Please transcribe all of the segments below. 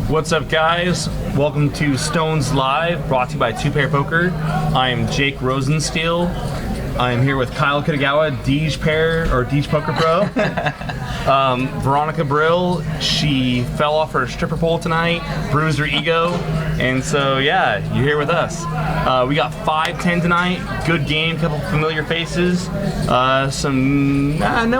What's up, guys? Welcome to Stones Live, brought to you by Two Pair Poker. I am Jake Rosensteel. I am here with Kyle Kitagawa, Deej Poker Pro. Veronica Brill, she fell off her stripper pole tonight, bruised her ego, and so yeah, you're here with us. We got 5-10 tonight, good game, couple familiar faces, no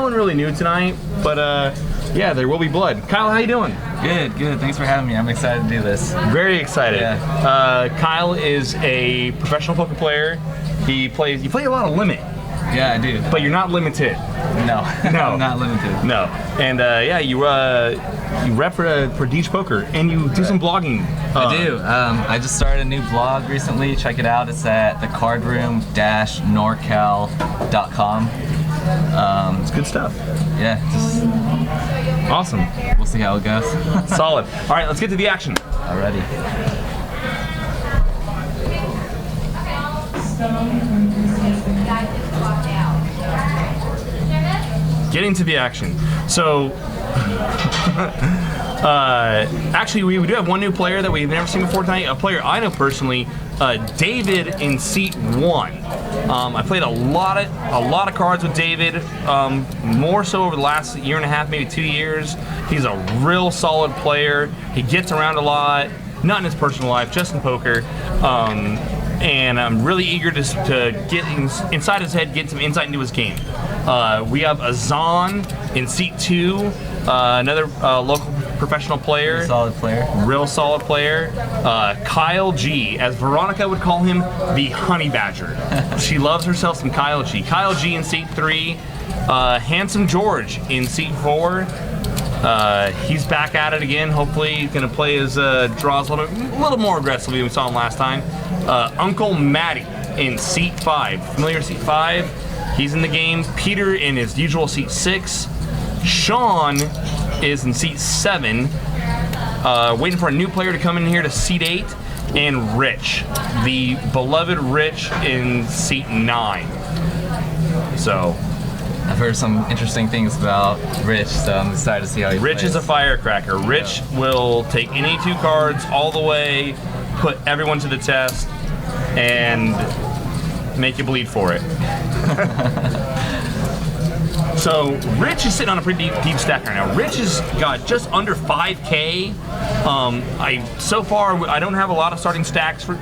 one really new tonight, but yeah, there will be blood. Kyle, how you doing? Good. Thanks for having me. I'm excited to do this. Very excited. Yeah. Kyle is a professional poker player. You play a lot of limit. Yeah, I do. But you're not limited. No. I'm not limited. No. And yeah, you rep for Deej Poker, and you do some blogging. I do. I just started a new blog recently. Check it out. It's at thecardroom-norcal.com. It's good stuff. Yeah, just awesome. We'll see how it goes. Solid. All right, let's get to the action. Alrighty. Getting to the action. So, actually, we do have one new player that we've never seen before tonight. A player I know personally, David in seat 1. I played a lot of cards with David, more so over the last year and a half, maybe 2 years. He's a real solid player. He gets around a lot, not in his personal life, just in poker. And I'm really eager to get inside his head, get some insight into his game. We have Azan in seat 2, another local professional player. Real solid player. Kyle G, as Veronica would call him, the honey badger. She loves herself some Kyle G. Kyle G in seat 3. Handsome George in seat 4. He's back at it again. Hopefully he's going to play his draws a little more aggressively than we saw him last time. Uncle Matty in seat 5. Familiar seat 5? He's in the game. Peter in his usual seat 6. Sean is in seat 7. Waiting for a new player to come in here to seat 8. And Rich, the beloved Rich in seat 9. So I've heard some interesting things about Rich, so I'm excited to see how he plays. Rich is a firecracker. Rich will take any 2 cards all the way, put everyone to the test, and make you bleed for it. So Rich is sitting on a pretty deep stack right now. Rich has got just under 5K. So far I don't have a lot of starting stacks for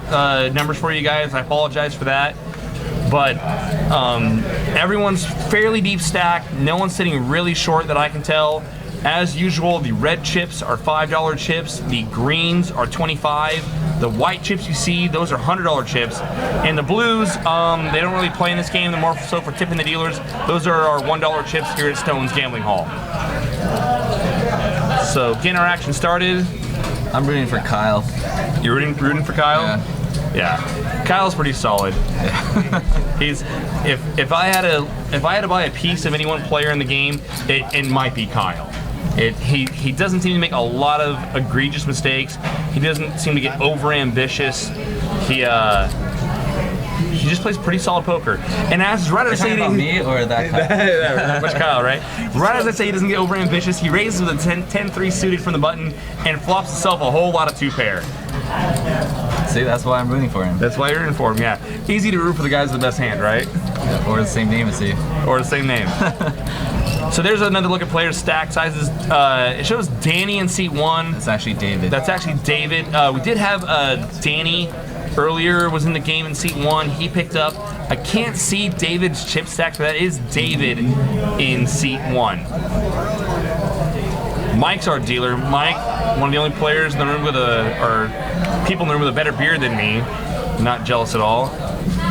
numbers for you guys. I apologize for that. But everyone's fairly deep stacked. No one's sitting really short that I can tell. As usual, the red chips are $5 chips. The greens are $25. The white chips you see, those are $100 chips. And the blues, they don't really play in this game. They're more so for tipping the dealers. Those are our $1 chips here at Stone's Gambling Hall. So getting our action started. I'm rooting for Kyle. You're rooting for Kyle? Yeah. Yeah, Kyle's pretty solid. He's if I had to buy a piece of any one player in the game, it might be Kyle. He doesn't seem to make a lot of egregious mistakes. He doesn't seem to get over ambitious. He just plays pretty solid poker. And as right as I say, about me or that Kyle? much Kyle, right? Right as I say he doesn't get over ambitious, he raises with a 10-3 suited from the button and flops himself a whole lot of 2-pair. See, that's why I'm rooting for him. That's why you're rooting for him, yeah. Easy to root for the guys with the best hand, right? Yeah, or the same name as you. Or the same name. So there's another look at players' stack sizes. It shows Danny in seat 1. That's actually David. That's actually David. We did have Danny earlier, was in the game in seat 1. He picked up. I can't see David's chip stack, but that is David in seat 1. Mike's our dealer. Mike, one of the only players in the room with people in the room with a better beard than me. Not jealous at all.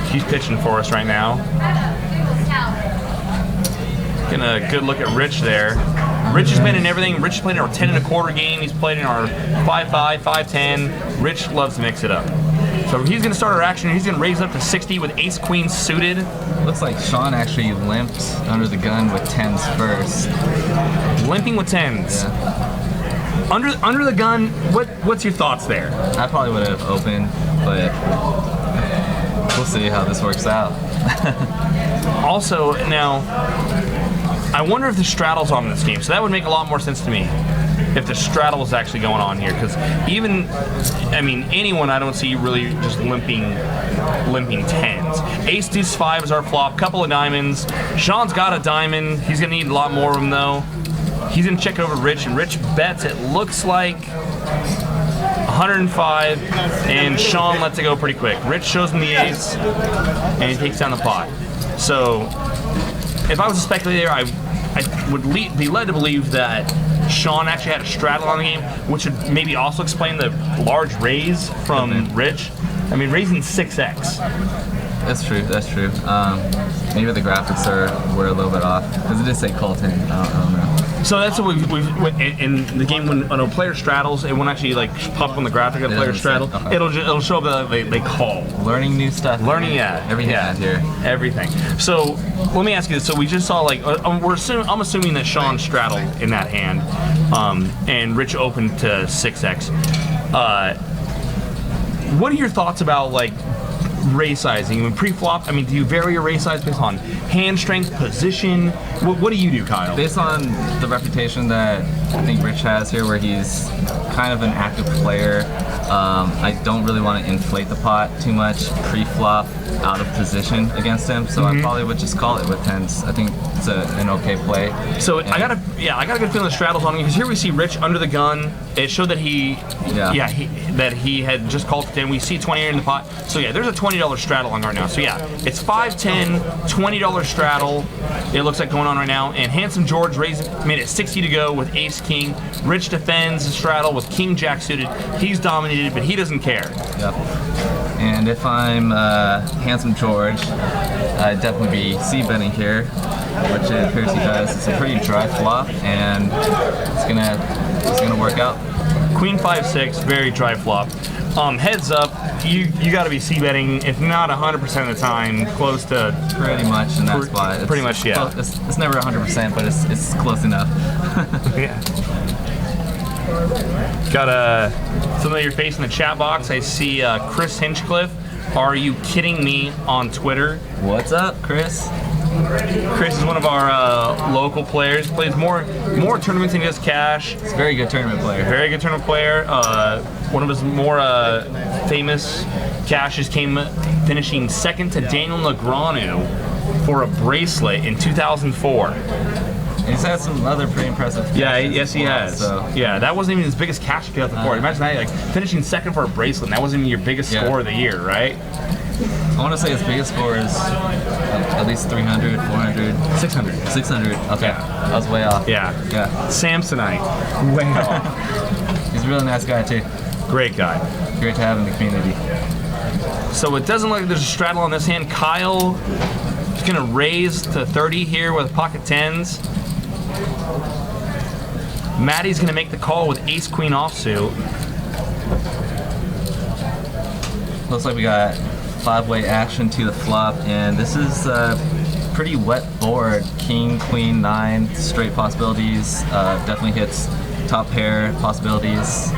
He's pitching for us right now. Getting a good look at Rich there. Rich has been in everything. Rich has played in our 10.25 game. He's played in our 5-5, 5-10. Rich loves to mix it up. So he's going to start our action. He's going to raise up to 60 with ace-queen suited. Looks like Sean actually limped under the gun with 10s first. Limping with 10s. Yeah. Under the gun, what's your thoughts there? I probably would have opened, but we'll see how this works out. Also, now, I wonder if the straddle's on in this game, so that would make a lot more sense to me. if the straddle is actually going on here, because even, I mean, anyone I don't see really just limping tens. Ace deuce 5 is our flop, couple of diamonds. Sean's got a diamond. He's gonna need a lot more of them though. He's gonna check over Rich, and Rich bets, it looks like 105, and Sean lets it go pretty quick. Rich shows him the ace, and he takes down the pot. So, if I was a speculator, I would be led to believe that Sean actually had a straddle on the game, which would maybe also explain the large raise from Rich. I mean, raising 6x. That's true. That's true. Maybe the graphics were a little bit off because it did say Colton. I don't know. So that's what we've in the game when a player straddles, it won't actually like pop on the graphic of a player straddle. Okay. It'll show up that they call. Learning new stuff. Learning, yeah, everything here. Everything. So let me ask you this. So we just saw like I'm assuming that Sean straddled in that hand, and Rich opened to 6x. What are your thoughts about like raise sizing? When pre-flop, I mean, do you vary your raise size based on hand strength, position? What do you do, Kyle? Based on the reputation that I think Rich has here, where he's kind of an active player, I don't really want to inflate the pot too much pre-flop out of position against him, so I probably would just call it with tens. I think it's an okay play. So I got a good feeling the straddle's on him, because here we see Rich under the gun. It showed that he had just called for 10. We see 20 in the pot. So yeah, there's a $20 straddle on right now. So yeah, it's 5, 10, $20 straddle. It looks like going on right now. And Handsome George made it 60 to go with Ace King. Rich defends the straddle with King Jack suited. He's dominated, but he doesn't care. Yep. And if I'm Handsome George, I'd definitely be c-betting here, which it appears he does. It's a pretty dry flop, and it's gonna work out. Queen 5-6, very dry flop. Heads up, you got to be c-betting, if not 100% of the time, close to pretty much in that spot. Pretty much, yeah. It's never 100%, but it's close enough. Yeah. Got a familiar face in the chat box. I see Chris Hinchcliffe. Are you kidding me on Twitter? What's up, Chris? Chris is one of our local players. Plays more tournaments than just cash. He's a very good tournament player. Very good tournament player. One of his more famous cashes came finishing second to Daniel Negreanu for a bracelet in 2004. He's had some other pretty impressive cashes. Yeah, yes he has. So. Yeah, that wasn't even his biggest cash in 2004. Imagine that, like finishing second for a bracelet. And that wasn't even your biggest score of the year, right? I want to say his biggest score is at least 300, 400, 600. 600. Okay, Yeah. I was way off. Yeah. Samsonite, way off. He's a really nice guy too. Great guy. Great to have in the community. So it doesn't look like there's a straddle on this hand. Kyle is gonna raise to 30 here with pocket tens. Maddie's gonna make the call with ace queen offsuit. Looks like we got 5-way action to the flop, and this is a pretty wet board. King, queen, 9, straight possibilities. Definitely hits top pair possibilities.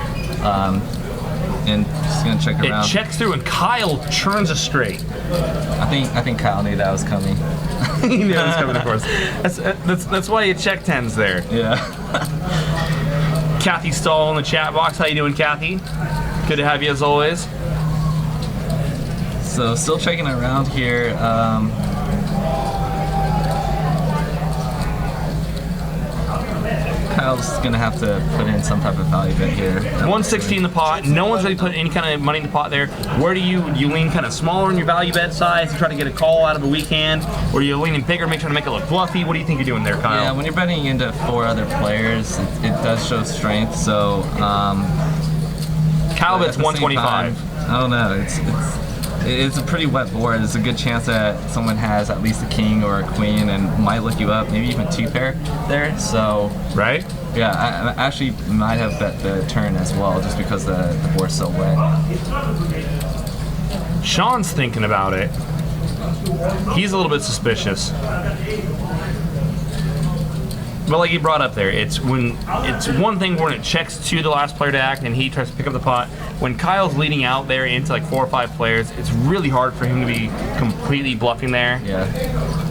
And just gonna check around. It checks through, and Kyle churns a straight. I think Kyle knew that was coming. He knew it was coming, of course. That's why you check tens there. Yeah. Kathy Stahl in the chat box. How you doing, Kathy? Good to have you as always. So still checking around here. Kyle's gonna have to put in some type of value bet here. 160 in the pot. No one's really putting any kind of money in the pot there. Where do you lean kind of smaller in your value bet size to try to get a call out of a weak hand, or are you leaning bigger, trying to make it look bluffy? What do you think you're doing there, Kyle? Yeah, when you're betting into 4 other players, it does show strength. So Kyle bets 125. I don't know. It's a pretty wet board. There's a good chance that someone has at least a king or a queen and might look you up, maybe even 2 pair there. So right? Yeah, I actually might have bet the turn as well, just because the board's so wet. Sean's thinking about it. He's a little bit suspicious. But like you brought up there, it's one thing when it checks to the last player to act and he tries to pick up the pot. When Kyle's leading out there into like 4 or 5 players, it's really hard for him to be completely bluffing there. Yeah.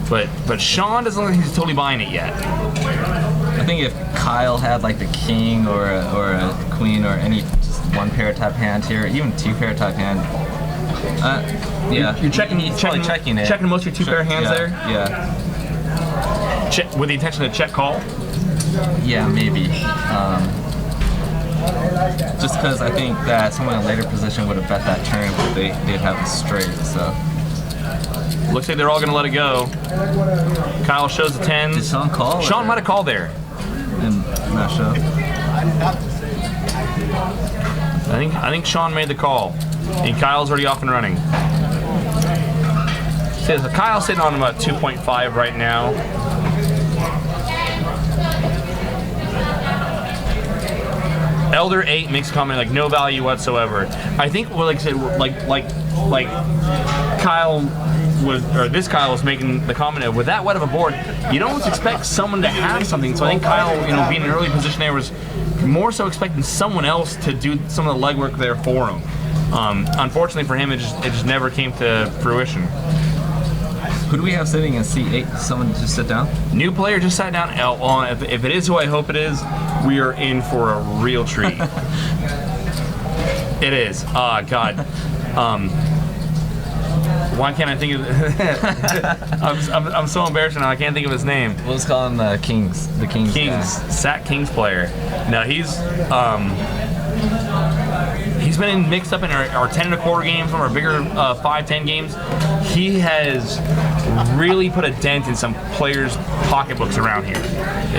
But Sean doesn't look like he's totally buying it yet. I I think if Kyle had like the king or a queen or any just one pair type hand here, even two pair type hand. Yeah, You're checking. He's probably checking it. Checking most of your two pair hands there. Yeah. Check, with the intention to check call. Yeah, maybe. Just because I think that someone in a later position would have bet that turn, but they did have a straight. So Looks like they're all going to let it go. Kyle shows the tens. did Sean call? Sean might have called there. I'm not sure. I think Sean made the call, and Kyle's already off and running. So Kyle's sitting on about 2.5 right now. Elder 8 makes a comment like no value whatsoever. I think, well, like I said, like Kyle was, or this Kyle was making the comment of with that wet of a board, you don't always expect someone to have something. So I think Kyle, being in an early position there, was more so expecting someone else to do some of the legwork there for him. Unfortunately for him, it just never came to fruition. Who do we have sitting in C8? Someone just sit down? New player just sat down. If it is who I hope it is, we are in for a real treat. It is. Oh, God. Why can't I think of I'm so embarrassed now. I can't think of his name. We'll just call him Kings. The Kings. Sat Kings player. No, he's been mixed up in our 10 and a quarter games, some of our bigger 5-10 games. He has really put a dent in some players' pocketbooks around here.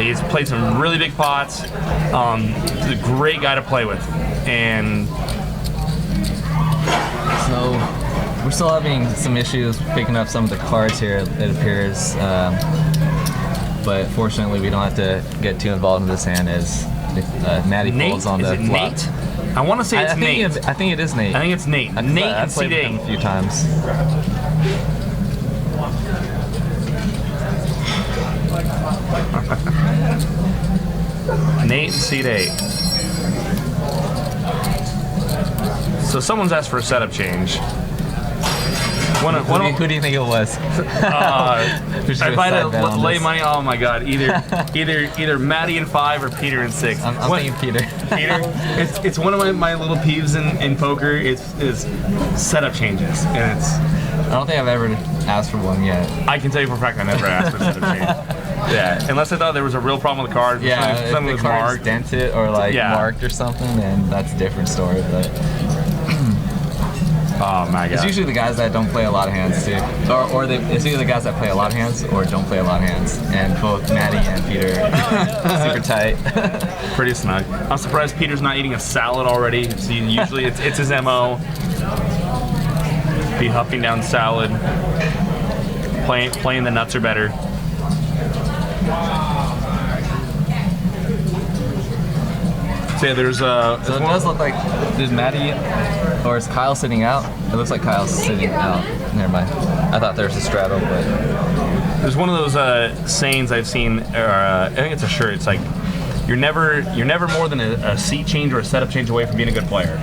He's played some really big pots. He's a great guy to play with, and So we're still having some issues picking up some of the cards here, it appears. But fortunately, we don't have to get too involved in this hand as Matty falls on the flop. Nate? I want to say it's Nate. I think it is Nate. I think it's Nate. Nate and played with him C8 a few times. Nate and C8. So someone's asked for a setup change. Who do you think it was? If I had to lay money, oh my God, either Matty in 5 or Peter in 6. I'm thinking Peter. Peter, it's one of my little peeves in poker. Is setup changes, and it's. I don't think I've ever asked for one yet. I can tell you for a fact I never asked for setup change. Yeah, unless I thought there was a real problem with the card. Yeah, something if was the card's marked, dented or marked or something, then that's a different story. But oh my God, it's usually the guys that don't play a lot of hands too, or it's either the guys that play a lot of hands or don't play a lot of hands. And both Matty and Peter super tight. Pretty snug. I'm surprised Peter's not eating a salad already. See, usually it's his MO. Be huffing down salad, playing the nuts are better. So yeah, there's So it does look like, did Matty, or is Kyle sitting out? It looks like Kyle's sitting out. Never mind. I thought there was a straddle, but there's one of those sayings I've seen, I think it's a shirt. It's like you're never more than a seat change or a setup change away from being a good player.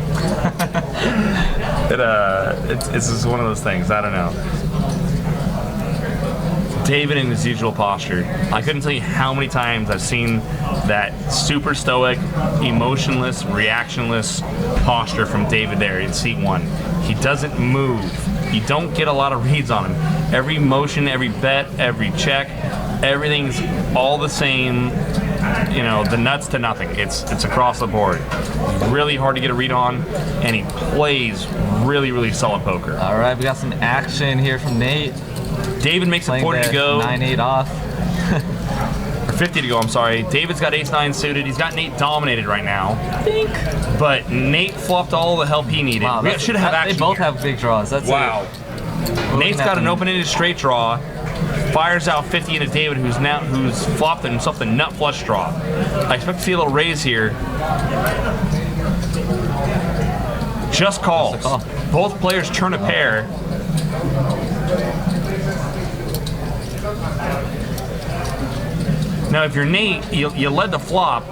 It's just one of those things. I don't know. David in his usual posture. I couldn't tell you how many times I've seen that super stoic, emotionless, reactionless posture from David there in seat 1. He doesn't move. You don't get a lot of reads on him. Every motion, every bet, every check, everything's all the same. The nuts to nothing. It's across the board. Really hard to get a read on, and he plays really, really solid poker. all right, we got some action here from Nate. David makes a point to go. 9-8 off. Or 50 to go, I'm sorry. David's got ace-9 suited. He's got Nate dominated right now. I think. But Nate flopped all the help he needed. Wow, We should have action they both here. have big draws. That's Wow. Nate's got an them. open-ended straight draw. Fires out 50 into David, who's flopped himself the nut flush draw. I expect to see a little raise here. Just calls. Just a call. Both players turn a pair. Now, if you're Nate, you led the flop.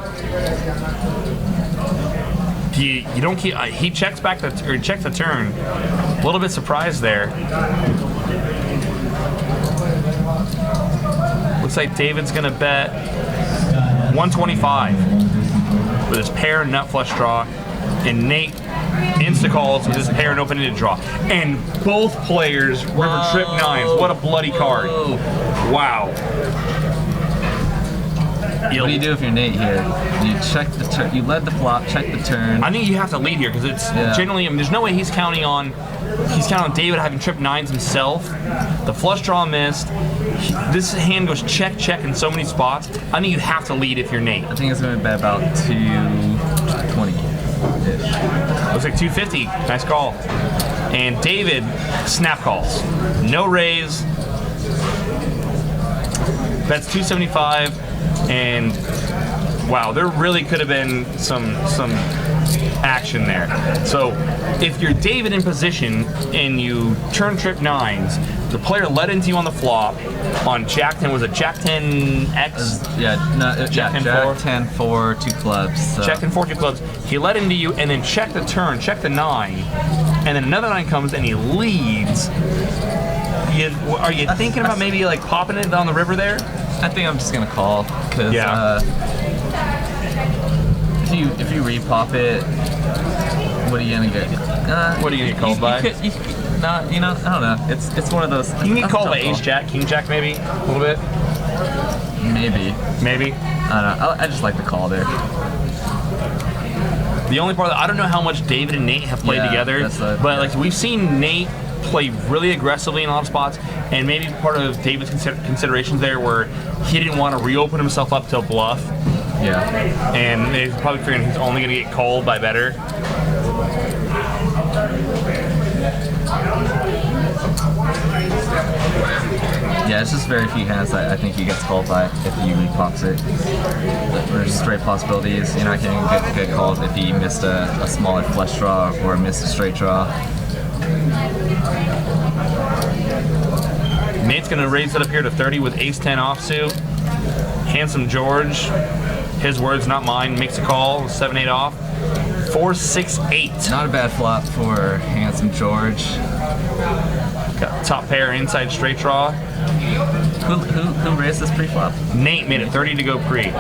You don't keep. He checks back checks the turn. A little bit surprised there. Looks like David's gonna bet. 125 with his pair nut flush draw, and Nate insta calls with his pair and open-ended draw. And both players river trip 9s. What a bloody card! Wow. What do you do if you're Nate here? You check the turn. You led the flop. Check the turn. I think you have to lead here because it's generally. I mean, there's no way he's counting on. He's counting on David having tripped 9s himself. The flush draw missed. This hand goes check, check in so many spots. I think you have to lead if you're Nate. I think it's going to bet about 220-ish. Looks like 250. Nice call. And David snap calls. No raise. Bets 275. And wow, there really could have been some action there. So if you're David in position and you turn trip 9s, the player led into you on the flop on Jack 10. Was it Jack 10X? Jack 10 4 2 clubs. So. Jack 10 4 2 clubs. He led into you and then check the turn, check the 9, and then another 9 comes and he leads. Are you thinking about maybe like popping it down the river there? I think I'm just gonna call because if you repop it, what are you gonna get? What are you gonna get called by? I don't know. It's one of those. You can get called by Ace Jack, King Jack, maybe a little bit. Maybe. I don't know. I just like the call there. The only part that I don't know how much David and Nate have played together, but like we've seen Nate play really aggressively in a lot of spots, and maybe part of David's considerations there were he didn't want to reopen himself up to a bluff. Yeah. And he's probably figuring he's only going to get called by better. Yeah, it's just very few hands that I think he gets called by if he repops it. There's straight possibilities. You're not going to get called if he missed a smaller flush draw or missed a straight draw. Nate's going to raise it up here to 30 with Ace-10 offsuit. Handsome George, his words, not mine, makes a call, 7-8 off. 4-6-8. Not a bad flop for Handsome George. Got top pair inside straight draw. Who raised this pre-flop? Nate made it 30 to go pre.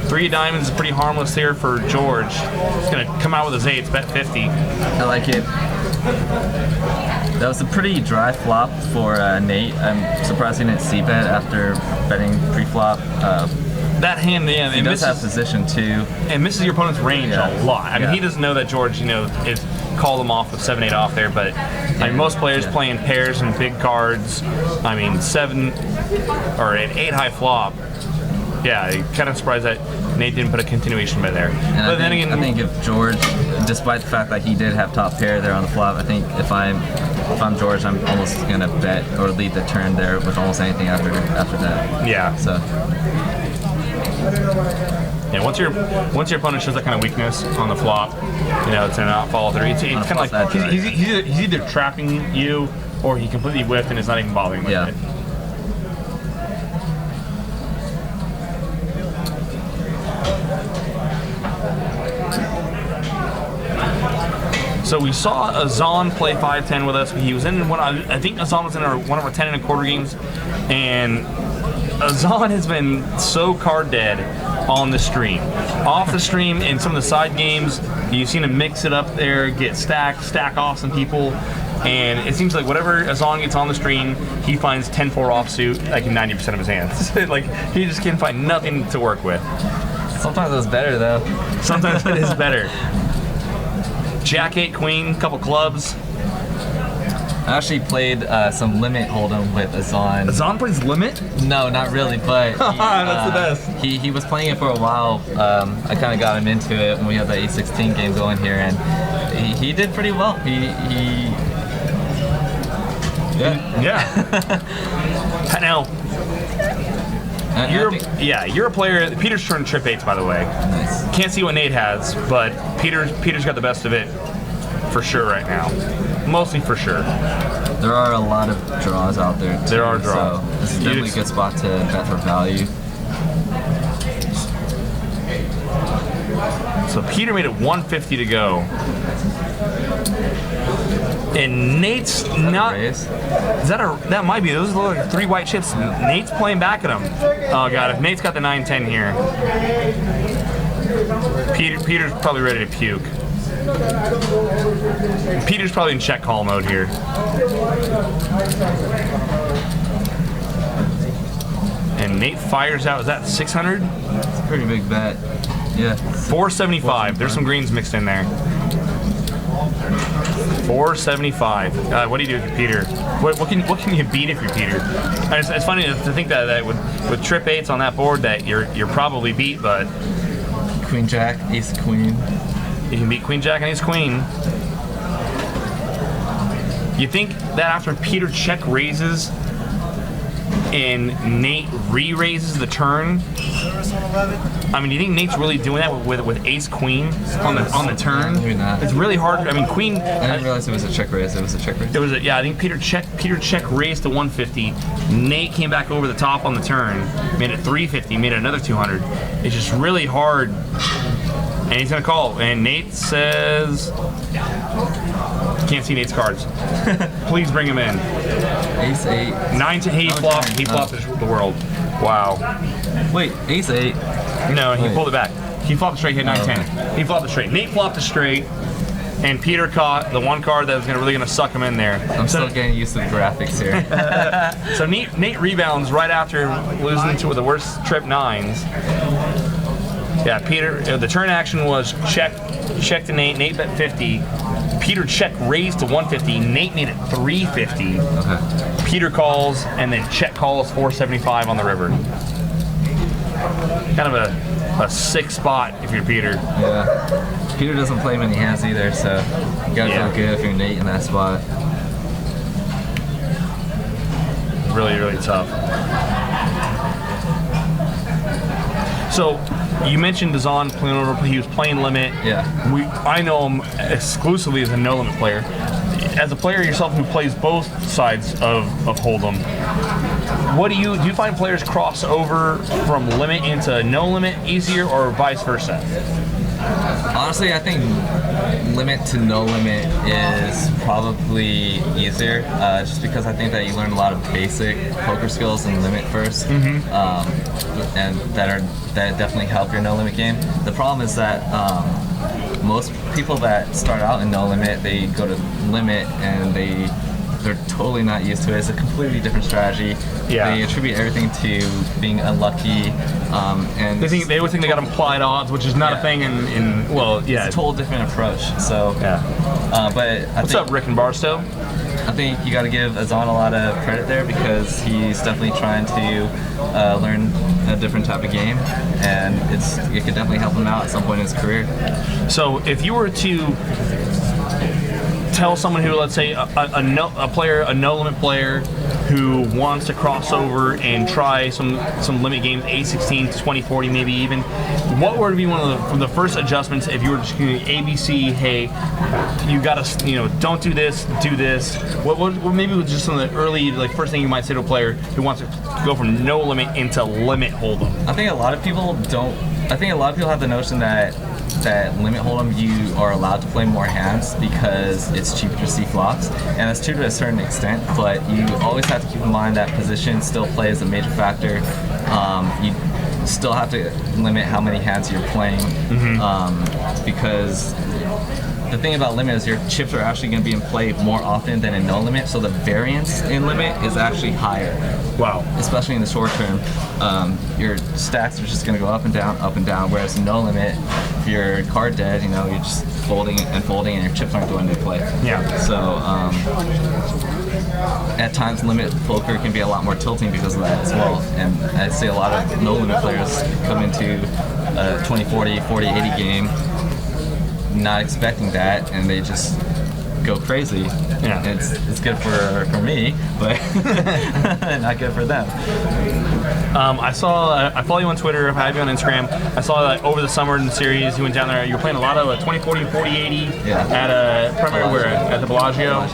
3 of diamonds is pretty harmless here for George. He's going to come out with his 8s, bet 50. I like it. That was a pretty dry flop for Nate. I'm surprised he didn't c-bet after betting pre-flop. That hand, yeah, he does have position too. And misses your opponent's range a lot. I mean, he doesn't know that George, is called him off with 7-8 off there, but I mean, most players playing pairs and big cards. I mean, 7 or an 8 high flop. Yeah, kind of surprised that Nate didn't put a continuation bet there. And but then again, I think if George, despite the fact that he did have top pair there on the flop, I think if I'm George, I'm almost gonna bet or lead the turn there with almost anything after that. Yeah. So. Yeah, once your opponent shows that kind of weakness on the flop, it's a not follow through. It's kind of like he's either trapping you or he completely whiffed and is not even bothering with it. So we saw Azan play 5-10 with us. He was in I think Azan was in one of our 10 1/4 games, and Azan has been so card dead on the stream. Off the stream in some of the side games, you've seen him mix it up there, get stack off some people, and it seems like whatever Azan gets on the stream, he finds 10-4 offsuit like in 90% of his hands. Like he just can't find nothing to work with. Sometimes it's better though. Sometimes it is better. Jack 8 Queen, couple clubs. I actually played some limit hold'em with Azan. Azan plays limit? No, not really, but he, that's the best. He was playing it for a while. I kind of got him into it when we had the 8-16 game going here, and he did pretty well. Yeah. Now, you're a player. Peter's turned trip 8s, by the way. Nice. Can't see what Nate has, but Peter's got the best of it for sure right now. Mostly for sure. There are a lot of draws out there too, there are draws. So this is definitely a good spot to bet for value. So Peter made it 150 to go. And Nate's not. Raise? Is that a? That might be. Those look like 3 white chips. Nate's playing back at him. Oh god, if Nate's got the 9-10 here, Peter's probably ready to puke. Peter's probably in check call mode here. And Nate fires out. Is that 600? It's a pretty big bet. Yeah. 475. There's some greens mixed in there. 475. What do you do if you're Peter? What can you beat if you're Peter? It's funny to think that with trip 8s on that board that you're probably beat, but Queen Jack, Ace Queen. you can beat Queen Jack and Ace Queen. You think that after Peter check raises and Nate re-raises the turn? I mean, do you think Nate's really doing that with Ace Queen on the turn? Maybe not. It's really hard. I mean, Queen. I didn't realize it was a check raise. It was a check raise. It was yeah. I think Peter check raised to 150. Nate came back over the top on the turn, made it 350, made it another 200. It's just really hard. And he's gonna call. And Nate says, can't see Nate's cards. Please bring him in. Ace 8. 9 to he flopped. He flopped the world. Wow. Wait, Ace 8. No, he Wait. pulled it back. He flopped the straight, hit 9-10. He flopped the straight. Nate flopped the straight, and Peter caught the one card that was really gonna suck him in there. I'm still getting used to the graphics here. So Nate rebounds right after losing to the worst trip 9s. Yeah, Peter. The turn action was check to Nate. Nate bet 50. Peter check raised to 150. Nate made it 350. Okay. Peter calls, and then check calls 475 on the river. Kind of a sick spot if you're Peter. Yeah. Peter doesn't play many hands either, so you gotta feel good if you're Nate in that spot. Really, really tough. So, you mentioned Dazan playing over. He was playing limit. Yeah. I know him exclusively as a no limit player. As a player yourself who plays both sides of Hold'em, what do you find players cross over from limit into no limit easier, or vice versa? Honestly, I think limit to no limit is probably easier, just because I think that you learn a lot of basic poker skills in limit first, and that definitely help your no limit game. The problem is that most people that start out in no limit, they go to limit and they're totally not used to it. It's a completely different strategy. Yeah. They attribute everything to being unlucky, and They always think they got implied odds, which is not a thing in well, yeah. it's a total different approach. So, Yeah. but I What's think, up, Rick and Barstow? I think you got to give Azan a lot of credit there, because he's definitely trying to learn a different type of game, and it could definitely help him out at some point in his career. So if you were to tell someone who, let's say, a no limit player who wants to cross over and try some limit games, A16 to 2040 maybe even, what would be one of the first adjustments if you were just going to ABC, hey, you gotta, don't do this, do this. What maybe was just some of the early, first thing you might say to a player who wants to go from no limit into limit hold'em? I think a lot of people have the notion that limit hold'em you are allowed to play more hands because it's cheaper to see flops, and that's true to a certain extent, but you always have to keep in mind that position still plays a major factor. You still have to limit how many hands you're playing, because the thing about limit is your chips are actually going to be in play more often than in no limit, so the variance in limit is actually higher. Wow. Especially in the short term, your stacks are just going to go up and down, whereas in no limit, if you're card dead, you're just folding and folding and your chips aren't going into play. Yeah. So at times limit poker can be a lot more tilting because of that as well, and I'd say a lot of no limit players come into a 20-40, 40-80 game not expecting that, and they just go crazy. Yeah. It's good for me, but not good for them. I follow you on Twitter, I have you on Instagram. I saw that over the summer in the series, you went down there, you were playing a lot of 2040, 4080 at at the Bellagio.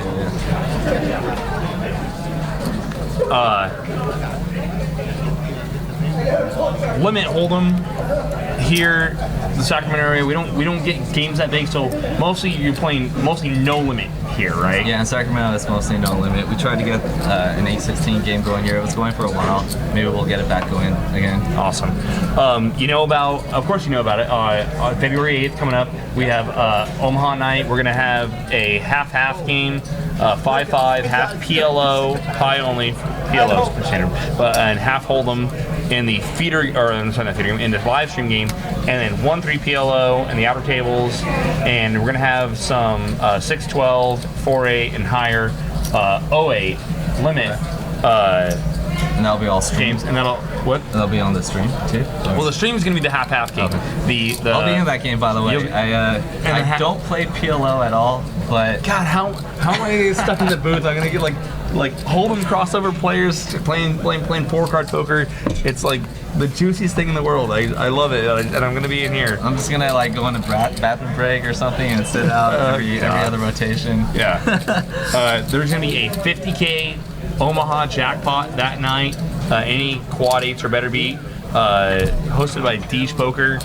limit hold'em here, the Sacramento area. We don't get games that big, so mostly you're playing no limit here, right? Yeah, in Sacramento it's mostly no limit. We tried to get an 8-16 game going here. It was going for a while. Maybe we'll get it back going again. Awesome. Of course you know about it. On February 8th coming up, we have Omaha night. We're gonna have a half game, 5-5, half PLO, pie only, PLOs for standard, and half hold'em in the feeder, or I'm sorry, not feeder game, in the live stream game, and then 1-3 PLO in the outer tables, and we're gonna have some 6-12, 4-8, and higher 0-8 limit. And that'll be all streamed. Games, and That'll be on the stream too. Well, the stream is going to be the half game. Okay. I'll be in that game, by the way. I don't play PLO at all, but God, how am I stuck in the booth? I'm gonna get like hold'em crossover players playing 4-card poker. It's like the juiciest thing in the world. I love it, and I'm gonna be in here. I'm just gonna like go on a bathroom break or something and sit out every other rotation. Yeah. There's gonna be a 50K Omaha jackpot that night. Any quad 8s or better beat. Hosted by Deej Poker,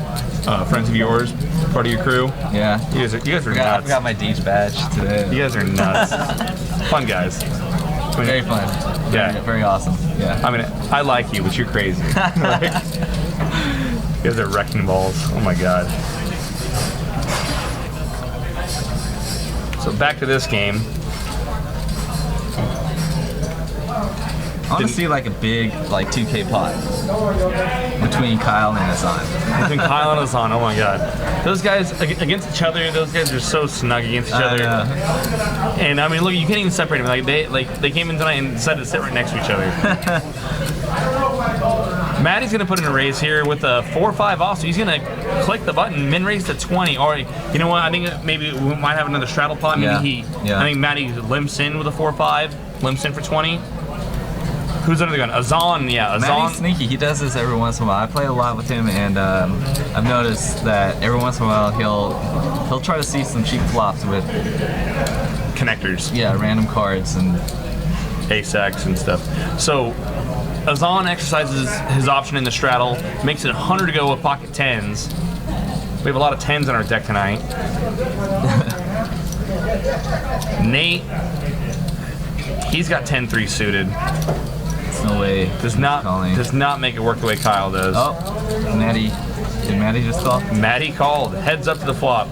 friends of yours, part of your crew. Yeah. You guys are nuts. I forgot my Deej badge today. You guys are nuts. Fun guys. Very fun. Yeah. Very awesome. Yeah. I mean, I like you, but you're crazy. Like, you guys are wrecking balls. Oh my god. So back to this game. I want to see like a big 2K pot between Kyle and Hassan. Between Kyle and Hassan, oh my god. Those guys against each other, those guys are so snug against each other. And I mean, look, you can't even separate them. They came in tonight and decided to sit right next to each other. Maddie's gonna put in a raise here with a 4-5 off, so he's gonna click the button, min raise to 20. Or you know what? I think maybe we might have another straddle pot. Maybe I think Maddie limps in with a 4-5, limps in for 20. Who's under the gun? Azan, yeah. Azan. Maddie's sneaky. He does this every once in a while. I play a lot with him, and I've noticed that every once in a while he'll try to see some cheap flops with connectors. Yeah, random cards and ace-x and stuff. So Azan exercises his option in the straddle, makes it 100 to go with pocket 10s. We have a lot of 10s in our deck tonight. Nate, he's got 10-3 suited. No way. Does not make it work the way Kyle does. Oh, Maddie. Did Maddie just call? Maddie called. Heads up to the flop.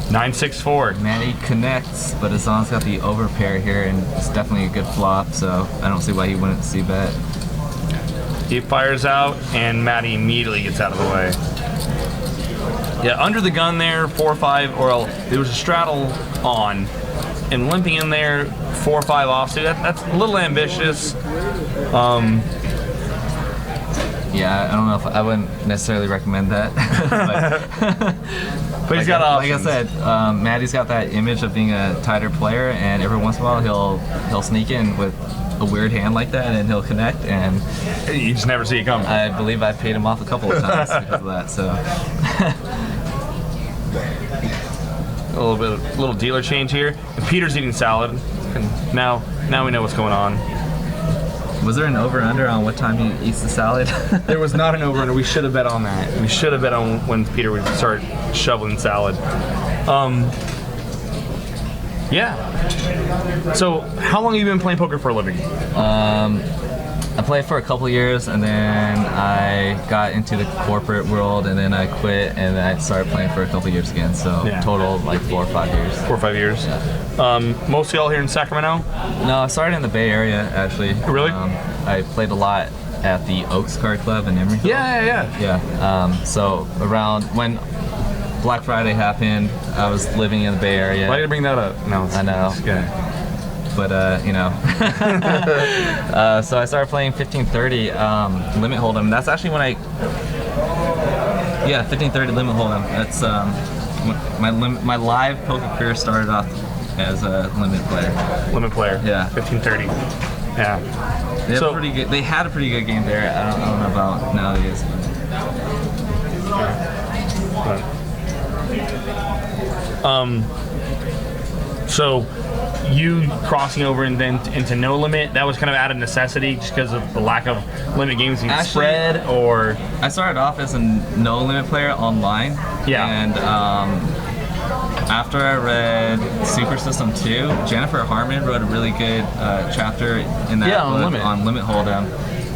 9-6-4. Maddie connects, but Azan's got the overpair here, and it's definitely a good flop, so I don't see why he wouldn't see bet. He fires out, and Maddie immediately gets out of the way. Yeah, under the gun there, 4-5, or there was a straddle on, and limping in there, 4-5 offsuit. That's a little ambitious. Yeah, I don't know if I wouldn't necessarily recommend that. But he's got options. Like I said, Maddie's got that image of being a tighter player, and every once in a while he'll sneak in with a weird hand like that, and he'll connect, and you just never see it coming. I believe I paid him off a couple of times because of that. So. A little dealer change here. And Peter's eating salad. And now we know what's going on. Was there an over/under on what time he eats the salad? There was not an over/under. We should have bet on that. We should have bet on when Peter would start shoveling salad. Yeah. So, how long have you been playing poker for a living? I played for a couple years, and then I got into the corporate world, and then I quit, and then I started playing for a couple years again. So total like 4 or 5 years. 4 or 5 years. Yeah. Mostly all here in Sacramento? No, I started in the Bay Area actually. Really? I played a lot at the Oaks Card Club in Emeryville. Yeah. So around when Black Friday happened, I was living in the Bay Area. Why did you bring that up? No, I know. But you know, so I started playing 1530 limit hold'em. That's actually when 1530 limit hold'em. That's my live poker career started off as a limit player. Limit player. Yeah. 1530. Yeah. They had a pretty good game there. I don't know about nowadays. So you crossing over and then into no limit, that was kind of out of necessity just because of the lack of limit games being spread, or? I started off as a no limit player online. Yeah. And after I read Super System 2, Jennifer Harmon wrote a really good chapter in that book on Limit Hold'em.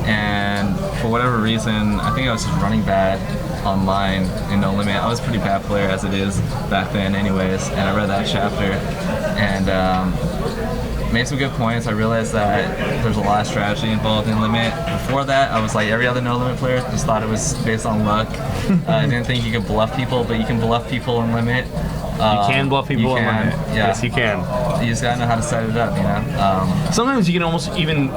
And for whatever reason, I think I was just running bad online in No Limit. I was a pretty bad player as it is back then anyways, and I read that chapter and made some good points. I realized that there's a lot of strategy involved in Limit. Before that, I was like every other No Limit player, just thought it was based on luck. I didn't think you could bluff people, but you can bluff people in Limit. You can bluff people in Limit. Yeah. Yes, you can. You just gotta know how to set it up, you know? Sometimes you can almost even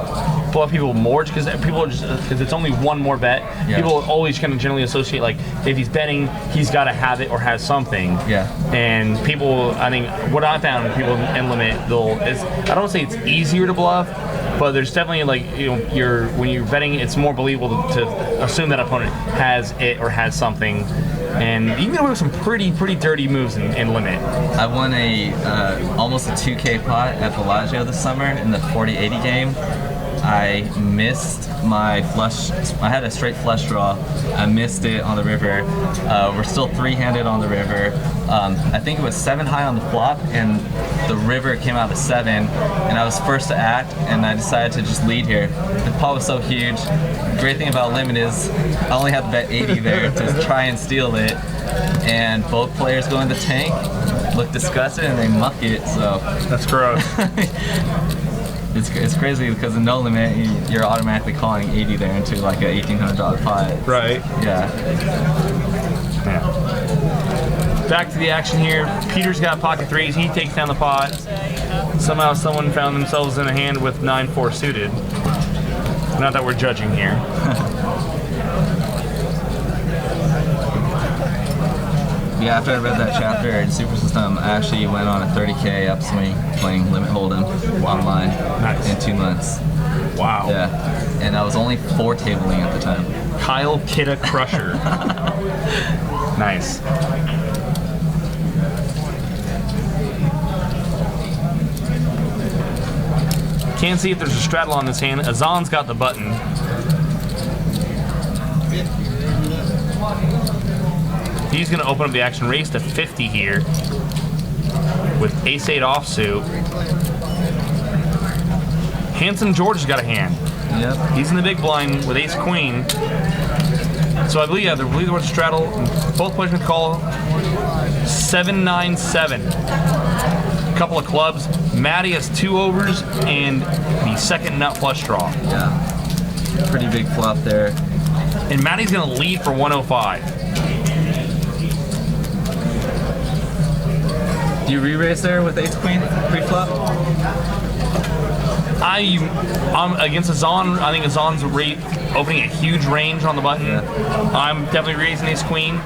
bluff people more because people are just because it's only one more bet. Yeah. People always kind of generally associate like if he's betting, he's got to have it or has something. Yeah. And people, I think what I found people in Limit, I don't want to say it's easier to bluff, but there's definitely like when you're betting, it's more believable to assume that opponent has it or has something. And you can get away with some pretty dirty moves in Limit. I won almost a 2K pot at Bellagio this summer in the 40-80 game. I missed my flush. I had a straight flush draw. I missed it on the river. We're still three-handed on the river. I think it was 7 high on the flop, and the river came out to 7, and I was first to act, and I decided to just lead here. The pot was so huge. The great thing about Limit is I only had to bet 80 there to try and steal it, and both players go in the tank, look disgusted, and they muck it. So that's gross. It's crazy because in No Limit, you're automatically calling 80 there into like a $1,800 pot. Right. Yeah. Back to the action here. Peter's got pocket threes. He takes down the pot. Somehow someone found themselves in a hand with 9-4 suited. Not that we're judging here. Yeah, after I read that chapter in Super System, I actually went on a 30K upswing playing Limit Hold'em online in 2 months. Wow. Yeah, and I was only 4 tabling at the time. Kyle Kidda Crusher. Nice. Can't see if there's a straddle on this hand. Azan's got the button. He's going to open up the action, raise to 50 here with ace-8 offsuit. Handsome George has got a hand. Yep. He's in the big blind with ace-queen. So I believe, there was a straddle. Both players can call 7-9-7. Couple of clubs. Matty has 2 overs and the second nut flush draw. Yeah. Pretty big flop there. And Matty's going to lead for 105. Do you re-raise there with ace-queen pre-flop? I'm against Azan. I think Azan's opening a huge range on the button. Yeah. I'm definitely raising ace-queen.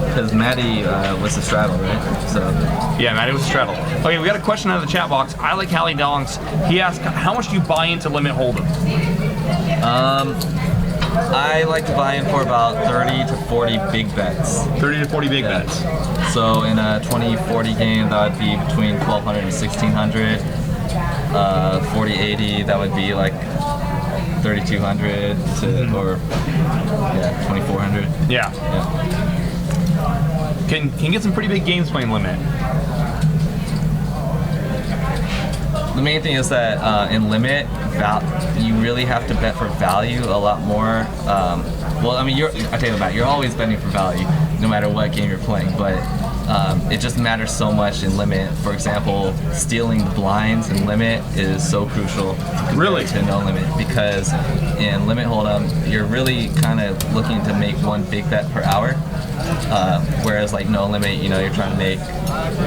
Because Matty was the straddle, right? So. Yeah, Matty was the straddle. Okay, we got a question out of the chat box. I like Hallie Donks. He asked, how much do you buy into Limit Hold'em? I like to buy in for about 30 to 40 big bets. 30 to 40 big bets. So in a 20-40 game, that would be between 1,200 and 1,600. 40-80, that would be like 3,200 to, or 2,400. Yeah. Can get some pretty big games playing Limit. The main thing is that in Limit, you really have to bet for value a lot more. Well, I mean, I tell you about, you're always betting for value, no matter what game you're playing. But it just matters so much in Limit. For example, stealing the blinds in Limit is so crucial to No Limit, because in Limit Hold'em, you're really kind of looking to make one big bet per hour. Whereas like No Limit, you're trying to make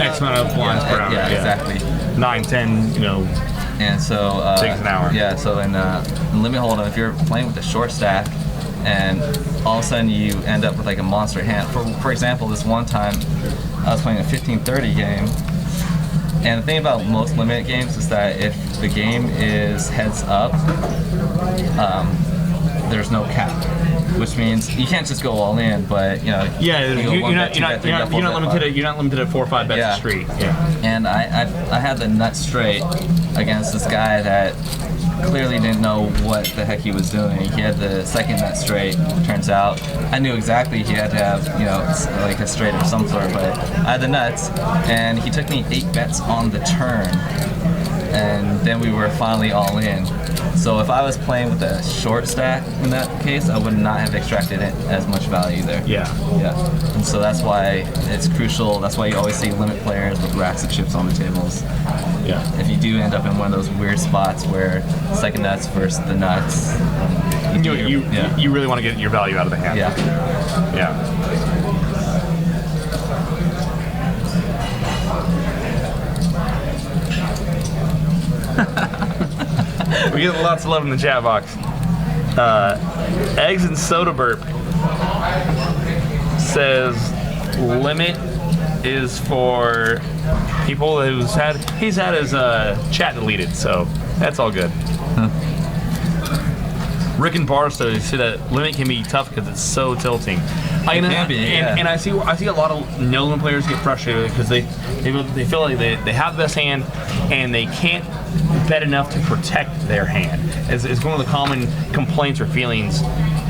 X amount of blinds per hour. Yeah, exactly. 9, 10, And so takes an hour. Yeah, so in Limit Hold'em, if you're playing with a short stack, and all of a sudden you end up with like a monster hand. For example, this one time I was playing a 15-30 game, and the thing about most Limit games is that if the game is heads up, there's no cap. which means you can't just go all in, but you know. Yeah, you go you're one not bet, two bet, three bet, four bet, limited. You're not limited at 4 or 5 bets Yeah. straight. Yeah. And I had the nut straight against this guy that clearly didn't know what the heck he was doing. He had the second nut straight. Turns out I knew exactly he had to have, you know, like a straight of some sort, but I had the nuts, and he took me 8 bets on the turn, and then we were finally all in. So if I was playing with a short stack in that case, I would not have extracted it as much value there. Yeah. Yeah. And so that's why it's crucial. That's why you always see limit players with racks of chips on the tables. Yeah. If you do end up in one of those weird spots where second nuts versus the nuts, You really want to get your value out of the hand. yeah. Yeah. We get lots of love in the chat box. Eggs and Soda Burp says limit is for people he's had his chat deleted, so that's all good. Rick and Barstow say that limit can be tough because it's so tilting. It can be, yeah. And I see a lot of no limit players get frustrated because they feel like they have the best hand and they can't bet enough to protect their hand. It's one of the common complaints or feelings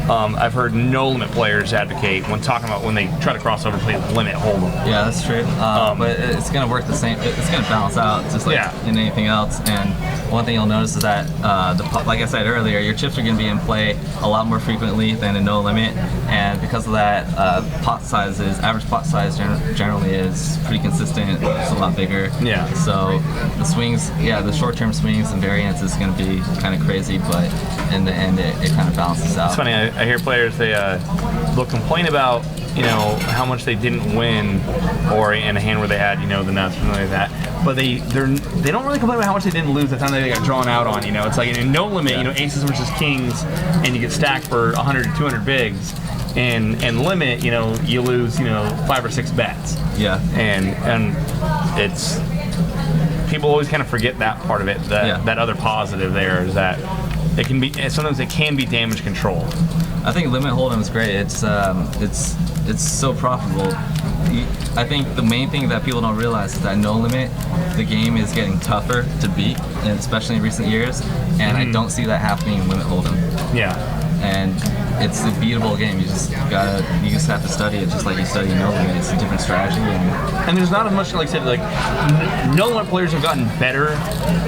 I've heard no limit players advocate when talking about when they try to cross over play limit hold'em. Yeah, that's true. But it's going to work the same. It's going to balance out just like in anything else. And one thing you'll notice is that, like I said earlier, your chips are going to be in play a lot more frequently than a no limit. And because of that, average pot size generally is pretty consistent. It's a lot bigger. Yeah. So the swings, the short-term swings and variance is going to be kind of crazy, but in the end, it kind of balances out. It's funny. I hear players they'll complain about how much they didn't win, or in a hand where they had the nuts, something like that. But they don't really complain about how much they didn't lose the time they got drawn out on. It's like in no limit, aces versus kings, and you get stacked for 100 to 200 bigs. And limit, you lose 5 or 6 bets. Yeah. And it's people always kind of forget that part of it. That other positive there is that sometimes it can be damage control. I think limit hold'em is great. It's so profitable. I think the main thing that people don't realize is that no limit, the game is getting tougher to beat, and especially in recent years. And I don't see that happening in limit hold'em. Yeah. And it's a beatable game. You just have to study it just like you study no limit. It's a different strategy. And there's not as much, like I said, like no limit players have gotten better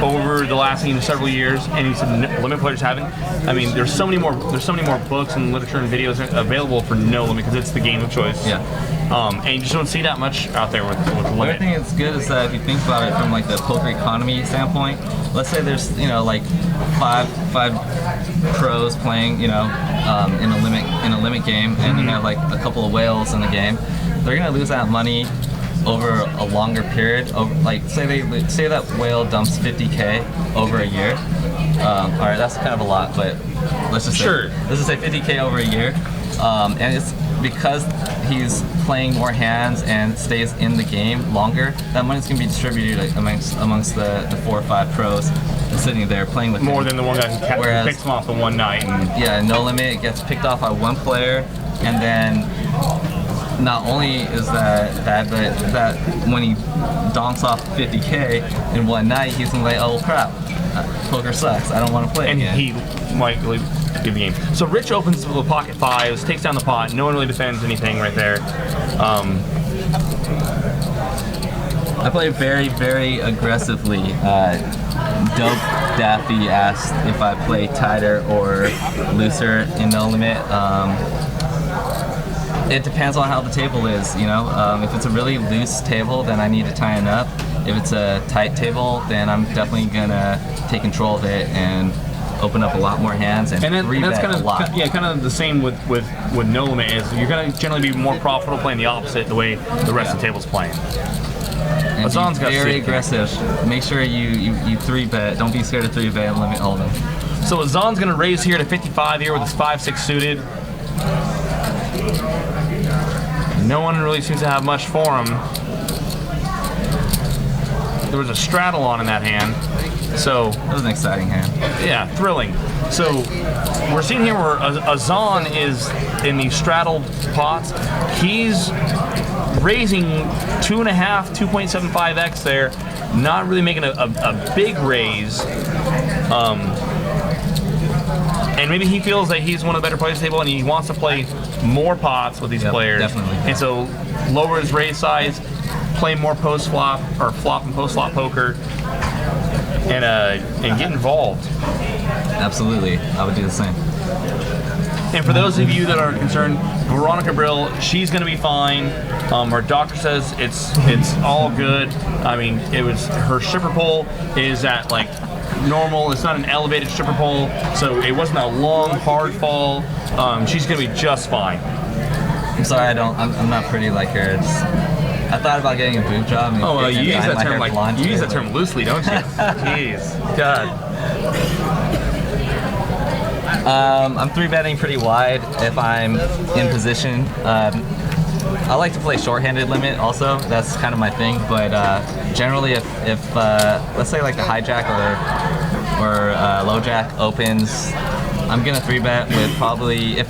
over the last several years, and you said limit players haven't. I mean, there's so many more books and literature and videos available for no limit because it's the game of choice. Yeah. And you just don't see that much out there with limit. The other thing that's good is that if you think about it from like the poker economy standpoint, let's say there's like five pros playing in a limit game, and you have like a couple of whales in the game. They're gonna lose that money over a longer period. Like say that whale dumps 50K over a year. All right, that's kind of a lot, but let's just say 50K over a year, and it's because he's playing more hands and stays in the game longer. That money's gonna be distributed amongst the 4 or 5 pros sitting there playing with more him. than the one guy who picks him off the one night. No limit gets picked off by one player, and then not only is that bad, but that when he donks off 50K in one night, he's gonna be like, oh crap, poker sucks, I don't want to play and again. He might leave the game. So Rich opens with pocket 5s, takes down the pot. No one really defends anything right there. I play very, very aggressively. Dope Daffy asked if I play tighter or looser in no limit. It depends on how the table is, If it's a really loose table, then I need to tighten up. If it's a tight table, then I'm definitely gonna take control of it and open up a lot more hands and that's kind of a lot. Kind of the same with no limit. Is you're gonna generally be more profitable playing the opposite the way the rest of the table's playing. And be very aggressive. Make sure you 3-bet. Don't be scared to 3-bet and limit hold'em. So Azan's gonna raise here to 55 here with his 5-6 suited. No one really seems to have much for him. There was a straddle on in that hand. So that was an exciting hand. Yeah, thrilling. So we're seeing here where Azan is in the straddled pots, he's raising 2.5, 2.75x there, not really making a big raise. And maybe he feels that he's one of the better players at the table and he wants to play more pots with these players. Definitely. And so lower his raise size, play more post flop or flop and post flop poker, and get involved. Absolutely, I would do the same. And for those of you that are concerned, Veronica Brill, she's going to be fine. Her doctor says it's all good. I mean, it was her stripper pole is at like normal. It's not an elevated stripper pole, so it wasn't a long hard fall. She's going to be just fine. I'm sorry, I'm not pretty like her. I thought about getting a boob job. And You use that term like you use that term loosely, don't you? Jeez, God. I'm 3-betting pretty wide if I'm in position. I like to play short-handed limit also. That's kind of my thing. But generally, if let's say like the hijack or low jack opens, I'm gonna 3-bet with probably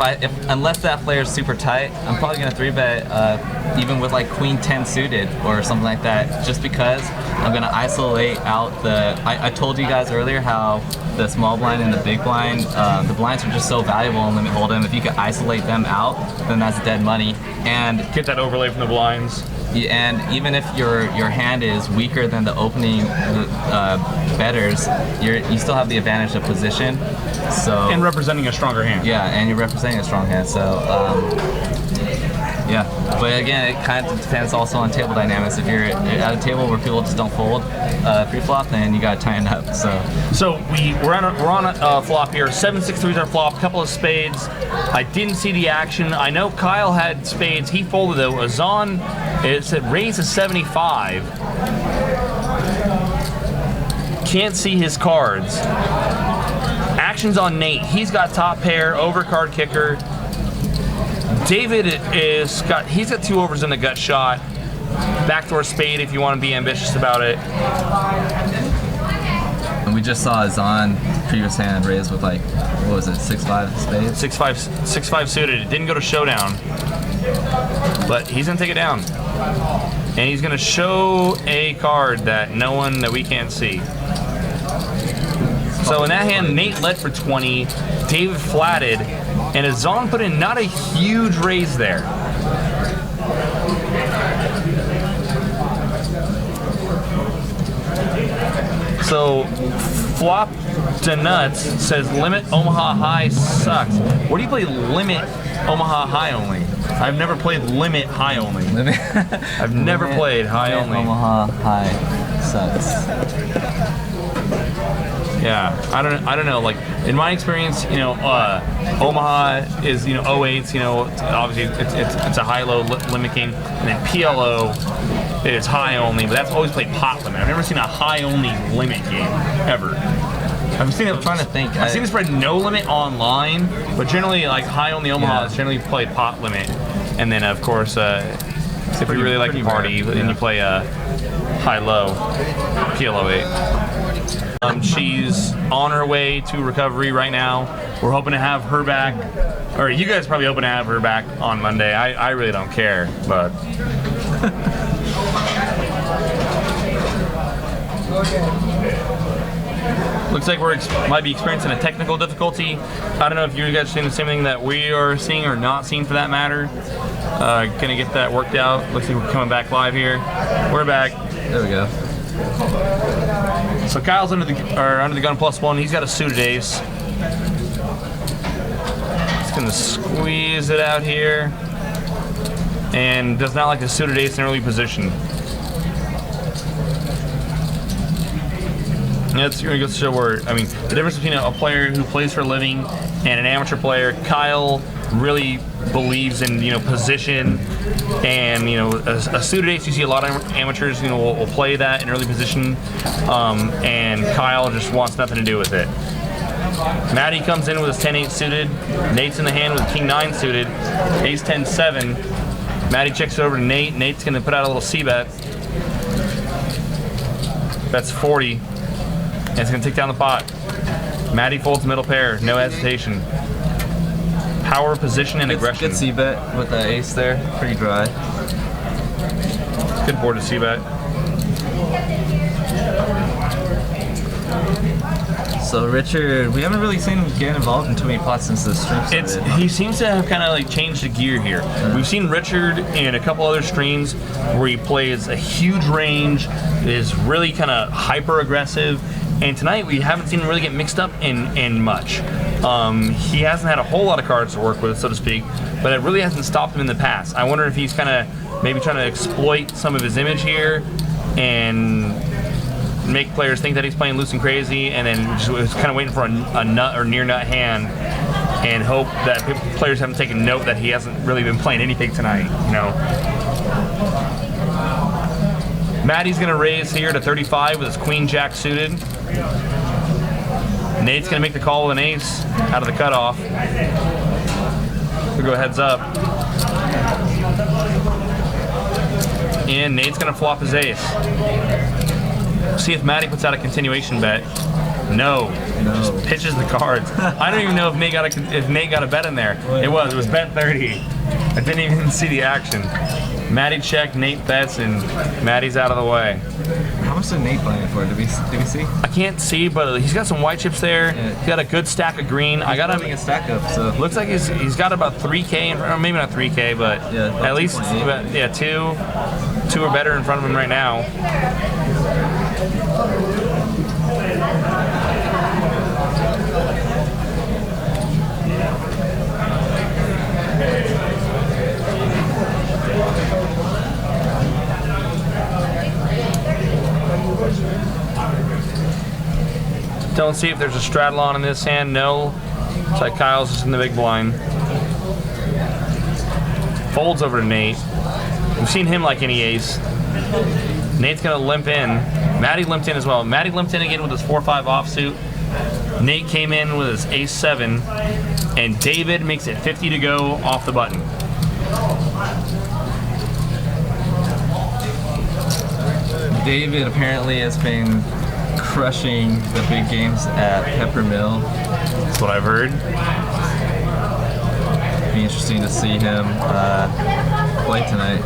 unless that player's super tight, I'm probably gonna 3-bet even with like Queen 10 suited or something like that, just because I'm gonna isolate out I told you guys earlier how the small blind and the big blind, the blinds are just so valuable in limit hold'em. If you could isolate them out, then that's dead money. And get that overlay from the blinds. And even if your hand is weaker than the opening betters, you still have the advantage of position. So and representing a stronger hand. Yeah, and you're representing a strong hand. So yeah, but again, it kind of depends also on table dynamics. If you're at a table where people just don't fold pre-flop, then you gotta tighten up. So we're on a flop here. 7-6-3 is our flop. Couple of spades. I didn't see the action. I know Kyle had spades. He folded though. Azan, it said raise to 75. Can't see his cards. Action's on Nate. He's got top pair, overcard kicker. David he's got 2 overs in the gut shot. Backdoor spade if you want to be ambitious about it. And we just saw Azan previous hand raise with like, what was it, 6-5 spades? 6-5 suited. It didn't go to showdown, but he's gonna take it down, and he's gonna show a card that we can't see. So in that hand, Nate led for 20, David flatted, and Azan put in not a huge raise there. So flop to nuts says limit Omaha high sucks. What do you play limit Omaha high only? I've never played limit high only. I've never played high only. Omaha high sucks. Yeah, I don't know. Like in my experience, Omaha is 08s. Obviously it's a high-low limit game, and then PLO is high only, but that's always played pot limit. I've never seen a high only limit game ever. I've seen it. I'm trying to think. I've seen it spread no limit online, but generally like high only Omaha is generally played pot limit, and then of course if you really like the party, then you play high-low PLO 8. She's on her way to recovery right now. We're hoping to have her back, or you guys probably hoping to have her back on Monday. I really don't care, but. Looks like might be experiencing a technical difficulty. I don't know if you guys are seeing the same thing that we are seeing or not seeing for that matter. Gonna get that worked out. Looks like we're coming back live here. We're back. There we go. So Kyle's under the gun +1. He's got a suited ace. Just gonna squeeze it out here, and does not like the suited ace in early position. And that's going to show where, I mean, the difference between a player who plays for a living and an amateur player. Kyle really believes in position, and a suited ace. You see a lot of amateurs will play that in early position, and Kyle just wants nothing to do with it. Matty comes in with his 10-8 suited. Nate's in the hand with a King-9 suited. Ace 10-7. Matty checks it over to Nate. Nate's going to put out a little C-bet. That's 40. And it's going to take down the pot. Matty folds middle pair, no hesitation. power, position, and aggression. Good c-bet with the ace there. Pretty dry. Good board to c-bet. So Richard, we haven't really seen him get involved in too many pots since the stream started. He seems to have kind of like changed the gear here. We've seen Richard in a couple other streams where he plays a huge range, is really kind of hyper aggressive, and tonight we haven't seen him really get mixed up in much. He hasn't had a whole lot of cards to work with, so to speak, but it really hasn't stopped him in the past. I wonder if he's kind of maybe trying to exploit some of his image here and make players think that he's playing loose and crazy, and then just was kind of waiting for a nut or near nut hand, and hope that players haven't taken note that he hasn't really been playing anything tonight. You know, Maddie's gonna raise here to 35 with his queen jack suited. Nate's gonna make the call with an ace out of the cutoff. We'll go heads up, and Nate's gonna flop his ace. See if Maddie puts out a continuation bet. No. Just pitches the cards. I don't even know if Nate got a bet in there. It was bet 30. I didn't even see the action. Maddie checked, Nate bets, and Maddie's out of the way. How much did Nate buy it for? Did we see? I can't see, but he's got some white chips there. Yeah. He's got a good stack of green. He's building a stack up, so looks like he's got about 3K in front, or maybe not 3K, but yeah, at least two or better in front of him right now. Don't see if there's a straddle on in this hand. No. Looks like Kyle's just in the big blind. Folds over to Nate. We've seen him like any ace. Nate's gonna limp in. Maddie limped in as well. Maddie limped in again with his 4-5 offsuit. Nate came in with his ace-7, and David makes it 50 to go off the button. David apparently has been crushing the big games at Peppermill. That's what I've heard. Be interesting to see him play tonight.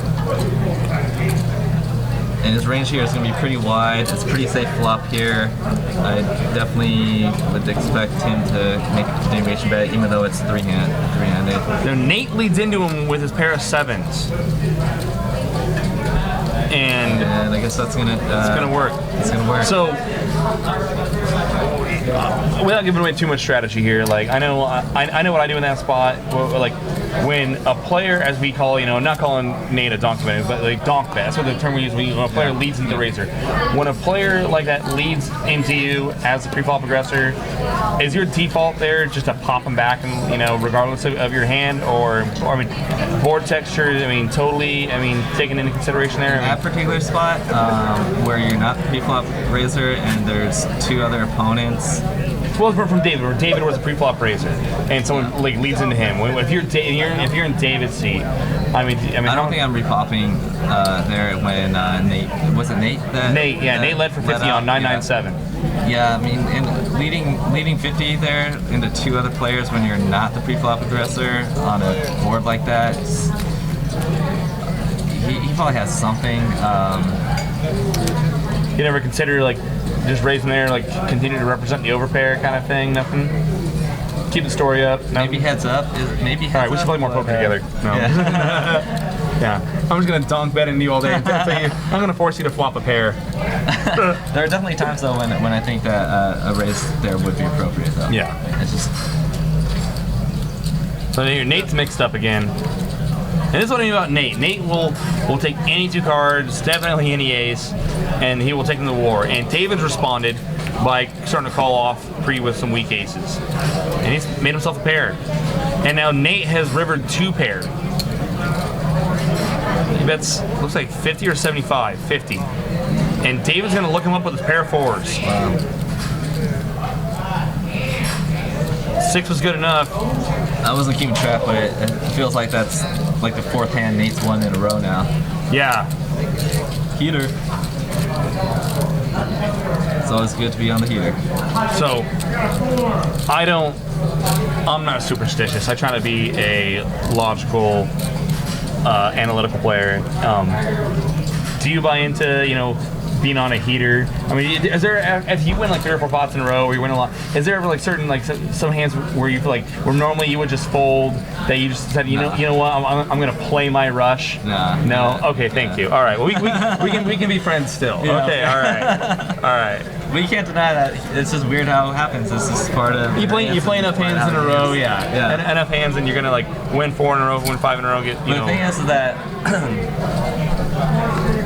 And his range here is going to be pretty wide. It's a pretty safe flop here. I definitely would expect him to make a continuation bet, even though it's three-handed. Now Nate leads into him with his pair of 7s. And I guess that's gonna. It's gonna work. It's gonna work. So, without giving away too much strategy here, like I know what I do in that spot. Like when a player, as we call, I'm not calling Nate a donk bet, but like donk bet. That's what the term we use when a player leads into the razor. When a player like that leads into you as a pre-flop aggressor, is your default there just to pop him back, and regardless of your hand, or board texture? Totally. Taken into consideration there. That particular spot where you're not the pre-flop raiser and there's two other opponents. Well, from David, where David was a pre-flop raiser, and someone like leads into him. If you're in David's seat, I don't think I'm repopping there when Nate. Was it Nate? Nate led for 50 on 997. Yeah, and leading 50 there into two other players when you're not the pre-flop aggressor on a board like that. He probably has something. You never consider like just raising there, like continue to represent the overpair kind of thing? Nothing? Keep the story up? Nothing? Maybe heads up? Maybe heads up? All right, we should play more poker together. No. Yeah. I'm just going to donk bet into you all day. I'm going to force you to flop a pair. There are definitely times, though, when I think that a raise there would be appropriate, though. Yeah. It's just... So here, Nate's mixed up again. And this is what I mean about Nate. Nate will take any two cards, definitely any ace, and he will take them to war. And David's responded by starting to call off pre with some weak aces. And he's made himself a pair. And now Nate has rivered 2 pair. He bets, looks like 50 or 75, 50. And David's gonna look him up with his pair of 4s. Wow. 6 was good enough. I wasn't keeping track, but it feels like that's like the 4th hand Nate's won in a row now. Yeah. Heater. always good to be on the heater. So, I'm not superstitious. I try to be a logical, analytical player. Do you buy into, being on a heater? I mean, is there, if you win like 3 or 4 pots in a row, or you win a lot, is there ever like certain, like some hands where you feel like, where normally you would just fold, that you just said, you know what, I'm gonna play my rush? No? Okay, thank you. All right, well, we can be friends still. Yeah. Okay, all right. But you can't deny that. It's just weird how it happens. It's just part of. You play enough hands in a row, yeah. Enough hands, and you're gonna like win 4 in a row, win 5 in a row. But the thing is that.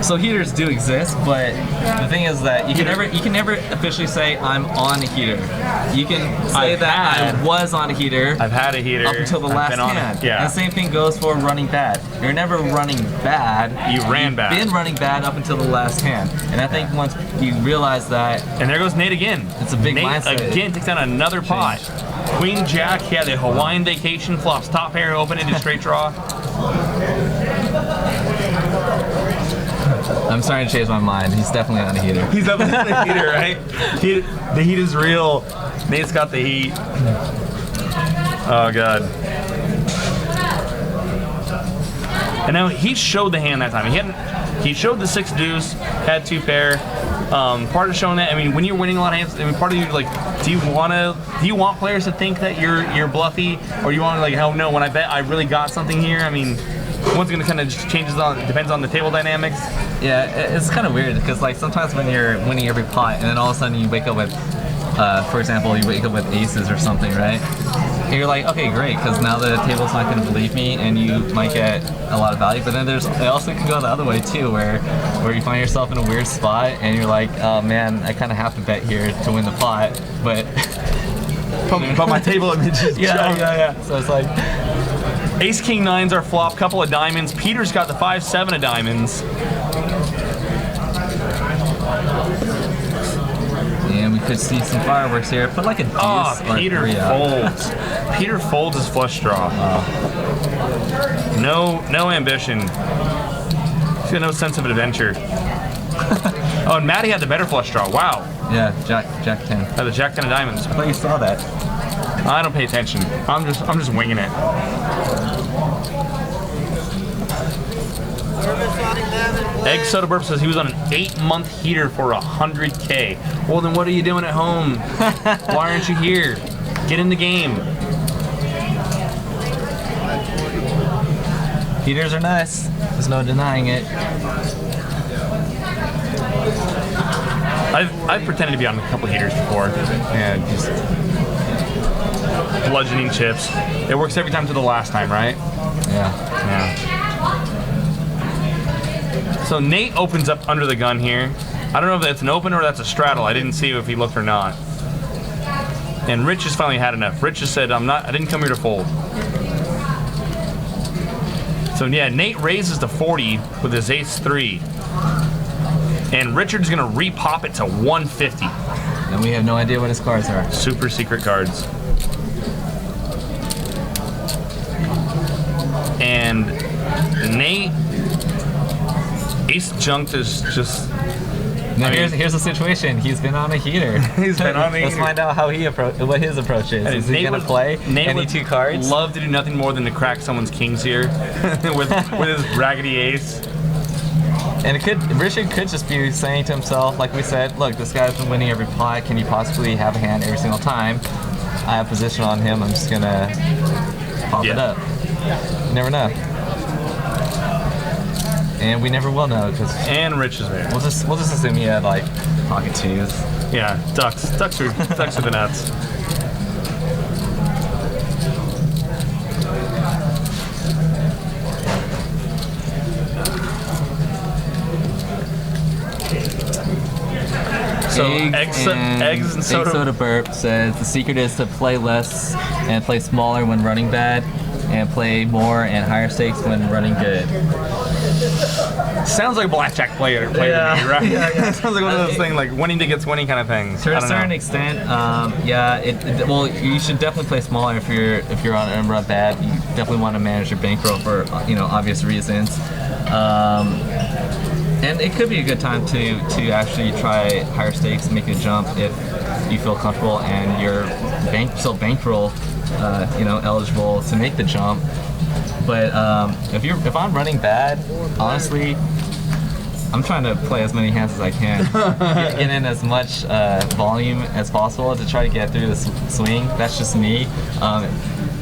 So heaters do exist, but the thing is that you can never officially say I'm on a heater. You can say I was on a heater. I've had a heater up until the last hand. Yeah. And the same thing goes for running bad. You're never running bad. You ran bad. You've been running bad up until the last hand. And I think once you realize that. And there goes Nate again. It's a big mindset. Again takes down another pot. Queen Jack, yeah, the Hawaiian Vacation flops top pair open into straight draw. I'm starting to change my mind. He's definitely on a heater. He's definitely on a heater, right? The heat is real. Nate's got the heat. Oh, God. And now he showed the hand that time. He showed the 6 deuce, had 2 pair. Part of showing that, I mean, when you're winning a lot of hands, I mean, part of you like, do you want players to think that you're bluffy, or do you want to like, oh no, when I bet I really got something here? I mean, once again, it kind of depends on the table dynamics. Yeah, it's kind of weird because like sometimes when you're winning every pot and then all of a sudden you wake up with, for example, you wake up with aces or something, right? And you're like, okay, great, because now the table's not going to believe me and you might get a lot of value. But then it also can go the other way too, where you find yourself in a weird spot and you're like, oh man, I kind of have to bet here to win the pot, but my table image is yeah. So it's like. Ace King 9s are flop, couple of diamonds. Peter's got the 5-7 of diamonds. And we could see some fireworks here. Put like a deuce or Peter 3 folds. Peter folds his flush draw. No ambition. He's got no sense of adventure. Oh, and Matty had the better flush draw. Wow. Yeah, Jack 10. Had the Jack 10 of diamonds. I thought you saw that. I don't pay attention. I'm just winging it. Egg Soda Burp says he was on an 8-month heater for 100K. Well, then what are you doing at home? Why aren't you here? Get in the game. Heaters are nice. There's no denying it. I've pretended to be on a couple heaters before, and just bludgeoning chips. It works every time to the last time, right? Yeah. So Nate opens up under the gun here. I don't know if that's an open or that's a straddle. I didn't see if he looked or not. And Rich has finally had enough. Rich just said, I didn't come here to fold. So yeah, Nate raises to 40 with his ace-3. And Richard's gonna re-pop it to 150. And we have no idea what his cards are. Super secret cards. And Nate, ace junked is just. Now here's the situation. He's been on a heater. He's been on a heater. Let's find out how what his approach is. Is he gonna play any 2 cards? Love to do nothing more than to crack someone's kings here with his raggedy ace. And Richard could just be saying to himself, like we said, look, this guy's been winning every pot. Can you possibly have a hand every single time? I have position on him. I'm just gonna pop it up. You never know. And we never will know and Rich is there. We'll just assume he had like pocket 2s. Yeah, ducks are the nuts. So eggs and soda burp says the secret is to play less and play smaller when running bad, and play more and higher stakes when running good. Sounds like a blackjack player to me, right? Yeah. Sounds like one of those things, like winning tickets, winning kind of things. To a certain extent, well, you should definitely play smaller if you're on a run bad. You definitely want to manage your bankroll for obvious reasons. And it could be a good time to actually try higher stakes and make a jump if you feel comfortable and you're still bankroll, eligible to make the jump. But if I'm running bad, honestly, I'm trying to play as many hands as I can, get in as much volume as possible to try to get through the swing. That's just me.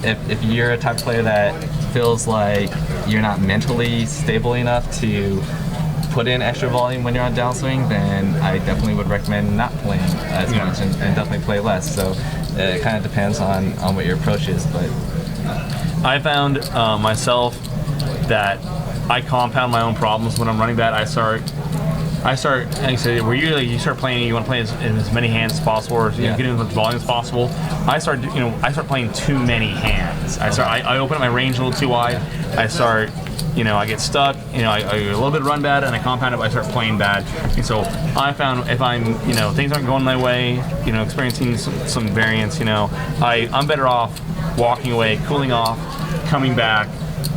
If you're a type of player that feels like you're not mentally stable enough to put in extra volume when you're on downswing, then I definitely would recommend not playing as much and definitely play less. So it kind of depends on what your approach is. But I found myself that I compound my own problems when I'm running bad. I start, like I said, where you start playing, you want to play in as many hands as possible, or getting as much volume as possible. I start playing too many hands. I open up my range a little too wide. I start, I get stuck. I a little bit run bad, and I compound it. I start playing bad, and so I found if I'm, things aren't going my way, experiencing some variance, I'm better off walking away, cooling off, coming back,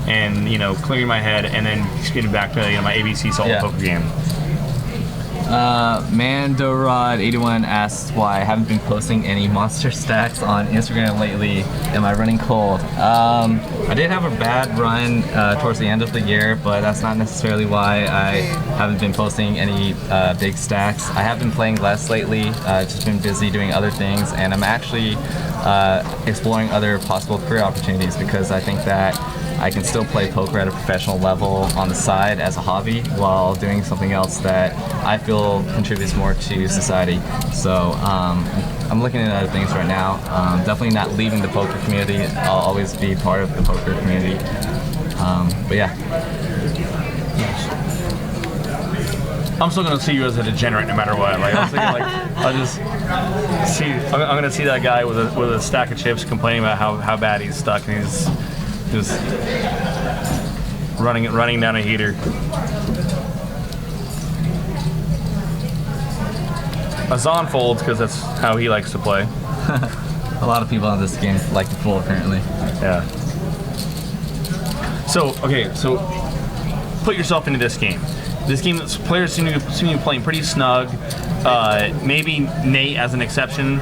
and clearing my head, and then just getting back to my ABC solo poker game. Mandorod81 asks why I haven't been posting any monster stacks on Instagram lately. Am I running cold? I did have a bad run towards the end of the year, but that's not necessarily why I haven't been posting any big stacks. I have been playing less lately, just been busy doing other things, and I'm actually exploring other possible career opportunities because I think that I can still play poker at a professional level on the side as a hobby while doing something else that I feel contributes more to society. So I'm looking at other things right now. Definitely not leaving the poker community. I'll always be part of the poker community. But yeah. I'm still gonna see you as a degenerate no matter what. Like I'm thinking, I'll just see. I'm gonna see that guy with a stack of chips complaining about how bad he's stuck, and he's just running down a heater. Azan folds because that's how he likes to play. A lot of people on this game like to fold currently. Yeah. So put yourself into this game. This game, players seem to be playing pretty snug. Maybe Nate as an exception.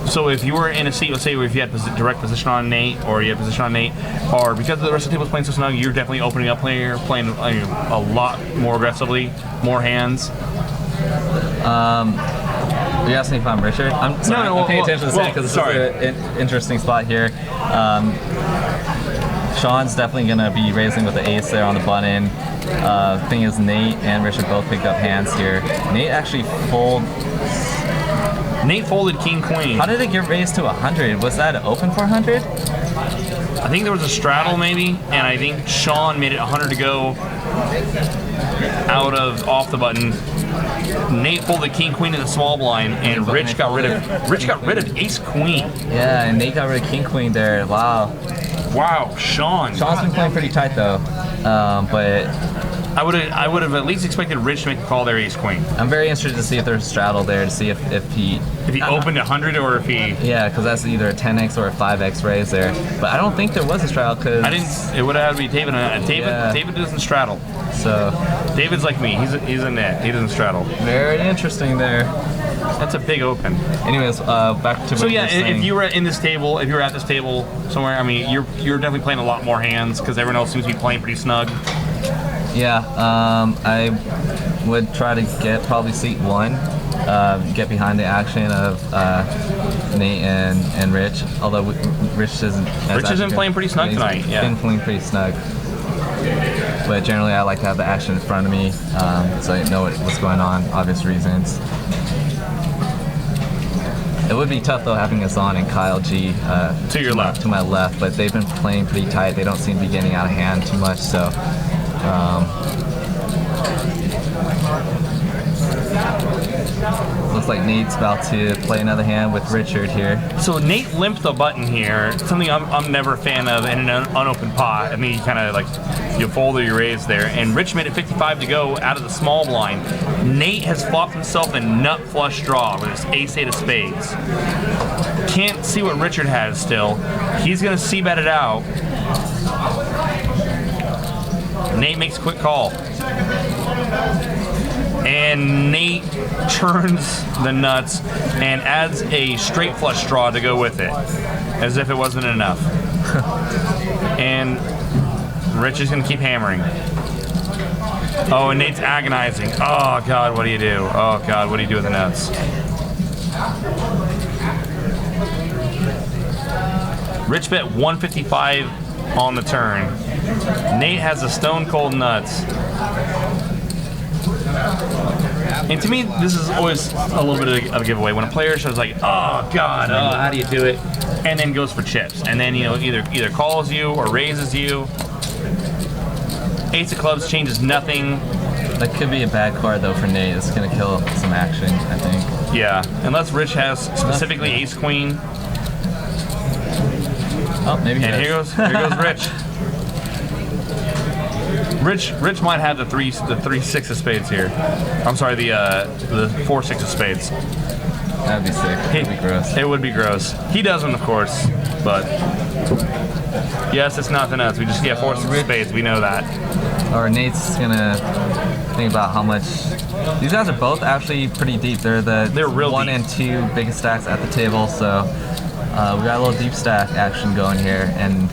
So if you were in a seat, let's say if you had direct position on Nate, or you had position on Nate, or because the rest of the table's playing so snug, you're definitely opening up playing a lot more aggressively, more hands. Are you asking if I'm Richard? I'm sorry, I'm paying attention to this because this is an interesting spot here. Sean's definitely going to be raising with the ace there on the button. Thing is, Nate and Richard both picked up hands here. Nate actually Nate folded king queen. How did it get raised to 100? Was that open for 100? I think there was a straddle maybe, and I think Sean made it 100 to go off the button. Nate folded king queen in the small blind, and Rich got rid of ace queen. Yeah, and Nate got rid of king queen there. Wow. Wow, Sean's been playing pretty tight though, but I would have at least expected Rich to make a call there, ace queen. I'm very interested to see if there's a straddle there, to see if he opened 100 or if he. Yeah, because that's either a 10x or a 5x raise there. But I don't think there was a straddle because it would have had to be David. David doesn't straddle. So David's like me. He's a net. He doesn't straddle. Very interesting there. That's a big open. Anyways, back to what you were saying. If you were at this table somewhere, I mean, you're definitely playing a lot more hands because everyone else seems to be playing pretty snug. Yeah, I would try to get probably seat 1, get behind the action of Nate and Rich. Although Rich isn't. Rich has been playing pretty snug tonight. He's been playing pretty snug. But generally, I like to have the action in front of me, so I know what's going on. Obvious reasons. It would be tough though having Azan and Kyle G to your left, to my left, but they've been playing pretty tight. They don't seem to be getting out of hand too much, so. Looks like Nate's about to play another hand with Richard here. So Nate limped the button here, something I'm never a fan of in an unopened pot. I mean, you kind of like, you fold or you raise there, and Rich made it 55 to go out of the small blind. Nate has flopped himself a nut flush draw with his ace-8 of spades. Can't see what Richard has still. He's gonna c-bet it out. Nate makes a quick call. And Nate turns the nuts and adds a straight flush draw to go with it, as if it wasn't enough. And Rich is gonna keep hammering. Oh, and Nate's agonizing. Oh God, what do you do? Oh God, what do you do with the nuts? Rich bet 155 on the turn. Nate has a stone cold nuts. And to me, this is always a little bit of a giveaway. When a player shows like, oh God, how do you do it? And then goes for chips. And then, you know, either calls you or raises you. Ace of clubs changes nothing. That could be a bad card though for Nate. It's gonna kill some action, I think. Yeah, unless Rich has specifically ace queen. Oh, maybe he And does. here goes Rich. Rich might have the three six of spades here. I'm sorry, the 4 6 of spades. That'd be sick. It'd be gross. It would be gross. He doesn't, of course, but yes, it's not the nuts. We just get 4 6 of spades. We know that. Or Nate's gonna think about how much. These guys are both actually pretty deep. They're real 1 deep. and 2 biggest stacks at the table, so we got a little deep stack action going here, and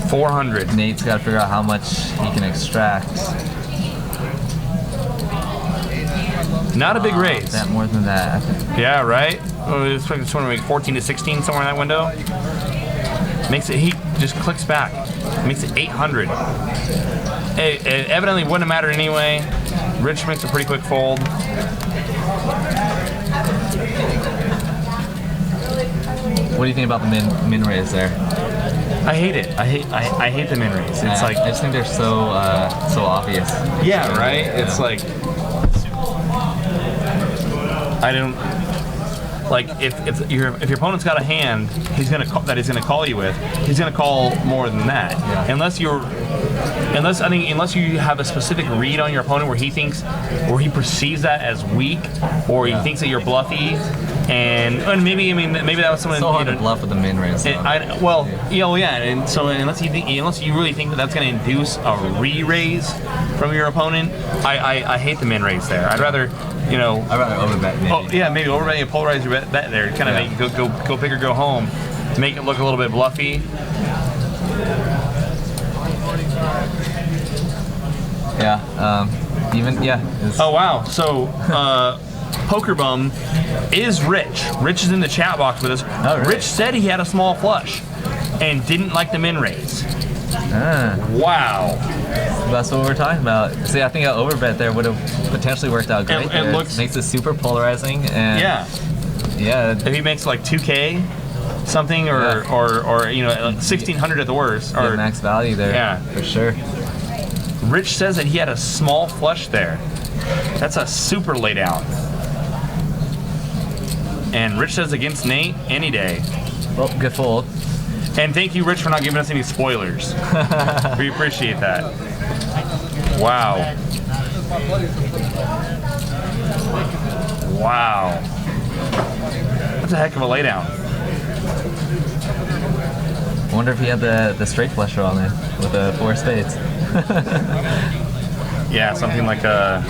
400. Nate's got to figure out how much he can extract. Not a big raise. That more than that. Yeah, right? Oh, it's going to make 14 to 16 somewhere in that window. Makes it, he just clicks back. Makes it 800. It evidently wouldn't have mattered anyway. Rich makes a pretty quick fold. What do you think about the min raise there? I hate it. I hate the min raise. It's like, I just think they're so obvious. yeah, right? It's like, I don't like if your opponent's got a hand he's gonna call you with, he's gonna call more than that. Yeah. Unless you have a specific read on your opponent where he perceives that as weak, or he thinks that you're bluffy, and maybe that was someone. So hard to bluff with the min raise. And so unless you really think that that's going to induce a re-raise from your opponent, I hate the min raise there. I'd rather overbet maybe. Oh yeah, maybe overbet, you polarize your bet there, kind of make it go big or go home, make it look a little bit bluffy. Yeah. Oh wow. So Poker Bum is Rich. Rich is in the chat box with us. Oh, really? Rich said he had a small flush and didn't like the min raise. Wow. That's what we're talking about. See, I think an overbet there would have potentially worked out great. It makes it super polarizing, and yeah. If he makes like 2K something, or 1,600 at the worst, or max value there. Yeah, for sure. Rich says that he had a small flush there. That's a super laydown. And Rich says against Nate any day. Well, good fold. And thank you, Rich, for not giving us any spoilers. We appreciate that. Wow. Wow. That's a heck of a laydown. I wonder if he had the straight flush draw on there with the 4 spades. Yeah, something like a...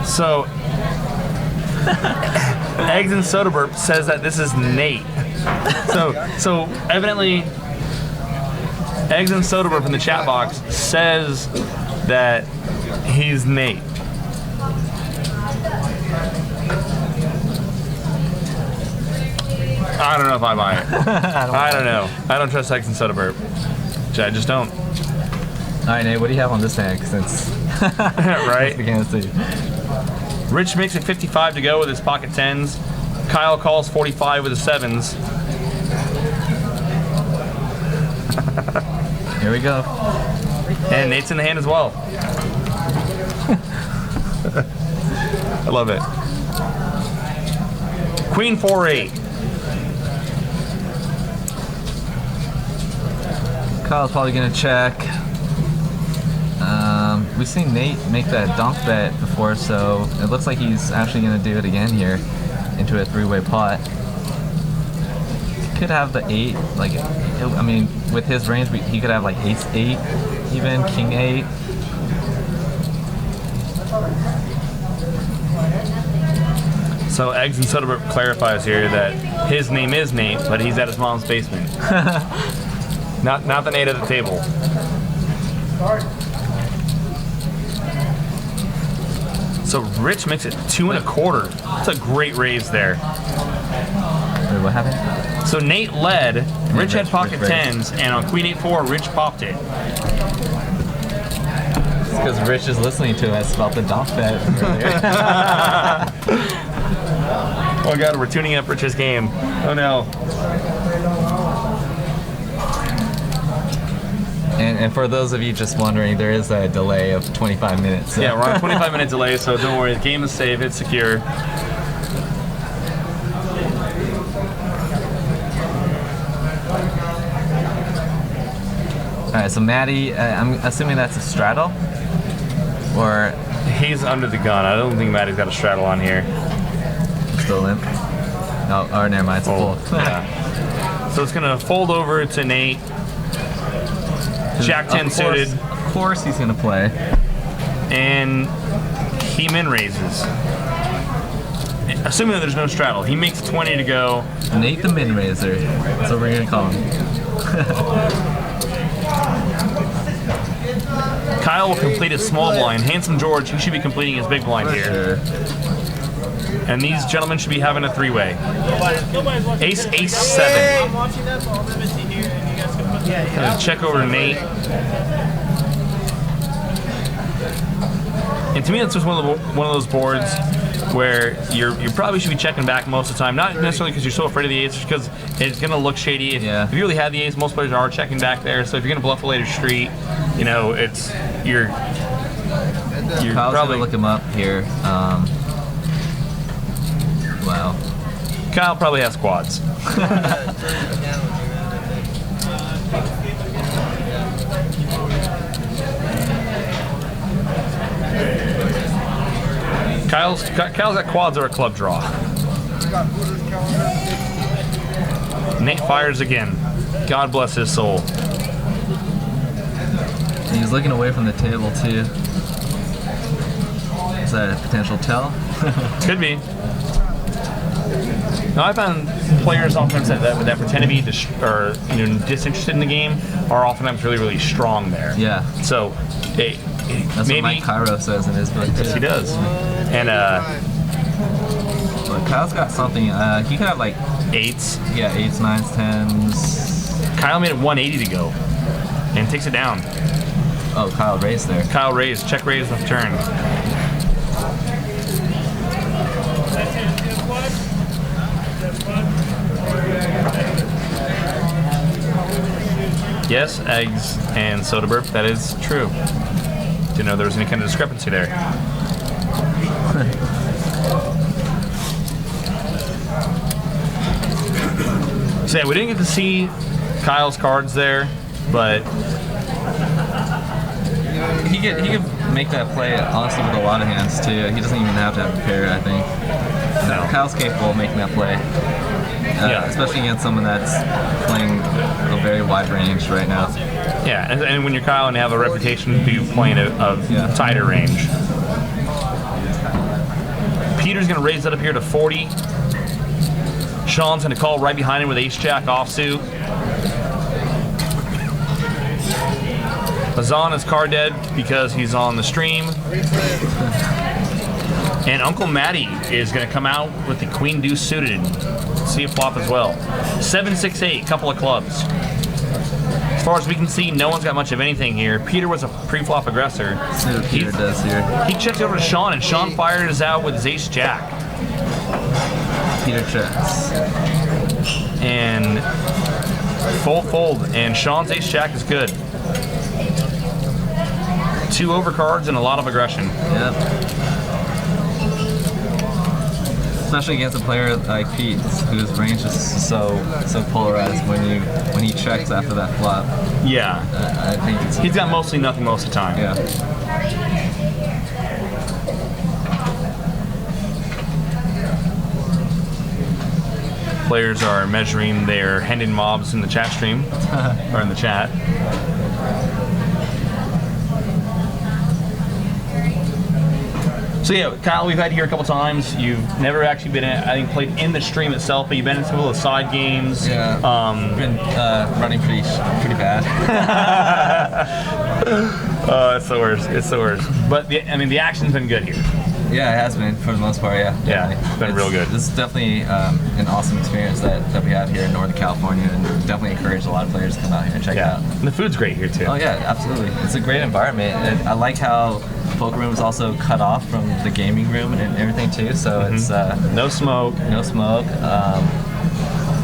So, Eggs and Soda Burp says that this is Nate. So evidently, Eggs and Soda Burp in the chat box says that he's Nate. I don't know if I buy it. I don't know. I don't trust Eggs and Soda Burp. I just don't. All right, Nate, what do you have on this hand? Since right? we can't see. Rich makes it 55 to go with his pocket 10s. Kyle calls 45 with his 7s. Here we go. And Nate's in the hand as well. I love it. Queen 4-8. Kyle's probably gonna check. We've seen Nate make that donk bet before, so it looks like he's actually gonna do it again here into a 3-way pot. could have the 8. Like, I mean, with his range, he could have like ace 8, even king 8. So Eggs and Soderbergh clarifies here that his name is Nate, but he's at his mom's basement. not the Nate at the table. So Rich makes it 2 1/4. That's a great raise there. Wait, what happened? So Nate led, Rich had pocket Rich 10s, and on Queen 8-4, Rich popped it. It's because Rich is listening to us about the donk bet earlier. Oh god, we're tuning up Rich's game. Oh no. And for those of you just wondering, there is a delay of 25 minutes. So. Yeah, we're on a 25-minute delay, so don't worry. The game is safe. It's secure. All right, so Maddie, I'm assuming that's a straddle, or He's under the gun. I don't think Maddie's got a straddle on here. still limp. Oh, or never mind, it's a fold. Yeah. So it's gonna fold over to Nate. Jack 10 suited, Of course, he's gonna play. and he min raises. Assuming that there's no straddle, he makes 20 to go. Nate the min raiser. That's what we're gonna call him. Kyle will complete his small blind. Handsome George, he should be completing his big blind here. Sure. And these gentlemen should be having a 3-way. Ace, ace, 7. I'm watching that, so I'll limit it here, and you guys can put that. Gonna check over to Nate. And to me, that's just one of those boards where you probably should be checking back most of the time. Not necessarily because you're so afraid of the ace, just because it's gonna look shady. If you really have the ace, most players are checking back there. So if you're gonna bluff a later street, you know you're Kyle's probably gonna look him up here. Wow. Kyle probably has quads. Kyle's got quads or a club draw. Nate fires again. God bless his soul. He's looking away from the table too. Is that a potential tell? Could be. Now I found players oftentimes that pretend to be disinterested in the game are oftentimes really, really strong there. Yeah. So, That's maybe what Mike Cairo says in his book too. yes, he does. And But Kyle's got something. He could have like 8s. yeah, 8s, 9s, 10s. Kyle made it 180 to go, and takes it down. Oh, Kyle raised there. Kyle raised, check raise with turn. Yes, Eggs and Soderbergh, that is true. Didn't know there was any kind of discrepancy there. So yeah, we didn't get to see Kyle's cards there, but He could make that play honestly with a lot of hands too. He doesn't even have to have a pair, I think. no. Kyle's capable of making that play. Yeah. Especially against someone that's playing a very wide range right now. Yeah, and when you're Kyle and you have a reputation to be playing a tighter range. Peter's going to raise that up here to 40. Sean's going to call right behind him with ace-jack offsuit. Azan is card dead because he's on the stream. And Uncle Matty is going to come out with the queen deuce suited. See a flop as well. 7, 6, 8, couple of clubs. As far as we can see, no one's got much of anything here. Peter was a pre-flop aggressor. Let's see what Peter does here. He checked over to Sean, and Sean fires out with his ace-jack. Peter checks. And full fold, and Sean's ace-jack is good. 2 overcards and a lot of aggression. Yep. Especially against a player like Pete, whose range is so polarized when he checks after that flop. Yeah. I think He's got mostly nothing most of the time. yeah. Players are measuring their Hendon mobs in the chat stream, or in the chat. So yeah, Kyle, we've had you here a couple times. You've never actually been in, I think, played in the stream itself, but you've been in some of the side games. Yeah. Been running pretty bad. It's the worst. It's the worst. But I mean, the action's been good here. Yeah, it has been for the most part. Yeah. Yeah, definitely. it's been real good. This is definitely an awesome experience that we have here in Northern California, and definitely encourage a lot of players to come out here and check it out. And the food's great here too. Oh yeah, absolutely. It's a great environment. And I like how the poker room is also cut off from the gaming room and everything too. So it's No smoke. no smoke.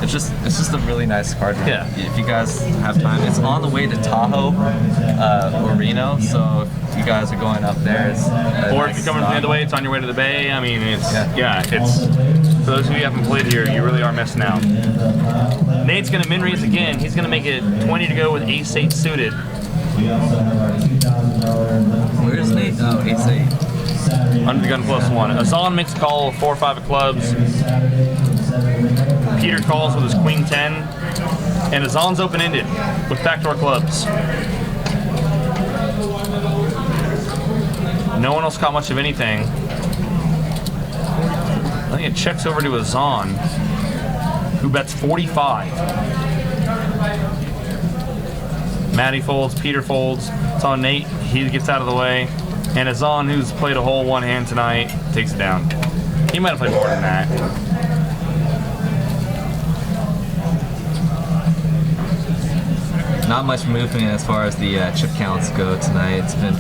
It's just a really nice card room. Yeah. If you guys have time, it's on the way to Tahoe or Reno. So if you guys are going up there, it's Or if you're coming from the other way, it's on your way to the Bay. I mean, it's it's for those of you who haven't played here, you really are missing out. Nate's gonna min raise again. He's gonna make it 20 to go with ace-8 suited. Where's Nate? Oh, ace-8. Under the gun +1. Azan makes a call with 4-5 of clubs. Peter calls with his queen-10, and Azan's open-ended with backdoor clubs. No one else caught much of anything. I think it checks over to Azan, who bets 45. Matty folds, Peter folds. It's on Nate. He gets out of the way. And Azan, who's played a whole one hand tonight, takes it down. He might have played more than that. Not much movement as far as the chip counts go tonight. It's been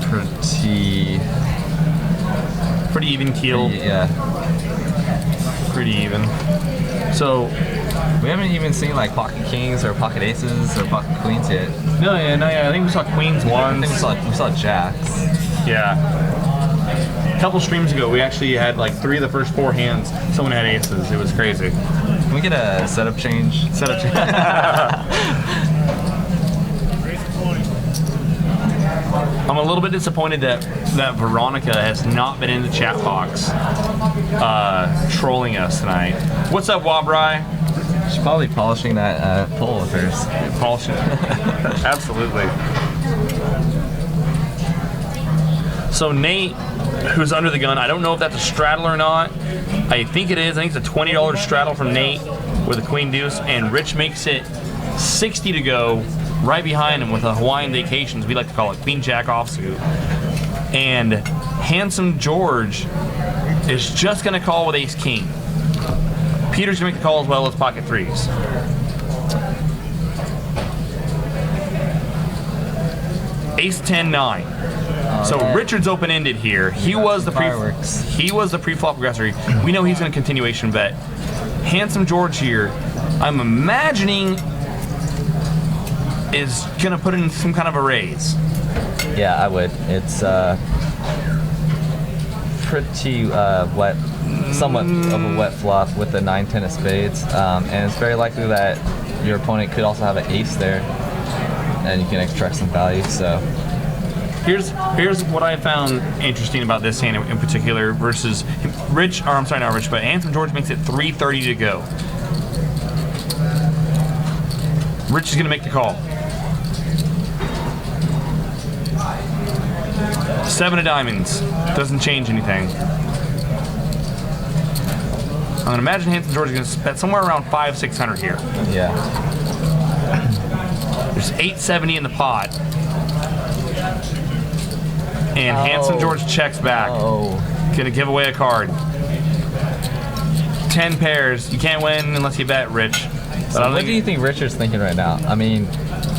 Pretty even keel. yeah. Pretty even. So, We haven't even seen like pocket kings or pocket aces or pocket queens yet. no, I think we saw queens I once. think we saw jacks. Yeah. A couple streams ago, we actually had like 3 of the first 4 hands. Someone had aces. It was crazy. Can we get a setup change? Setup. I'm a little bit disappointed that Veronica has not been in the chat box trolling us tonight. What's up, Wabrai? She's probably polishing that pole of hers. Polishing. Absolutely. So Nate, who's under the gun, I don't know if that's a straddle or not. I think it is. I think it's a $20 straddle from Nate with a queen deuce, and Rich makes it 60 to go right behind him with a Hawaiian Vacations, we like to call it, queen jack offsuit. And Handsome George is just going to call with ace king. Peter's going to make the call as well as pocket 3s. Ace 10 9. So Richard's open-ended here. He was the Fireworks. He was the pre-flop aggressor. We know he's in a continuation bet. Handsome George here, I'm imagining, is gonna put in some kind of a raise. Yeah, I would. It's pretty wet, somewhat of a wet flop with the 9-10 of spades, and it's very likely that your opponent could also have an ace there, and you can extract some value. So Here's what I found interesting about this hand in particular versus Rich, or I'm sorry, not Rich, but Handsome George makes it 3:30 to go. Rich is gonna make the call. 7 of diamonds. Doesn't change anything. I'm gonna imagine Handsome George is gonna bet somewhere around 500-600 here. yeah, There's 870 in the pot. And Handsome George checks back. Gonna give away a card. 10 pairs. You can't win unless you bet, Rich. But I don't what do you think. think Richard's thinking right now? I mean,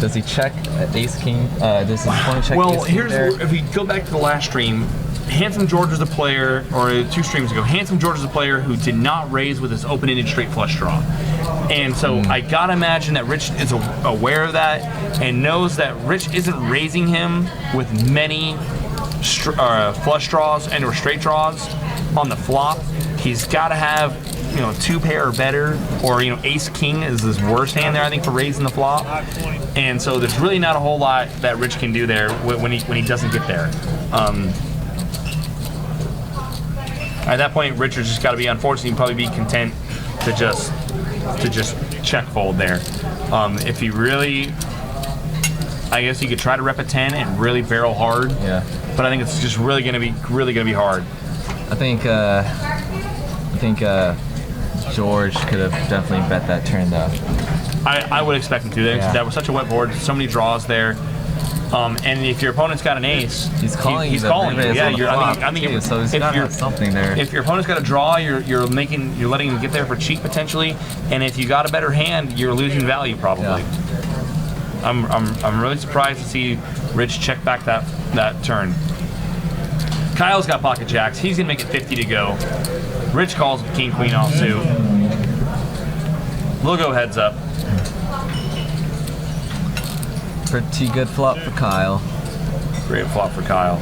does he check ace king? Does his opponent check Well, ace king here's there? if we go back to the last stream. Handsome George was a player, or 2 streams ago. Handsome George is a player who did not raise with his open-ended straight flush draw, and so I gotta imagine that Rich is aware of that and knows that Rich isn't raising him with many flush draws and or straight draws on the flop. He's got to have 2 pair or better, or ace king is his worst hand there, I think, for raising the flop. And so there's really not a whole lot that Rich can do there when he doesn't get there. At that point, Richard's just got to be, unfortunately, probably be content to just to just check fold there. If he really, I guess he could try to rep a 10 and really barrel hard. Yeah. But I think it's just really gonna be hard. I think George could have definitely bet that turn though. I would expect him to. Yeah. That was such a wet board. So many draws there. And if your opponent's got an ace, He's calling. He's calling. Yeah, I think too, so he's got to have something there. If your opponent's got a draw, you're letting him get there for cheap potentially. And if you got a better hand, you're losing value probably. Yeah. I'm really surprised to see Rich check back that turn. Kyle's got pocket jacks. He's gonna make it 50 to go. Rich calls with king queen offsuit. We'll go heads up. Pretty good flop for Kyle. Great flop for Kyle.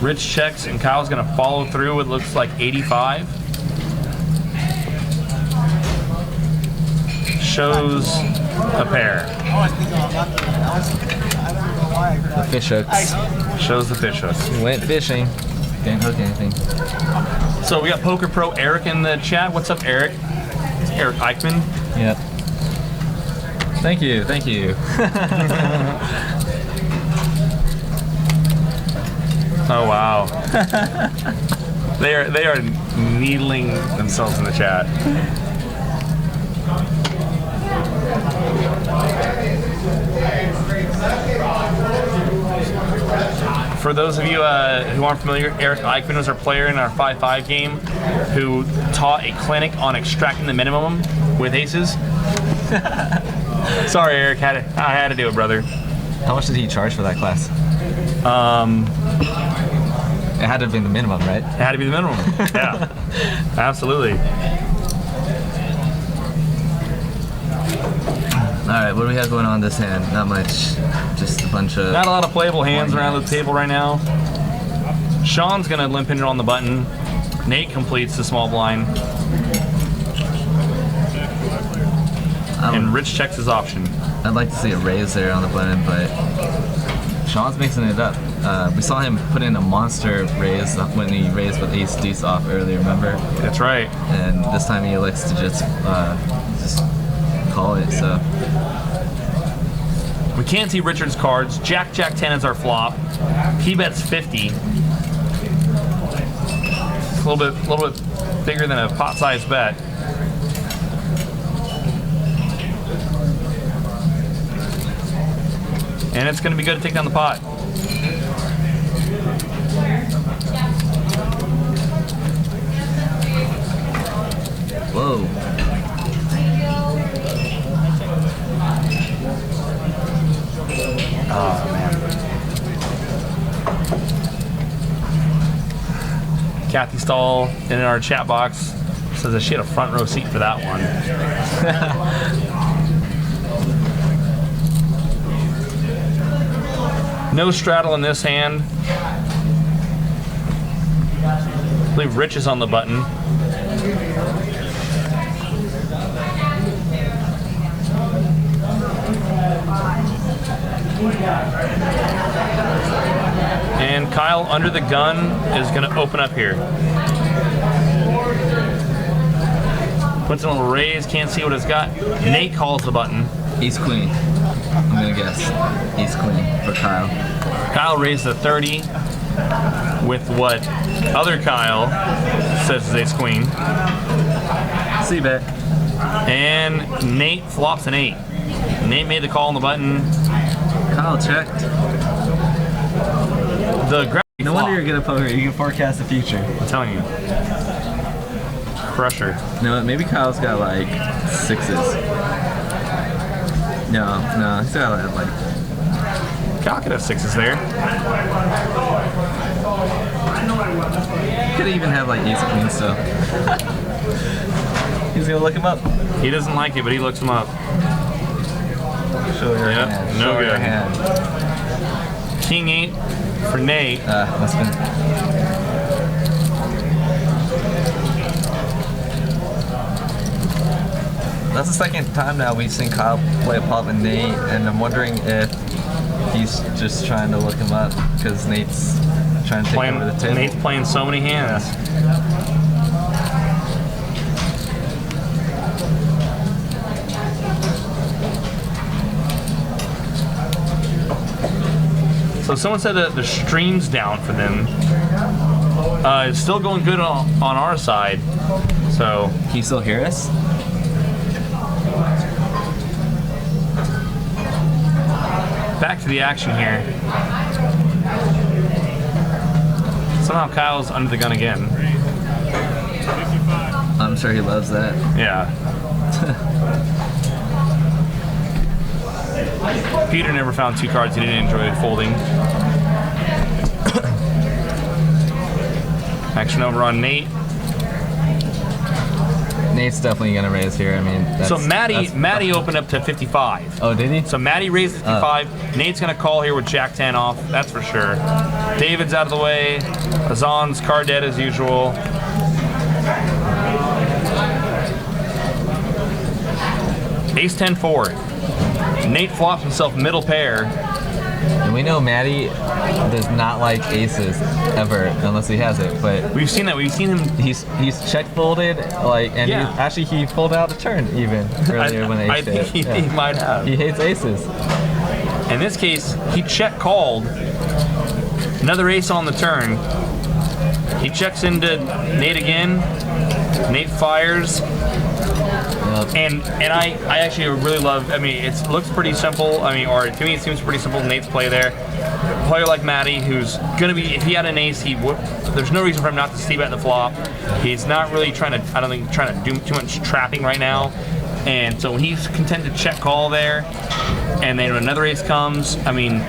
Rich checks and Kyle's gonna follow through. It looks like 85. Shows a pair. The fish hooks. Shows the fish hooks. Went fishing. Didn't hook anything. So we got Poker Pro Eric in the chat. What's up, Eric? It's Eric Eichmann. Yep. Thank you. Thank you. Oh wow. they are needling themselves in the chat. For those of you who aren't familiar, Eric Eichmann was our player in our 5-5 game who taught a clinic on extracting the minimum with aces. Sorry, Eric, I had to do it, brother. How much did he charge for that class? It had to have been the minimum, right? It had to be the minimum. Yeah, absolutely. Alright, what do we have going on this hand? Not much. Just a bunch of... Not a lot of playable hands around the table right now. Sean's gonna limp in on the button. Nate completes the small blind. And Rich checks his option. I'd like to see a raise there on the button, but Sean's mixing it up. We saw him put in a monster raise when he raised with ace deuce off earlier, remember? That's right. And this time he elects to just call it, so. We can't see Richard's cards. Jack 10 is our flop. He bets 50. It's a little bit bigger than a pot-sized bet. And it's going to be good to take down the pot. Whoa. Oh, man. Kathy Stahl in our chat box says that she had a front row seat for that one. No straddle in this hand. I believe Rich is on the button. And Kyle, under the gun, is going to open up here. Puts in a little raise, can't see what it's got. Nate calls the button. Ace queen. I'm gonna guess ace queen for Kyle. Kyle raised the 30 with what other Kyle says is ace queen. C bet. And Nate flops an 8. Nate made the call on the button. Kyle checked. The gravity No flop. wonder you're good at poker. You can forecast the future. I'm telling you. Crusher. You know what? Maybe Kyle's got like 6s. No, he's got like. Kyle could have 6s there. Could even have like ace queen, so. He's gonna look him up. He doesn't like it, but he looks him up. Show your Yep, hand. no Show your good. hand. King 8 for Nate. That's been. That's the second time now we've seen Kyle play a pop with Nate, and I'm wondering if he's just trying to look him up because Nate's trying to take over the table. Nate's playing so many hands. So someone said that the stream's down for them. It's still going good on our side. So Can you still hear us? back to the action here. Somehow Kyle's under the gun again. I'm sure he loves that. Yeah. Peter never found 2 cards he didn't enjoy folding. Action over on Nate. Nate's definitely gonna raise here. I mean, So Matty opened up to 55. Oh, did he? So Matty raised 55. Nate's gonna call here with Jack 10 off. That's for sure. David's out of the way. Azan's card dead as usual. Ace 10 forward. Nate flops himself middle pair. And we know Matty does not like aces ever unless he has it. But We've seen that. We've seen him. he's check folded and Yeah. he pulled out a turn even earlier when I ace think hit. he might have. He hates aces. In this case, he check called. Another ace on the turn. He checks into Nate again. Nate fires. And I actually really love, I mean, it looks pretty simple. I mean, or to me it seems pretty simple, Nate's play there. A player like Matty, who's gonna be, if he had an ace, he would, there's no reason for him not to see bet the flop. He's not really trying to, I don't think, trying to do too much trapping right now. And so when he's content to check call there, and then when another ace comes, I mean,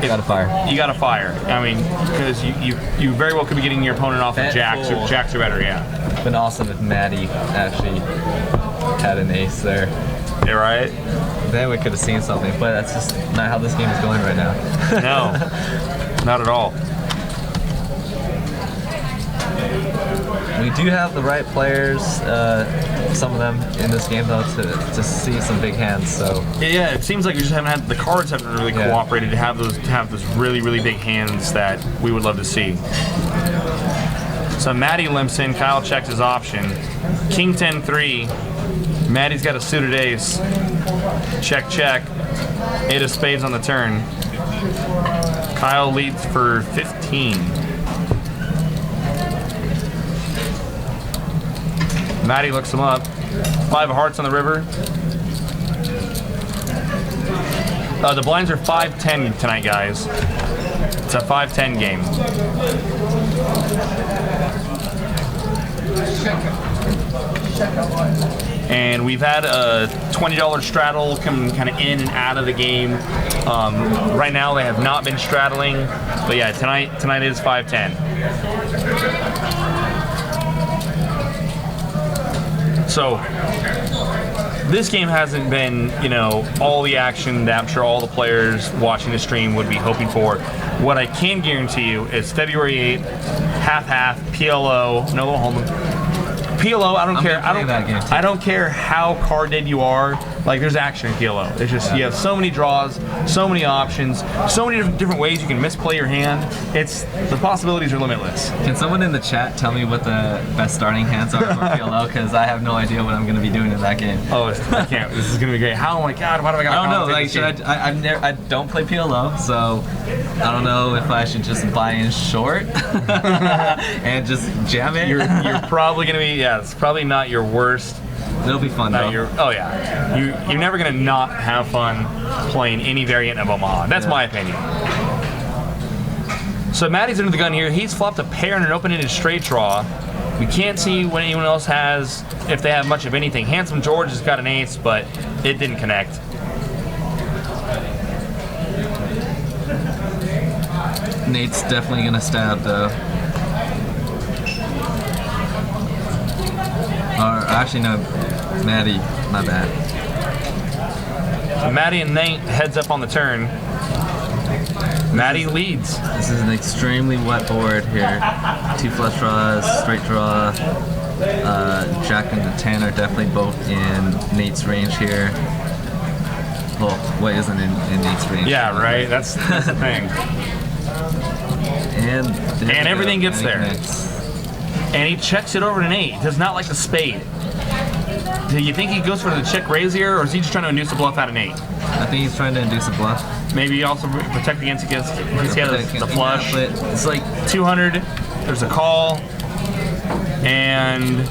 You gotta fire. You gotta fire. I mean, because you very well could be getting your opponent off of jacks or better, yeah. It's been awesome if Matty actually had an ace there. Yeah, right? Then we could have seen something, but that's just not how this game is going right now. No, not at all. We do have the right players, some of them in this game though, to see some big hands. So Yeah, it seems like we just haven't had, the cards haven't really cooperated to have those really big hands that we would love to see. So Matty limps in, Kyle checks his option. King 10-3. Matty's got a suited ace. Check, check. 8 of spades on the turn. Kyle leads for 15. Matty looks him up. 5 of hearts on the river. The blinds are 5-10 tonight, guys. It's a 5-10 game. And we've had a $20 straddle come kind of in and out of the game. Right now they have not been straddling, but yeah, tonight is 5-10. So this game hasn't been, you know, all the action that I'm sure all the players watching the stream would be hoping for. What I can guarantee you is February 8th, half, PLO, no little home. PLO, I don't care. I don't care how carded you are. Like, there's action in PLO. It's just, you have so many draws, so many options, so many different ways you can misplay your hand. The possibilities are limitless. Can someone in the chat tell me what the best starting hands are for PLO? Because I have no idea what I'm going to be doing in that game. Oh, I can't. This is going to be great. How? Oh my God, why do I got? I don't know. Like, I don't play PLO, so I don't know if I should just buy in short and just jam it. You're probably going to be. Yeah, it's probably not your worst. It'll be fun though. Oh yeah, you're never gonna not have fun playing any variant of Omaha. That's my opinion. So Matty's under the gun here. He's flopped a pair and an open-ended straight draw. We can't see what anyone else has, if they have much of anything. Handsome George has got an ace, but it didn't connect. Nate's definitely gonna stab though. Or actually no, Matty, my bad. So Matty and Nate heads up on the turn. Matty leads. This is an extremely wet board here. 2 flush draws, straight draw. Jack and the 10 are definitely both in Nate's range here. Well, what isn't in Nate's range? Yeah, right. That's the thing. And everything gets and he there. connects. And he checks it over to Nate. Does not like the spade. Do you think he goes for the check raise here, or is he just trying to induce a bluff out of Nate? I think he's trying to induce a bluff. Maybe also protect against he has the flush. But it's like 200. There's a call, and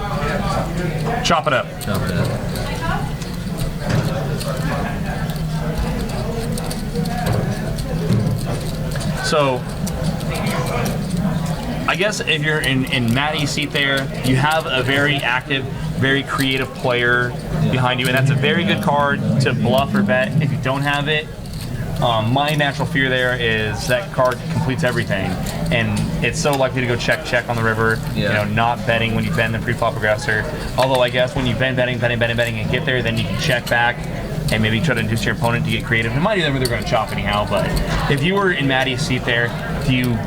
chop it up. Chop it up. So, I guess if you're in Matty's seat there, you have a very active, very creative player behind you, and that's a very good card to bluff or bet if you don't have it. My natural fear there is that card completes everything, and it's so likely to go check on the river. You know, not betting when you bend the pre-flop aggressor. Although I guess when you bend betting and get there, then you can check back and maybe try to induce your opponent to get creative. It might either they're going to chop anyhow, but if you were in Matty's seat there, do you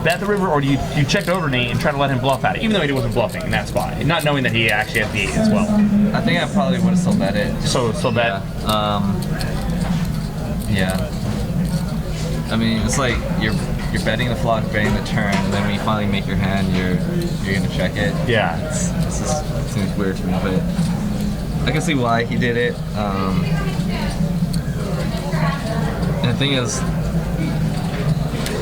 bet the river, or do you check over Nate and try to let him bluff at it, even though he wasn't bluffing in that spot, not knowing that he actually had the 8 as well? I think I probably would have still bet it. So bet. Yeah. I mean, it's like you're betting the flop, betting the turn, and then when you finally make your hand, you're gonna check it. Yeah. It seems weird to me, but I can see why he did it. And the thing is,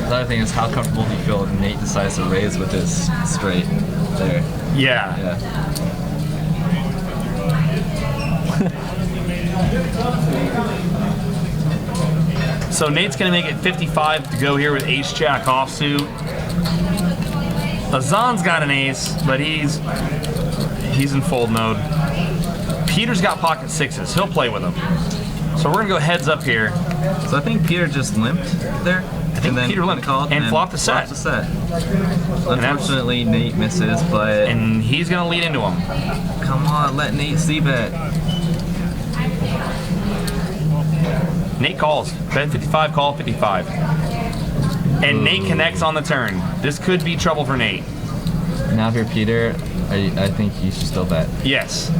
the other thing is, how comfortable do you feel if Nate decides to raise with his straight there? Yeah. So Nate's going to make it 55 to go here with ace-jack offsuit. Azan's got an ace, but he's in fold mode. Peter's got pocket sixes. He'll play with them. So we're going to go heads up here. So I think Peter just limped there. I think Peter limped and flopped a set. Unfortunately, Nate misses, but... And he's going to lead into him. Come on, let Nate see bet. Nate calls. Bet 55, call 55. And Nate connects on the turn. This could be trouble for Nate. Now if you're Peter, I think you should still bet. Yes.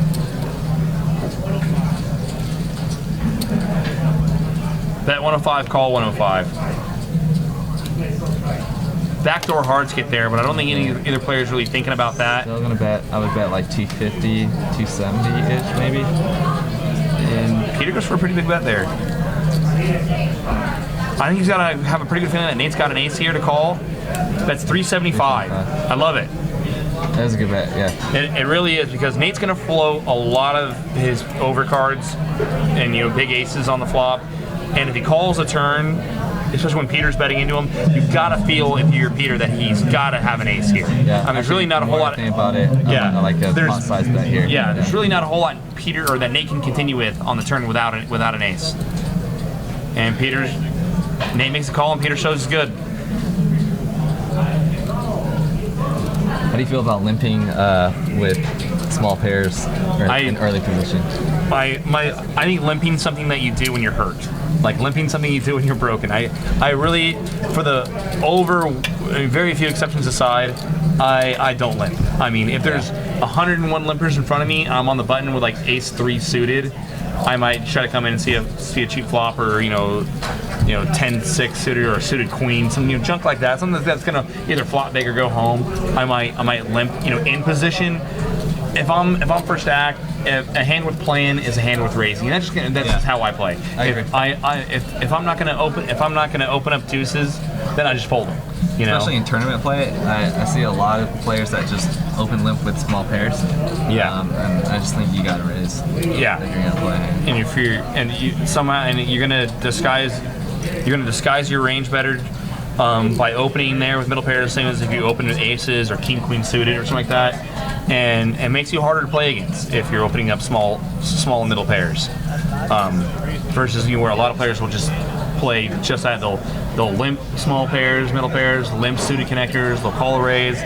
Bet 105, call 105. Backdoor hearts get there, but I don't think either player is really thinking about that. Still gonna bet. I would bet like 250, 270-ish maybe. And Peter goes for a pretty big bet there. I think he's got to have a pretty good feeling that Nate's got an ace here to call. That's 375. I love it. That was a good bet, yeah. It really is, because Nate's going to flow a lot of his overcards and big aces on the flop. And if he calls a turn, especially when Peter's betting into him, you've got to feel, if you're Peter, that he's got to have an ace here. Yeah, there's really not a whole lot about it. I like a pot size bet here. Yeah, there's really not a whole lot Peter or that Nate can continue with on the turn without an ace. And Nate makes a call, and Peter shows is good. How do you feel about limping with small pairs in early position? I think limping is something that you do when you're hurt. Like limping something you do when you're broken. I really, for the very few exceptions aside, I don't limp. I mean, if there's 101 limpers in front of me, I'm on the button with like ace 3 suited, I might try to come in and see a cheap flop, or 10-6 suited, or a suited queen, some junk like that, something that's gonna either flop big or go home. I might limp in position. If I'm first act, a hand with playing is a hand with raising. That's just how I play. I agree. If I'm not gonna open up deuces, then I just fold them. Especially in tournament play, I see a lot of players that just open limp with small pairs. Yeah. And I just think you gotta raise. Yeah. If you're gonna play. And you're gonna disguise your range better by opening there with middle pairs, same as if you open with aces or king queen suited or something like that. And it makes you harder to play against if you're opening up small and middle pairs, versus where a lot of players will just play just that. They'll limp small pairs, middle pairs, limp suited connectors. They'll call a raise,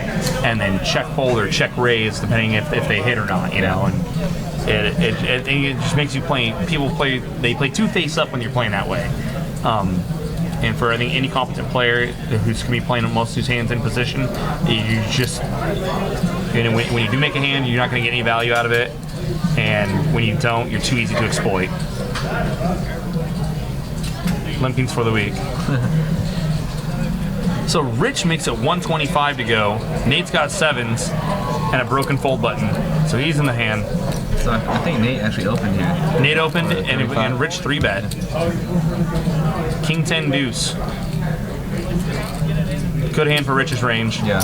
and then check fold or check raise depending if they hit or not. And it just makes you play. They play two face up when you're playing that way. And for I think any competent player who's going to be playing most of his hands in position, you just when you do make a hand, you're not going to get any value out of it, and when you don't, you're too easy to exploit. Limpings for the week. So Rich makes it 125 to go. Nate's got 7s and a broken fold button. So he's in the hand. So I think Nate actually opened here. Nate opened Or and Rich 3-bet. King 10 deuce. Good hand for Rich's range. Yeah.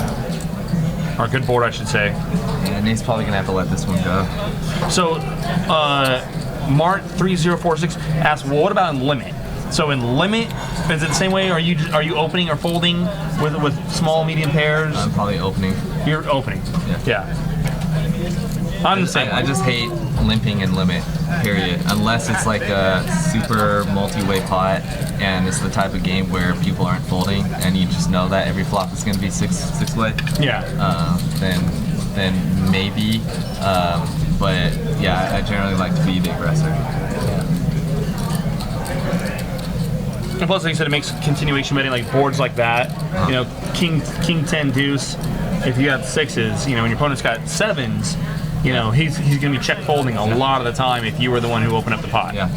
Or good board, I should say. Yeah, Nate's probably gonna have to let this one go. So, Mart3046 asks, well, what about in limit? So in limit, is it the same way? Are you opening or folding with small, medium pairs? I'm probably opening. You're opening. Yeah. I'm the same. I just hate limping in limit, period. Unless it's like a super multi-way pot and it's the type of game where people aren't folding and you just know that every flop is going to be six-way. Yeah. Then maybe. But yeah, I generally like to be the aggressor. And plus, like you said, it makes continuation betting like boards like that. You know, King 10 deuce. If you have 6s, you know, and your opponent's got 7s, you know, he's going to be check folding a lot of the time if you were the one who opened up the pot. Yeah.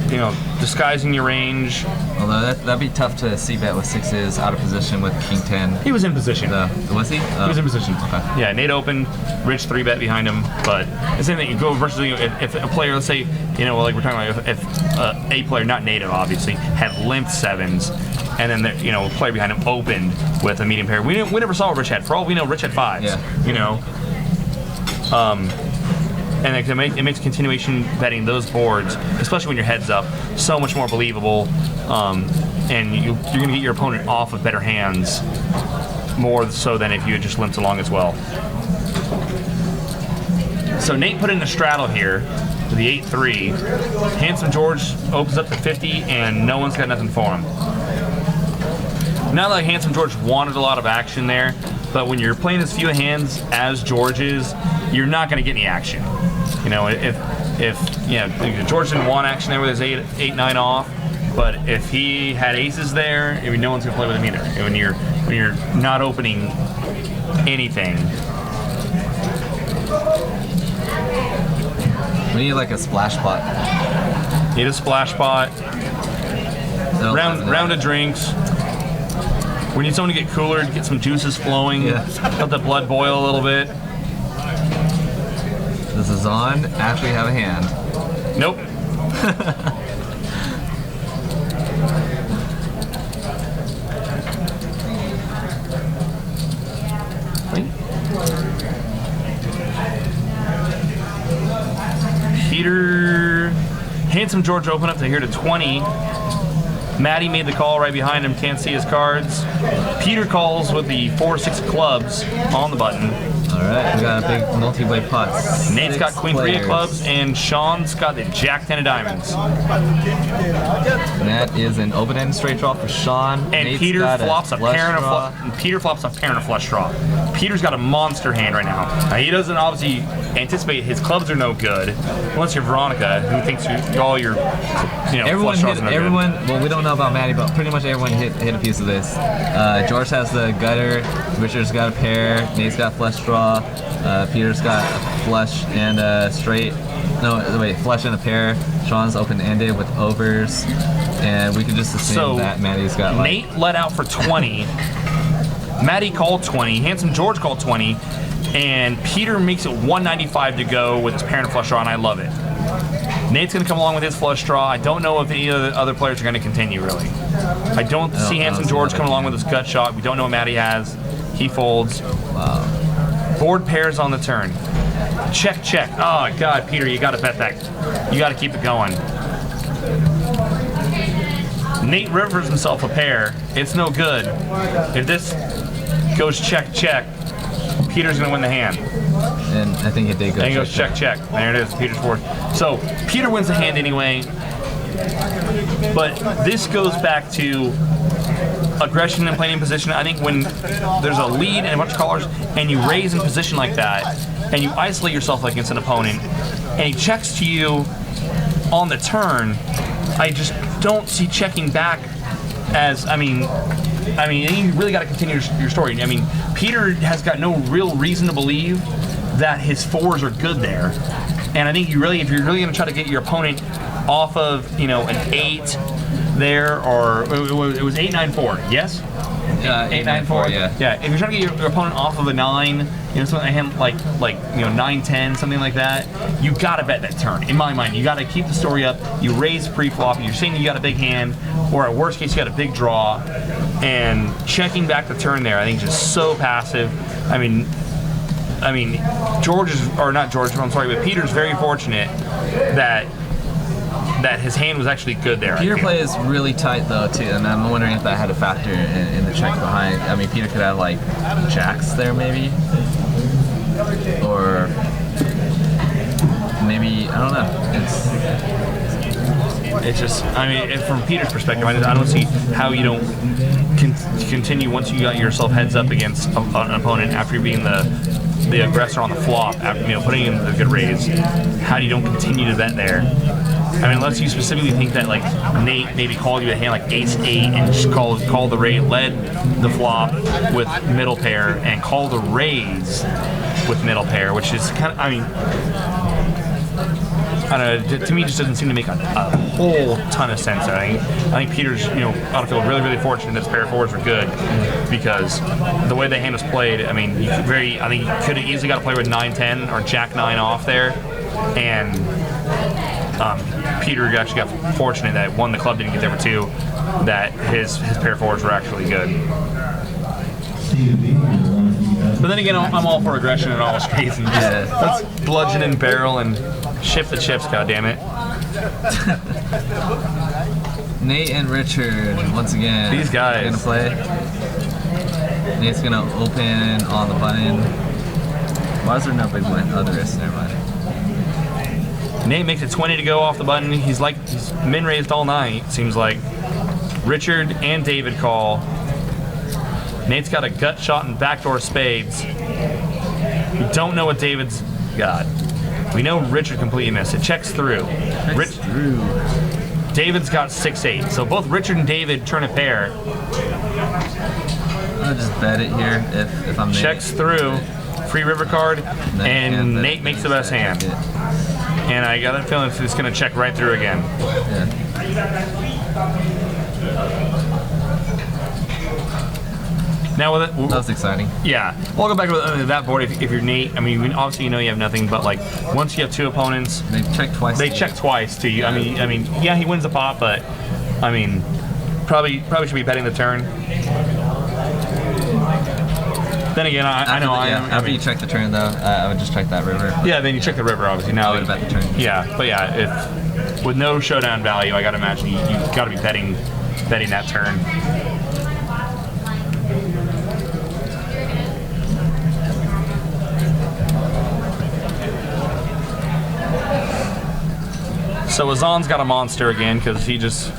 You know, disguising your range. Although that'd be tough to see bet with 6s out of position with King 10. He was in position. Was he? He was in position. Okay. Yeah, Nate opened, Rich 3-bet behind him, but the same thing. You go versus, you know, if a player, let's say, you know, like we're talking about, if a player, not native obviously, had limped 7s, and then you know, a player behind him opened with a medium pair. We never saw what Rich had. For all we know, Rich had 5s. Yeah. You know. And it makes continuation betting those boards, especially when your head's up, so much more believable. And you're going to get your opponent off of better hands more so than if you had just limped along as well. So Nate put in a straddle here to the 8-3. Handsome George opens up to 50, and no one's got nothing for him. Not like Handsome George wanted a lot of action there, but when you're playing as few hands as George is, you're not going to get any action. You know, if you know, George didn't want action there with his 8-9 off, but if he had aces there, I mean, no one's going to play with him either. And when you're not opening anything. We need like a splash pot. Need a splash pot. Round of drinks. We need someone to get cooler, to get some juices flowing. Yeah. Let the blood boil a little bit. This is on. Actually have a hand. Nope. Peter, Handsome George opened up to here to 20. Matty made the call right behind him, can't see his cards. Peter calls with the 4-6 clubs on the button. All right, we got a big multi-way pot. Nate's got Queen 3 of players. clubs, and Sean's got the Jack 10 of diamonds. And that is an open-end straight draw for Sean. And Nate's Peter got flops a flush pair and a draw. Peter flops a pair and a flush draw. Peter's got a monster hand right now. Now he doesn't obviously anticipate his clubs are no good, unless you're Veronica, who thinks all your Everyone flush draws hit. are no Everyone. Well, we don't know about Maddie, but pretty much everyone hit a piece of this. George has the gutter. Richard's got a pair. Nate's got flush draw. Peter's got a flush and a straight. No, wait, flush and a pair. Sean's open-ended with overs, and we can just assume that Maddie's got like. Nate let out for 20. Maddie called 20. Handsome George called 20. And Peter makes it 195 to go with his pair and a flush draw, and I love it. Nate's going to come along with his flush draw. I don't know if any of the other players are going to continue, really. I don't see Handsome George coming along with his gut shot. We don't know what Maddie has. He folds. Wow. Board pairs on the turn. Check, check. Oh, God, Peter, you got to bet that. You got to keep it going. Nate rivers himself a pair. It's no good. If this goes check, check, Peter's going to win the hand. And I think it did go. And he goes check, check. There it is, Peter's fourth. So Peter wins the hand anyway. But this goes back to aggression and playing in position. I think when there's a lead and a bunch of callers and you raise in position like that and you isolate yourself against an opponent and he checks to you on the turn, I just don't see checking back as, I mean, you really got to continue your story. I mean, Peter has got no real reason to believe that his fours are good there. And I think if you're really going to try to get your opponent off of, an 8 there are, it was 8-9-4, yes? 8-9-4, yeah. Yeah, if you're trying to get your opponent off of a 9, something a hand like 9-10, something like that, you gotta bet that turn. In my mind, you gotta keep the story up. You raise pre-flop, you're saying you got a big hand, or at worst case, you got a big draw, and checking back the turn there, I think is just so passive. I mean, but Peter's very fortunate that his hand was actually good there. Peter plays really tight though too, and I'm wondering if that had a factor in the check behind. I mean, Peter could have like jacks there maybe, or maybe I don't know. It's just, from Peter's perspective, I don't see how you don't continue once you got yourself heads up against an opponent after being the aggressor on the flop, after putting in the good raise. How do you don't continue to bet there? Unless you specifically think that like Nate maybe called you a hand like ace-8 and just called the raise, led the flop with middle pair and called the raise with middle pair, which is kind of, I don't know, to me it just doesn't seem to make a whole ton of sense. I think Peter's, ought to feel really, really fortunate that his pair fours were good, because the way the hand was played, I think you could have easily got to play with 9-10 or jack 9 off there, and Peter actually got fortunate that one, the club didn't get there for 2, that his pair fours were actually good. But then again, I'm all for aggression in all states, and let's bludgeon and barrel and shift the chips, goddammit. Nate and Richard, once again. These guys. Gonna play. Nate's gonna open on the button. Why is there no big blind? Oh, there is. Never mind. Nate makes it 20 to go off the button. He's min-raised all night, seems like. Richard and David call. Nate's got a gut shot and backdoor spades. We don't know what David's got. We know Richard completely missed. It checks through. David's got 6-8. So both Richard and David turn a pair. I'll just bet it here if I'm Nate. Checks through. Free river card. And Nate makes the best hand. And I got that feeling it's going to check right through again. Yeah. Now with it, that was exciting. Yeah, we'll go back to that board. If you're Nate, obviously you know you have nothing, but like once you have 2 opponents, they check twice. They check twice to you. Yeah, he wins the pot, but probably should be betting the turn. Then again, I know after you check the turn though, I would just check that river. Yeah, then you check the river obviously. Now I would bet the turn. Yeah, but yeah, if with no showdown value, I gotta imagine you gotta be betting that turn. So Azan's got a monster again because he just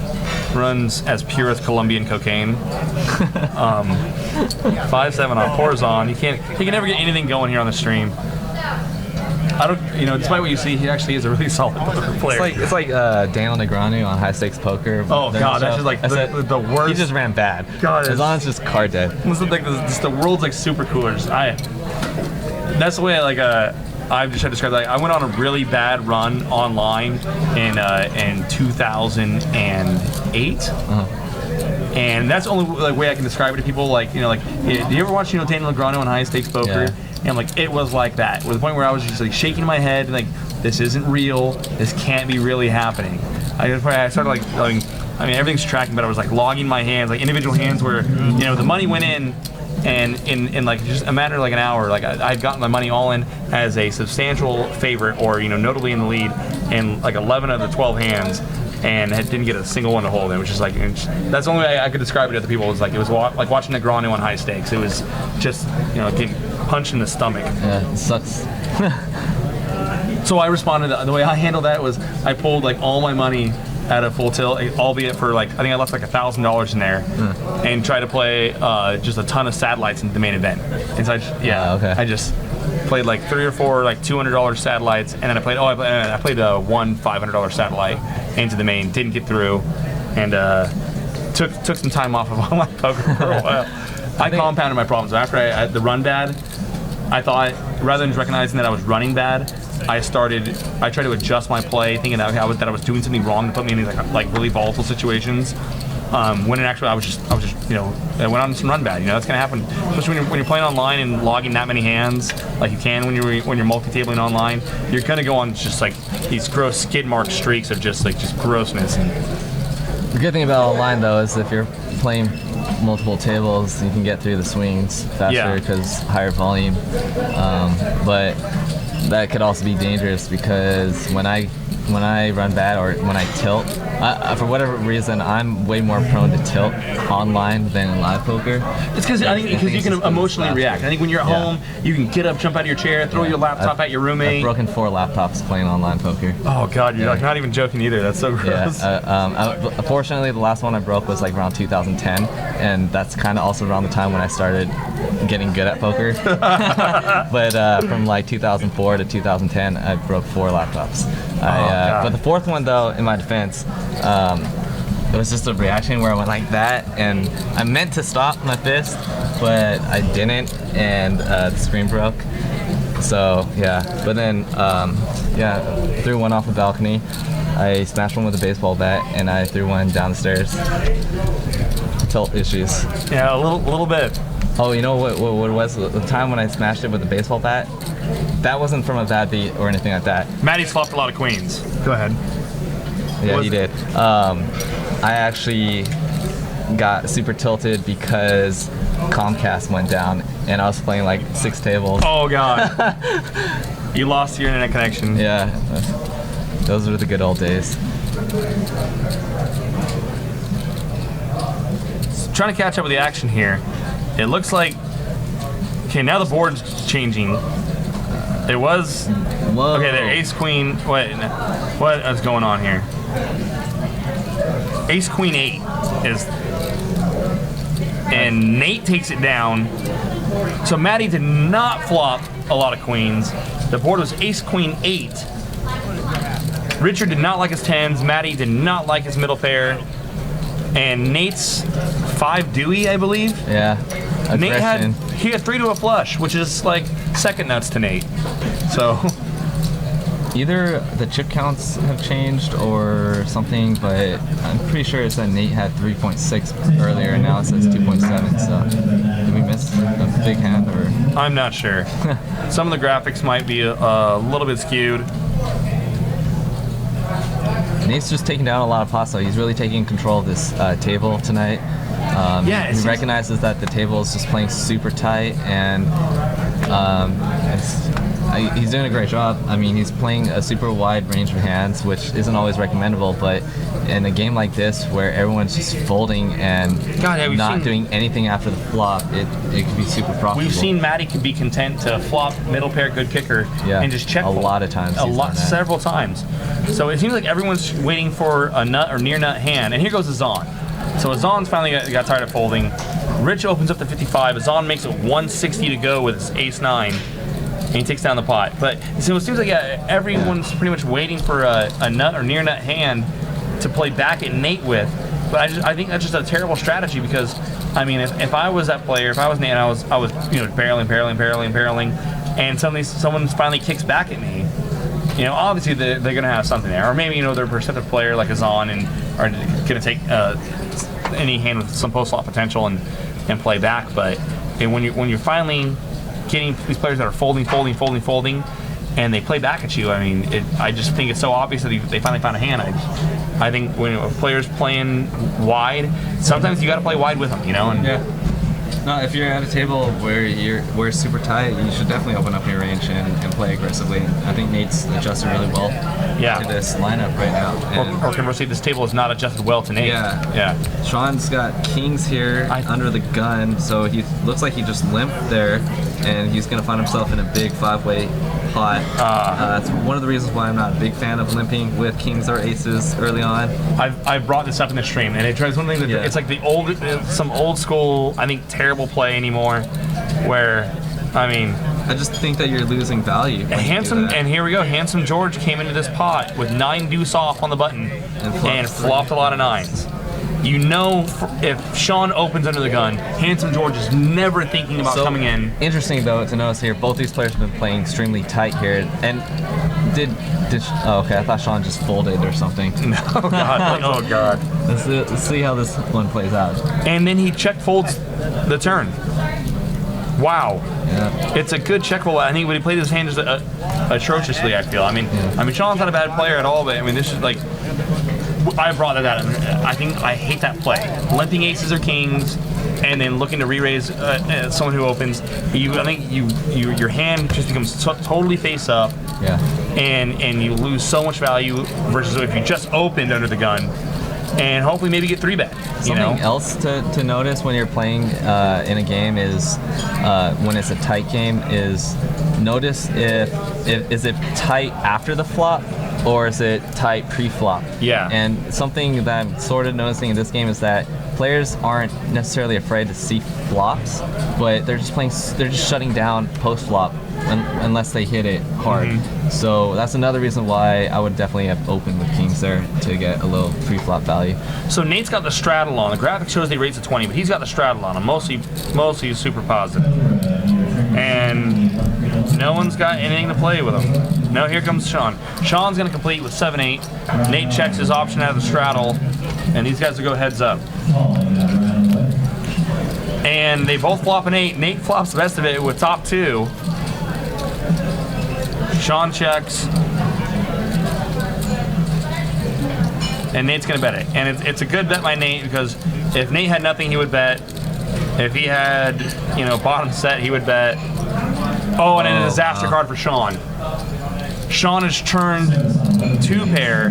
runs as pure as Colombian cocaine. 5-7 on poor Azan. He can never get anything going here on the stream. I don't, despite what you see, he actually is a really solid poker player. It's like Daniel Negreanu on High Stakes Poker. Oh god, that's just like the worst. He just ran bad. God, Azan's just card dead. This is like the world's like super coolers. That's the way I've just described it. I went on a really bad run online in 2008, and that's the only way I can describe it to people. Do you ever watch Daniel Negreanu on High Stakes Poker? Yeah. And it was like that, to the point where I was just shaking my head, this isn't real. This can't be really happening. I started everything's tracking, but I was logging my hands, individual hands where the money went in. And in just a matter of an hour, I'd gotten my money all in as a substantial favorite, or notably in the lead, in 11 of the 12 hands, and didn't get a single one to hold. It was just that's the only way I could describe it to the people. It was like watching Negreanu on High Stakes. It was just getting punched in the stomach. Yeah, it sucks. So I responded. The way I handled that was I pulled all my money at a full tilt, albeit for I think I left $1,000 in there, and tried to play just a ton of satellites into the main event. And so I just played 3 or 4 $200 satellites, and then I played one $500 satellite into the main. Didn't get through, and took some time off of online poker for a while. I compounded my problems after the run bad. I thought, rather than just recognizing that I was running bad, I tried to adjust my play, thinking that I was doing something wrong to put me in these like really volatile situations. When in actuality, I was just I went on some run bad. That's gonna happen, especially when you're playing online and logging that many hands, like you can when you're multi-tabling online. You're gonna go on just like these gross skid mark streaks of just grossness. And the good thing about online though is if you're playing multiple tables, you can get through the swings faster because higher volume. But that could also be dangerous because when I run bad or when I tilt, for whatever reason, I'm way more prone to tilt online than in live poker. It's because you can emotionally react. I think when you're at home, you can get up, jump out of your chair, throw your laptop at your roommate. I've broken 4 laptops playing online poker. Oh God, you're not even joking either. That's so gross. Fortunately, the last one I broke was like around 2010, and that's kind of also around the time when I started getting good at poker. But from like 2004 to 2010, I broke 4 laptops. But the 4th one, though, in my defense, it was just a reaction where I went like that, and I meant to stop my fist, but I didn't, and the screen broke. So yeah, but then threw one off the balcony. I smashed one with a baseball bat, and I threw one down the stairs. Tilt issues. Yeah, a little bit. Oh, you know what it was? The time when I smashed it with a baseball bat, that wasn't from a bad beat or anything like that. Matty's flopped a lot of queens. Go ahead. Yeah, he did. I actually got super tilted because Comcast went down, and I was playing like 6 tables. Oh God. You lost your internet connection. Yeah, those were the good old days. Trying to catch up with the action here. It looks like, okay, now the board's changing. It was, Whoa. okay, there, ace, queen, what is going on here? Ace, queen, 8 is, and Nate takes it down. So Matty did not flop a lot of queens. The board was ace, queen, 8. Richard did not like his 10s. Matty did not like his middle pair. And Nate's 5 Dewey, I believe. Yeah. Nate had 3 to a flush, which is like second nuts to Nate. So either the chip counts have changed or something, but I'm pretty sure it said Nate had 3.6 earlier, and now it says 2.7. So did we miss a big hand, or? I'm not sure. Some of the graphics might be a little bit skewed. Nate's just taking down a lot of pots, so he's really taking control of this table tonight. He recognizes that the table is just playing super tight, and he's doing a great job. I mean, he's playing a super wide range of hands, which isn't always recommendable, but in a game like this where everyone's just folding and not doing anything after the flop, it could be super profitable. We've seen Matty can be content to flop middle pair good kicker and just check fold. A lot of times. Several times. So it seems like everyone's waiting for a nut or near nut hand, and here goes Azan. So Azan's finally got tired of folding. Rich opens up to 55. Azan makes it 160 to go with his ace 9. And he takes down the pot. But so it seems like everyone's pretty much waiting for a nut or near nut hand to play back at Nate with. But I think that's just a terrible strategy because, I mean, if I was that player, if I was Nate, and I was barreling, and someone finally kicks back at me, obviously they're going to have something there. Or maybe, they're a perceptive player like Azan and are going to take any hand with some post-flop potential and play back. But when you're finally getting these players that are folding, and they play back at you, I mean, I just think it's so obvious that they finally found a hand. I think when a player's playing wide, sometimes you got to play wide with them, And No, if you're at a table where it's super tight, you should definitely open up your range and play aggressively. I think Nate's adjusted really well to this lineup right now. Or conversely, this table is not adjusted well to Nate. Yeah. Sean's got kings here under the gun, so he looks like he just limped there, and he's going to find himself in a big 5-way pot. That's one of the reasons why I'm not a big fan of limping with kings or aces early on. I've brought this up in the stream, and it tries one thing that it's like some old school, I think, terrible play anymore, where, I mean, I just think that you're losing value. And here we go. Handsome George came into this pot with 9 deuce off on the button and flopped a lot of 9s. you know if Sean opens under the gun, Handsome George is never thinking about coming in. Interesting though to notice here, both these players have been playing extremely tight here. And oh, okay, I thought Sean just folded or something. Oh God! Oh God! Let's see how this one plays out. And then he check folds the turn. Wow. Yeah. It's a good check fold. I think when he played his hand just atrociously, I feel. I mean, Sean's not a bad player at all, but I mean, this is like, I brought that out. I think I hate that play. Limping aces or kings, and then looking to re-raise someone who opens. I think your hand just becomes totally face up. Yeah. And you lose so much value versus if you just opened under the gun. And hopefully maybe get 3-bet. Something else to notice when you're playing in a game is when it's a tight game is notice if is it tight after the flop or is it tight pre-flop. Yeah. And something that I'm sort of noticing in this game is that players aren't necessarily afraid to see flops, but they're just shutting down post-flop unless they hit it hard. So that's another reason why I would definitely have opened with kings there to get a little pre-flop value. So Nate's got the straddle on. The graphic shows they raised to 20, but he's got the straddle on him. Mostly he's super positive. And no one's got anything to play with him. No, here comes Sean. Sean's gonna complete with 7-8. Nate checks his option out of the straddle, and these guys will go heads up. And they both flop an 8. Nate flops the rest of it with top 2. Sean checks, and Nate's gonna bet it. And it's a good bet by Nate because if Nate had nothing, he would bet. If he had, bottom set, he would bet. Oh, and then a disaster card for Sean. Sean has turned 2-pair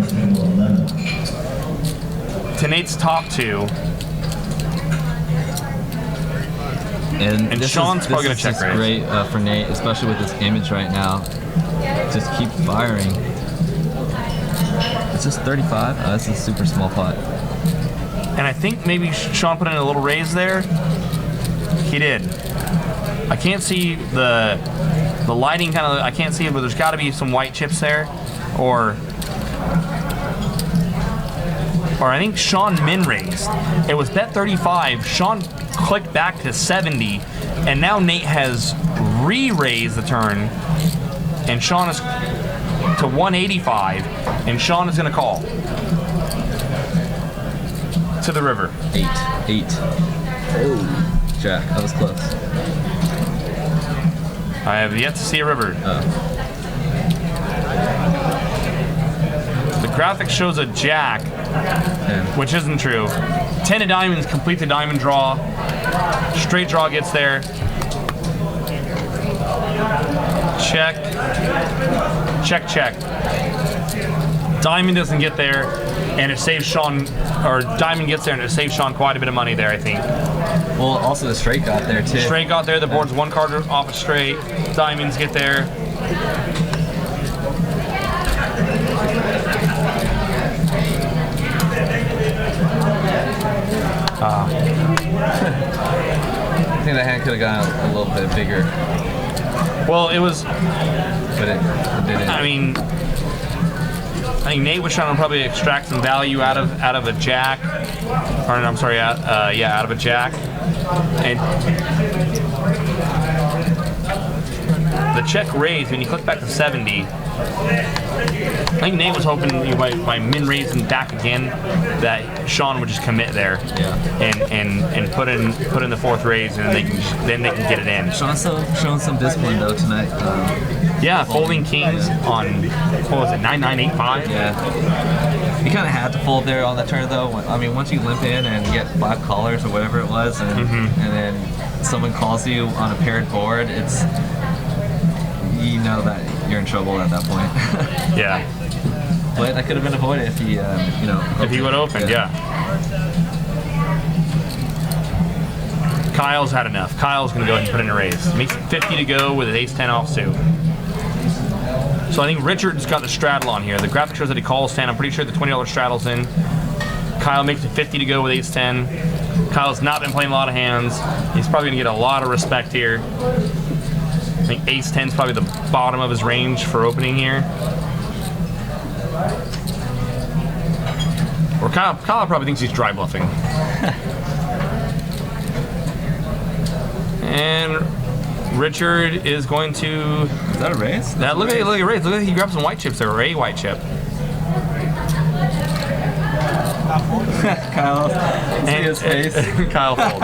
to Nate's top 2. And Sean's probably gonna check raise. Great for Nate, especially with this image right now. Just keep firing. It's just 35. Oh, that's a super small pot. And I think maybe Sean put in a little raise there. He did. I can't see the lighting kind of. I can't see it, but there's got to be some white chips there, or I think Sean min raised. It was bet 35. Sean clicked back to 70, and now Nate has re-raised the turn. And Sean is to 185, and Sean is going to call to the river. 8. Oh, Jack, that was close. I have yet to see a river. The graphic shows a jack, which isn't true. 10 of diamonds complete the diamond draw. Straight draw gets there. Check. Check, check. Diamond doesn't get there, and it saves Sean, or diamond gets there, and it saves Sean quite a bit of money there, I think. Well, also the straight got there, too. Straight got there. The board's 1 card off a straight. Diamonds get there. I think that hand could have gone a little bit bigger. Well, it was. But it didn't. I mean, I think Nate was trying to probably extract some value out of a jack, or I'm sorry, out of a jack, and the check raise when you click back to 70. I think Nate was hoping by min raising back again that Sean would just commit there, and put in the 4th raise, and then they can get it in. Sean's showing some discipline though tonight. Folding kings on, what was it, 9-9-8-5? Yeah. You kind of had to fold there on the turn though. I mean, once you limp in and get 5 callers or whatever it was, and then someone calls you on a paired board, it's, you know that you're in trouble at that point. Yeah. But that could have been avoided if he, if he would have opened, yeah. Kyle's had enough. Kyle's going to go ahead and put in a raise. Makes it 50 to go with an ace-10 offsuit. So I think Richard's got the straddle on here. The graphic shows that he calls 10. I'm pretty sure the $20 straddle's in. Kyle makes it 50 to go with ace-10. Kyle's not been playing a lot of hands. He's probably going to get a lot of respect here. I think ace-10 is probably the bottom of his range for opening here. Or Kyle probably thinks he's dry bluffing. And Richard is going to. Is that a raise? Look at raise. Look at he grabbed some white chips there, or a white chip. Kyle, see his face. Kyle folds.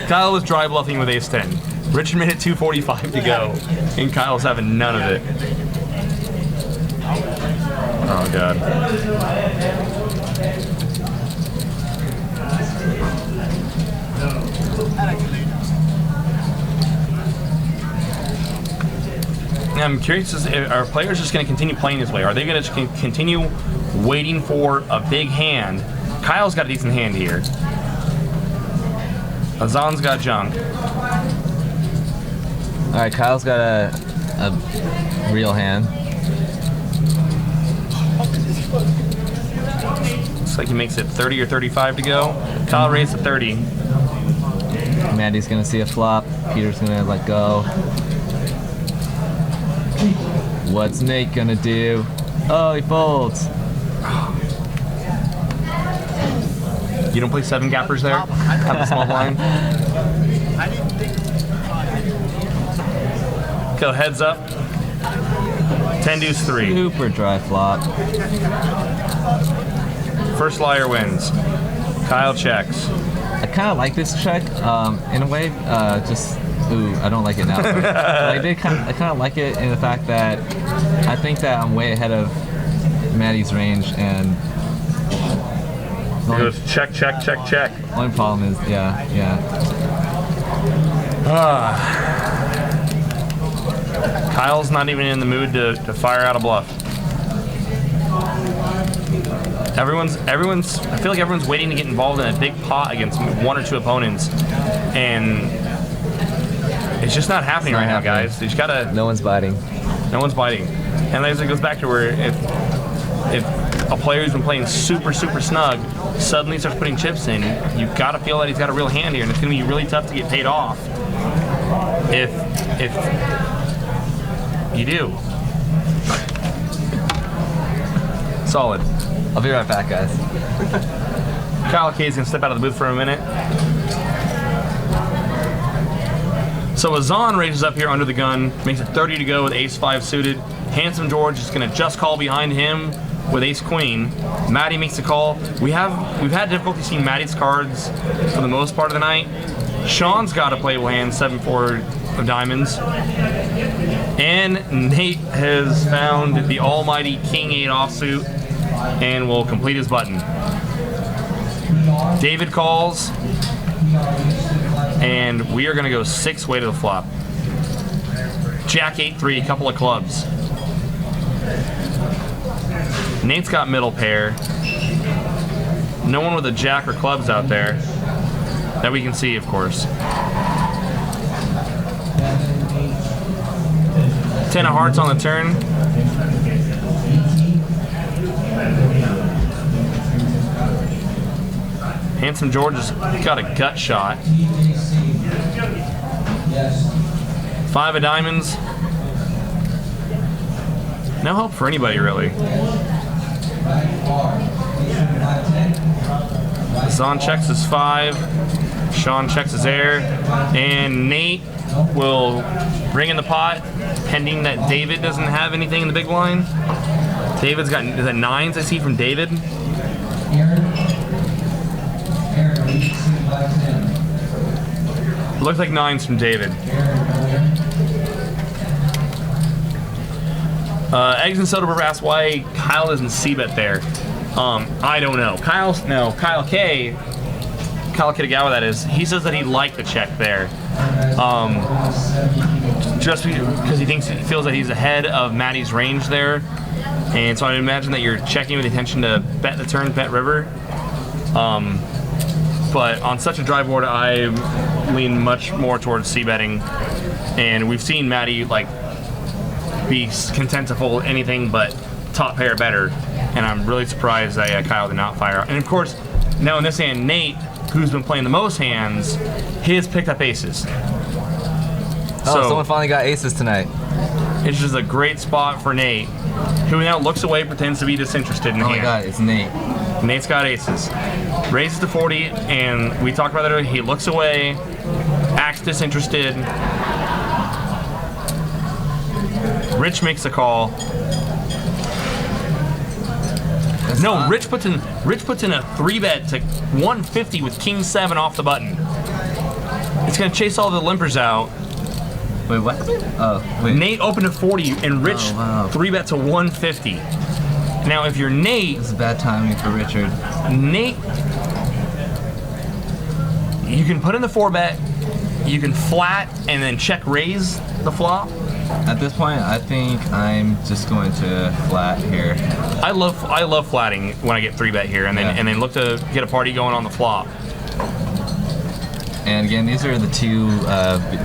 Kyle was dry bluffing with ace-10. Richard made it 2:45 to go, and Kyle's having none of it. Oh god. I'm curious, are players just going to continue playing this way? Are they going to continue waiting for a big hand? Kyle's got a decent hand here. Azan's got junk. All right, Kyle's got a real hand. Looks like he makes it 30 or 35 to go. Kyle raised to 30. Maddie's gonna see a flop. Peter's gonna let go. What's Nate gonna do? Oh, he folds. You don't play 7 gappers there? Have the small blind? I didn't think. Go heads up. 10 deuce 3. Super dry flop. First liar wins. Kyle checks. I kind of like this check in a way. Ooh, I don't like it now. But I kind of like it in the fact that I think that I'm way ahead of Maddie's range, and It goes check, check, check, check. only problem is, yeah. Kyle's not even in the mood to fire out a bluff. I feel like everyone's waiting to get involved in a big pot against 1 or 2 opponents, and it's just not happening right now, guys. You just gotta. No one's biting. No one's biting, and it goes back to where if a player who's been playing super snug suddenly starts putting chips in, you've got to feel that he's got a real hand here, and it's going to be really tough to get paid off if you do. Solid. I'll be right back, guys. Kyle K is going to step out of the booth for a minute. So Azan raises up here under the gun, makes it 30 to go with ace-5 suited. Handsome George is going to just call behind him with ace-queen. Maddie makes the call. We've had difficulty seeing Maddie's cards for the most part of the night. Sean's got a playable hand, 7-4 of diamonds. And Nate has found the almighty King-8 offsuit and will complete his button. David calls, and we are going to go 6-way to the flop. Jack 8-3, couple of clubs. Nate's got middle pair. No one with a jack or clubs out there that we can see, of course. 10 of hearts on the turn. Handsome George has got a gut shot. 5 of diamonds. No hope for anybody, really. Zahn checks his 5. Sean checks his air. And Nate will bring in the pot, pending that David doesn't have anything in the big blind. David's got the 9s I see from David. Looks like 9s from David. Eggs and soda asked why Kyle doesn't c-bet there. I don't know. Kyle K. Kyle Kitagawa, that is. He says that he liked the check there. Just because he feels that he's ahead of Maddie's range there. And so I imagine that you're checking with intention to bet the turn, bet river. But on such a dry board, I lean much more towards c-betting. And we've seen Maddie be content to fold anything but top pair better. And I'm really surprised that Kyle did not fire out. And of course, now in this hand, Nate, who's been playing the most hands, his picked up aces. Oh, someone finally got aces tonight. It's just a great spot for Nate, who now looks away, pretends to be disinterested in the Oh hand. my god, it's Nate. Nate's got aces. Raises to 40, and we talked about that earlier. He looks away, acts disinterested. Rich makes a call. No, Rich puts in a 3-bet to 150 with King 7 off the button. It's gonna chase all the limpers out. Wait, what happened? Oh, wait. Nate opened to 40 and Rich Oh, wow. 3-bet to 150. Now, if you're Nate, This is bad timing for Richard. Nate, you can put in the 4-bet, you can flat and then check raise the flop. At this point, I think I'm just going to flat here. I love flatting when I get 3-bet here and then look to get a party going on the flop. And again, these are the two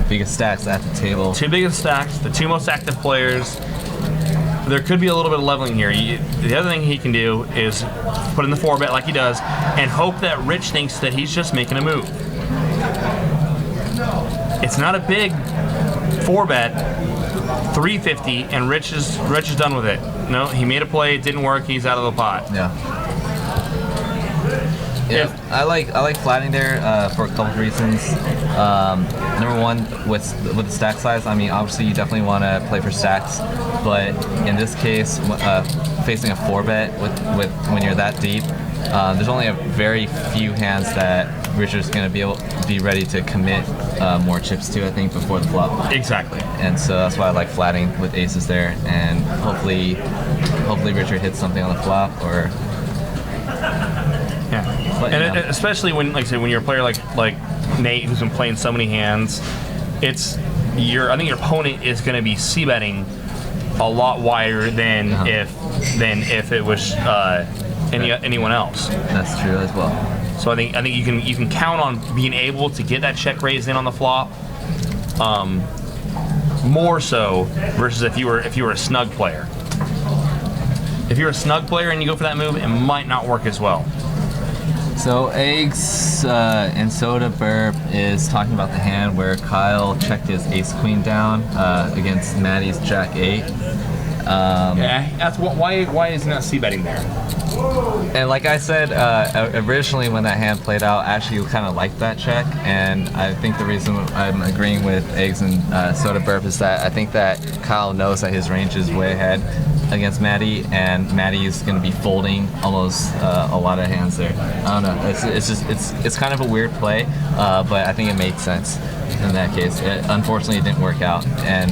biggest stacks at the table. Two biggest stacks, the two most active players. There could be a little bit of leveling here. The other thing he can do is put in the 4-bet like he does and hope that Rich thinks that he's just making a move. It's not a big 4-bet, 350, and Rich is done with it. No, he made a play, it didn't work, he's out of the pot. Yeah. Yeah, I like flatting there for a couple of reasons. Number one, with the stack size, I mean, obviously you definitely want to play for stacks, but in this case, facing a 4-bet with when you're that deep, there's only a very few hands that Richard's going to be ready to commit more chips to, I think, before the flop. Exactly. And so that's why I like flatting with aces there, and hopefully Richard hits something on the flop or. Yeah. But, And you know. especially when, like I said, when you're a player like Nate, who's been playing so many hands, I think your opponent is going to be c-betting a lot wider than if it was anyone else. That's true as well. So I think you can count on being able to get that check raised in on the flop, more so versus if you were a snug player. If you're a snug player and you go for that move, it might not work as well. So Eggs and Soda Burp is talking about the hand where Kyle checked his ace queen down against Maddie's jack 8. Yeah, that's why isn't that c-betting there? And like I said, originally when that hand played out, I actually kind of liked that check, and I think the reason I'm agreeing with Eggs and Soda Burp is that I think that Kyle knows that his range is way ahead against Maddie, and Maddie is going to be folding almost a lot of hands there. I don't know. It's kind of a weird play, but I think it made sense in that case. Unfortunately, it didn't work out, and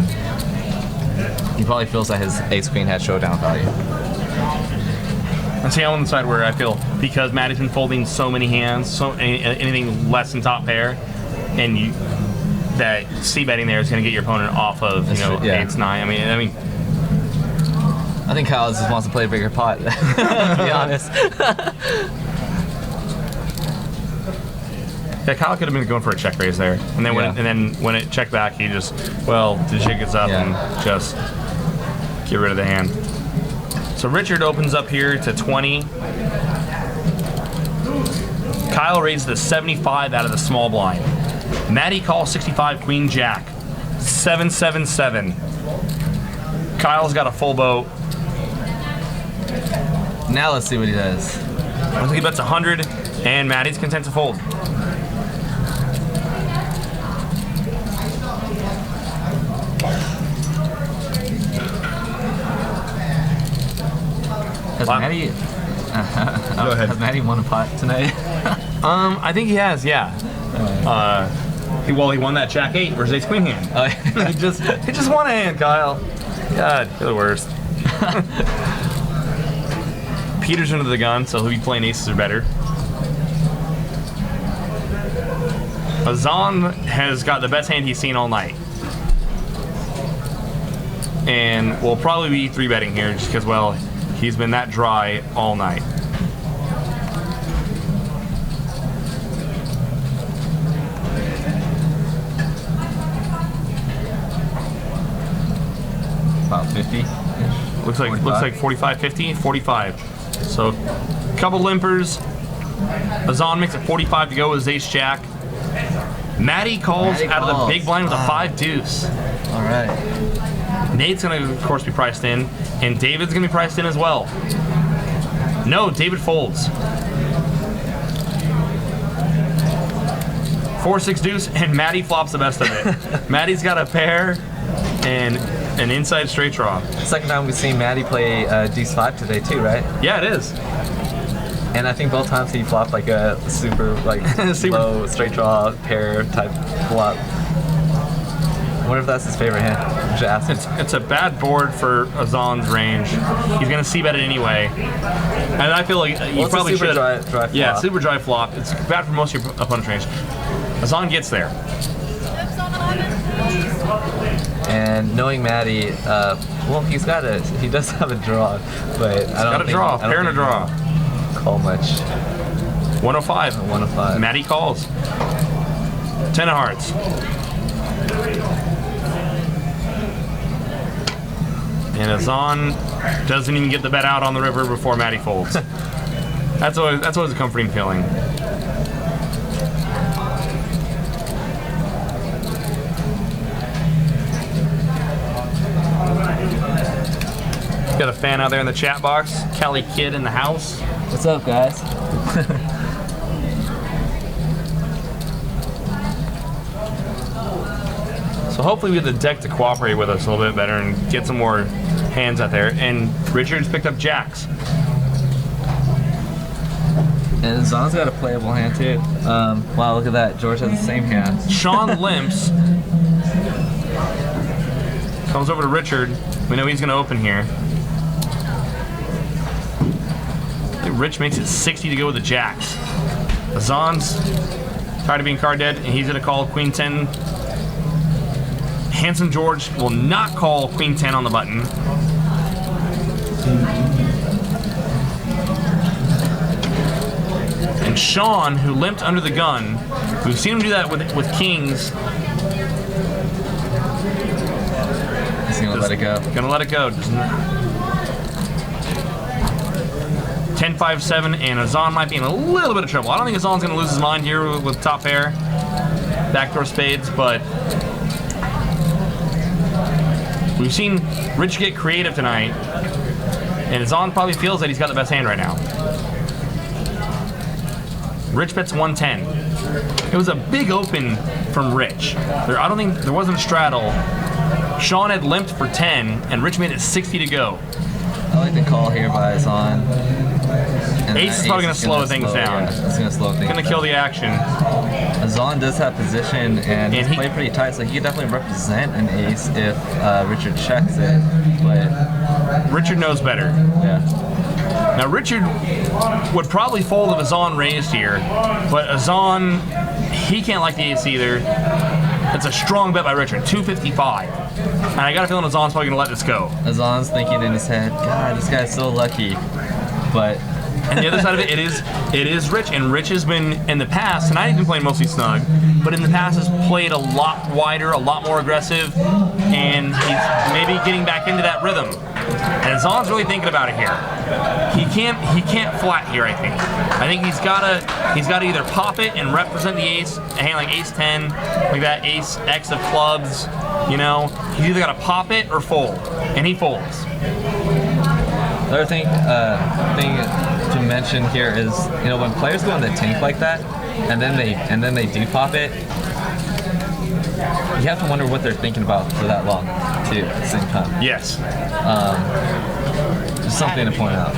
he probably feels that his ace queen had showdown value. And see, I'm on the side where I feel because Maddie's been folding so many hands, so anything less than top pair, and that c-betting there is going to get your opponent off of True, yeah. 8s, 9. I mean. I think Kyle just wants to play a bigger pot, to be honest. Yeah, Kyle could have been going for a check raise there, and then when it checked back, he just the jig gets up and just get rid of the hand. So Richard opens up here to 20. Kyle raises to 75 out of the small blind. Maddie calls 65 Queen Jack, 777. Kyle's got a full boat. Now let's see what he does. I think he bets 100, and Maddie's content to fold. Has Wow. Maddie? Go ahead. Has Maddie won a pot tonight? I think he has, yeah. He won that Jack 8 versus Ace Queen hand. he just won a hand, Kyle. God, you're the worst. Peter's under the gun, so he'll be playing aces or better. Azan has got the best hand he's seen all night. And we'll probably be 3-betting here just because, well, he's been that dry all night. About 50. Looks like 45, 50, 45. So, couple limpers. Azan makes it 45 to go with his ace jack. Maddie calls out of the big blind with a 5 deuce. All right. Nate's going to, of course, be priced in, and David's going to be priced in as well. No, David folds. 4-6 deuce, and Matty flops the best of it. Matty's got a pair and an inside straight draw. Second time we've seen Matty play deuce 5 today too, right? Yeah, it is. And I think both times he flopped like a super low straight draw pair type flop. I wonder if that's his favorite hand. I should ask him. It's a bad board for Azan's range. He's going to c-bet it anyway. And I feel like you probably should. Dry flop. Yeah, super dry flop. It's bad for most of your opponent's range. Azan gets there. And knowing Matty, well, he does have a draw, but I don't think. Got a draw, pair and a draw. Call much. 105. 105. Matty calls. 10 of hearts. And Azan doesn't even get the bet out on the river before Matty folds. That's always a comforting feeling. Got a fan out there in the chat box. Cali Kid in the house. What's up, guys? So hopefully we get the deck to cooperate with us a little bit better and get some more hands out there. And Richard's picked up jacks. And Zon's got a playable hand too. Wow, look at that. George has the same hand. Sean limps. Comes over to Richard. We know he's going to open here. I think Rich makes it 60 to go with the jacks. Azan's tired of being card dead, and he's going to call Queen 10. Handsome George will not call Queen 10 on the button. And Sean, who limped under the gun, we've seen him do that with kings. He's gonna let it go. Gonna let it go. 10-5-7, and Azan might be in a little bit of trouble. I don't think Azan's gonna lose his mind here with top pair, backdoor spades, but we've seen Rich get creative tonight, and Azan probably feels that he's got the best hand right now. Rich bets 110. It was a big open from Rich. I don't think there wasn't a straddle. Sean had limped for 10, and Rich made it 60 to go. I like the call here by Azan. Ace is probably going to slow things down. Yeah, it's going to slow things down. Going to kill the action. Azan does have position, and he's played pretty tight, so he can definitely represent an ace if Richard checks it, but Richard knows better. Yeah. Now Richard would probably fold if Azan raised here, but Azan, he can't like the ace either. It's a strong bet by Richard, 255. And I got a feeling Azan's probably going to let this go. Azan's thinking in his head, God, this guy's so lucky, but... And the other side of it is Rich, and Rich has been, in the past, tonight he's been playing mostly snug, but in the past has played a lot wider, a lot more aggressive, and he's maybe getting back into that rhythm. And Azan's really thinking about it here. He can't flat here, I think. I think he's gotta either pop it and represent the ace, a hand like ace 10, like that ace X of clubs, you know. He's either gotta pop it or fold, and he folds. The other thing to mention here is, you know, when players go in the tank like that, and then they do pop it, you have to wonder what they're thinking about for that long, too, at the same time. Yes. Just something to point out.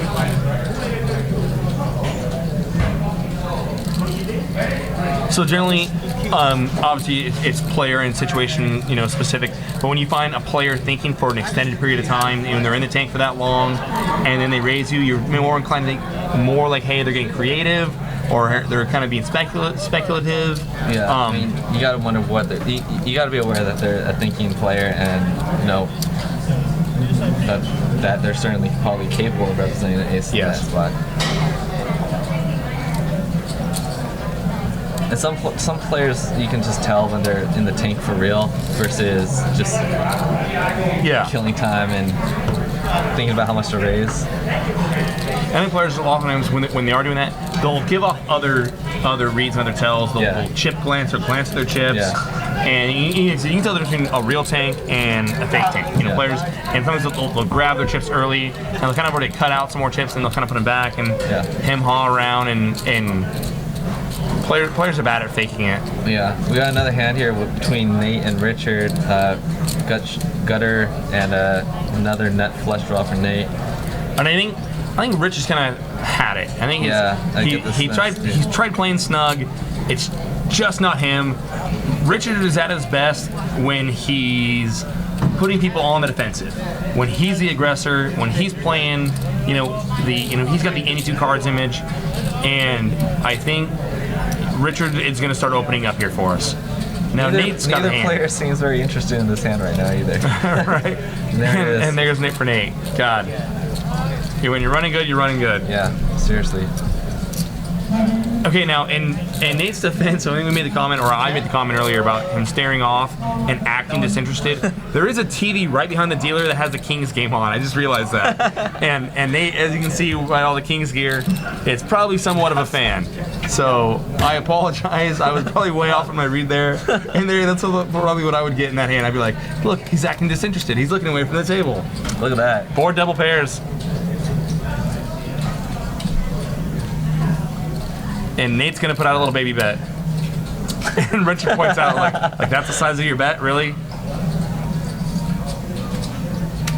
So generally, obviously it's player and situation, you know, specific. But when you find a player thinking for an extended period of time, when they're in the tank for that long, and then they raise you, you're more inclined to think more like, hey, they're getting creative, or they're kind of being speculative. Yeah, I mean, you gotta wonder what you gotta be aware that they're a thinking player, and you know that they're certainly probably capable of representing the ace in that spot. And some players you can just tell when they're in the tank for real versus just killing time and thinking about how much to raise. I think players oftentimes when they are doing that, they'll give off other reads and other tells. They'll chip glance or glance at their chips. And you can tell the difference between a real tank and a fake tank. You know, players, and sometimes they'll grab their chips early, and they'll kind of already cut out some more chips, and they'll kind of put them back and hem-haw around, and players are bad at faking it. Yeah, we got another hand here between Nate and Richard. Gutter and another nut flush draw for Nate. And I think Rich just kind of had it. I think he's tried playing snug. It's just not him. Richard is at his best when he's putting people on the defensive. When he's the aggressor, when he's playing, he's got the 82 cards image, and I think Richard is going to start opening up here for us. Now Nate's got the hand. Neither player seems very interested in this hand right now either. Right. And there's Nate for Nate. God. When you're running good, you're running good. Yeah, seriously. Okay, now in Nate's defense, I think we made the comment, or I made the comment earlier about him staring off and acting disinterested. There is a TV right behind the dealer that has the Kings game on. I just realized that. and Nate, as you can see by all the Kings gear, it's probably somewhat of a fan. So I apologize. I was probably way off in my read there. And that's probably what I would get in that hand. I'd be like, look, he's acting disinterested. He's looking away from the table. Look at that. Board double pairs. And Nate's gonna put out a little baby bet. And Richard points out, like that's the size of your bet, really?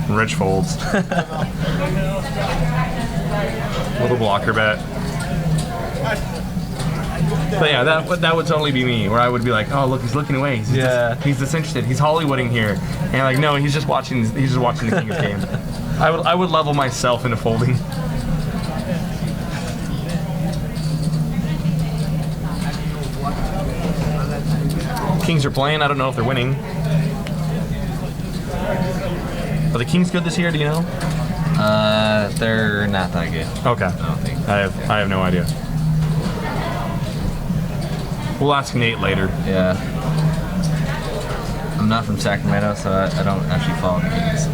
Rich folds. Little blocker bet. But yeah, that would totally be me, where I would be like, oh look, he's looking away. He's disinterested. He's Hollywooding here, and like no, he's just watching the Kings game. I would level myself into folding. Kings are playing. I don't know if they're winning. Are the Kings good this year? Do you know? They're not that good. Okay. I don't think. I have no idea. We'll ask Nate later. Yeah. I'm not from Sacramento, so I don't actually follow the Kings.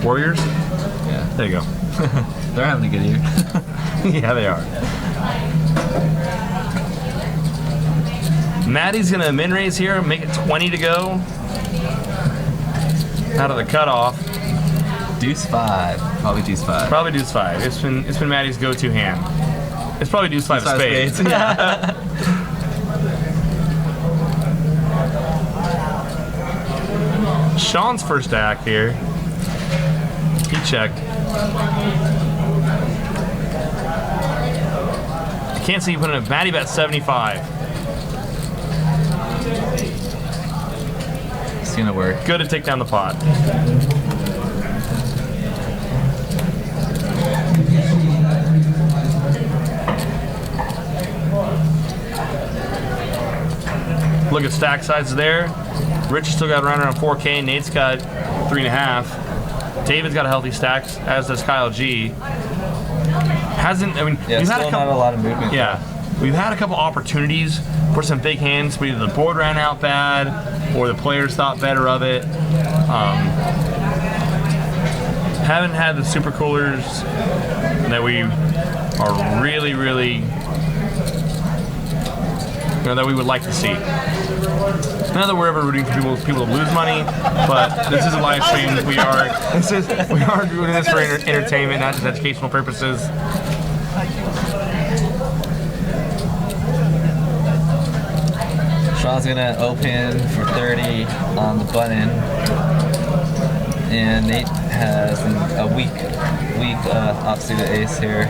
Warriors? Yeah. There you go. They're having a good year. Yeah, they are. Maddie's gonna min raise here, make it 20 to go. Out of the cutoff. Deuce 5. Probably Deuce 5. Probably Deuce 5. It's been Maddie's go-to hand. It's probably Deuce 5 of spades. Yeah. Sean's first act here. He checked. I can't see you putting a Maddie bet 75. It's gonna work. Good to take down the pot. Look at stack sizes there. Rich still got around 4K. Nate's got 3.5. David's got a healthy stack, as does Kyle G. We've had still not a lot of movement. Yeah, we've had a couple opportunities for some big hands, but either the board ran out bad or the players thought better of it. Haven't had the super coolers that we are really, that we would like to see. Not that we're ever rooting for people to lose money, but this is a live stream. We are doing this for entertainment, not just educational purposes. Sean's gonna open for 30 on the button, and Nate has a weak offsuit ace here.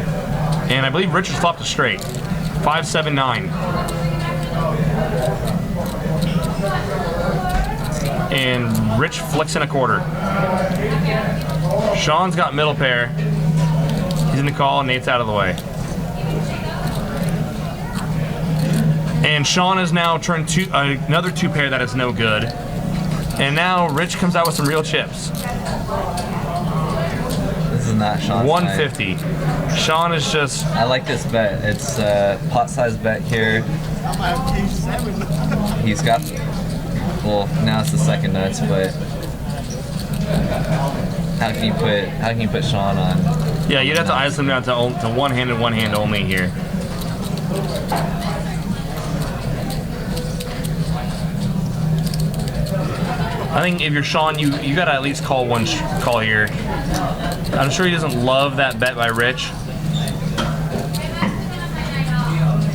And I believe Richard's flopped a straight. 5-7-9. And Rich flicks in a quarter. Sean's got middle pair. He's in the call, and Nate's out of the way. And Sean has now turned another two pair that is no good. And now Rich comes out with some real chips. This is not Sean's 150. night. Sean is just... I like this bet. It's a pot size bet here. He's got... Well, now it's the second nuts, but how can you put Sean on? Yeah, you'd have to ice him down to one hand and one hand only here. I think if you're Sean, you gotta at least call one call here. I'm sure he doesn't love that bet by Rich.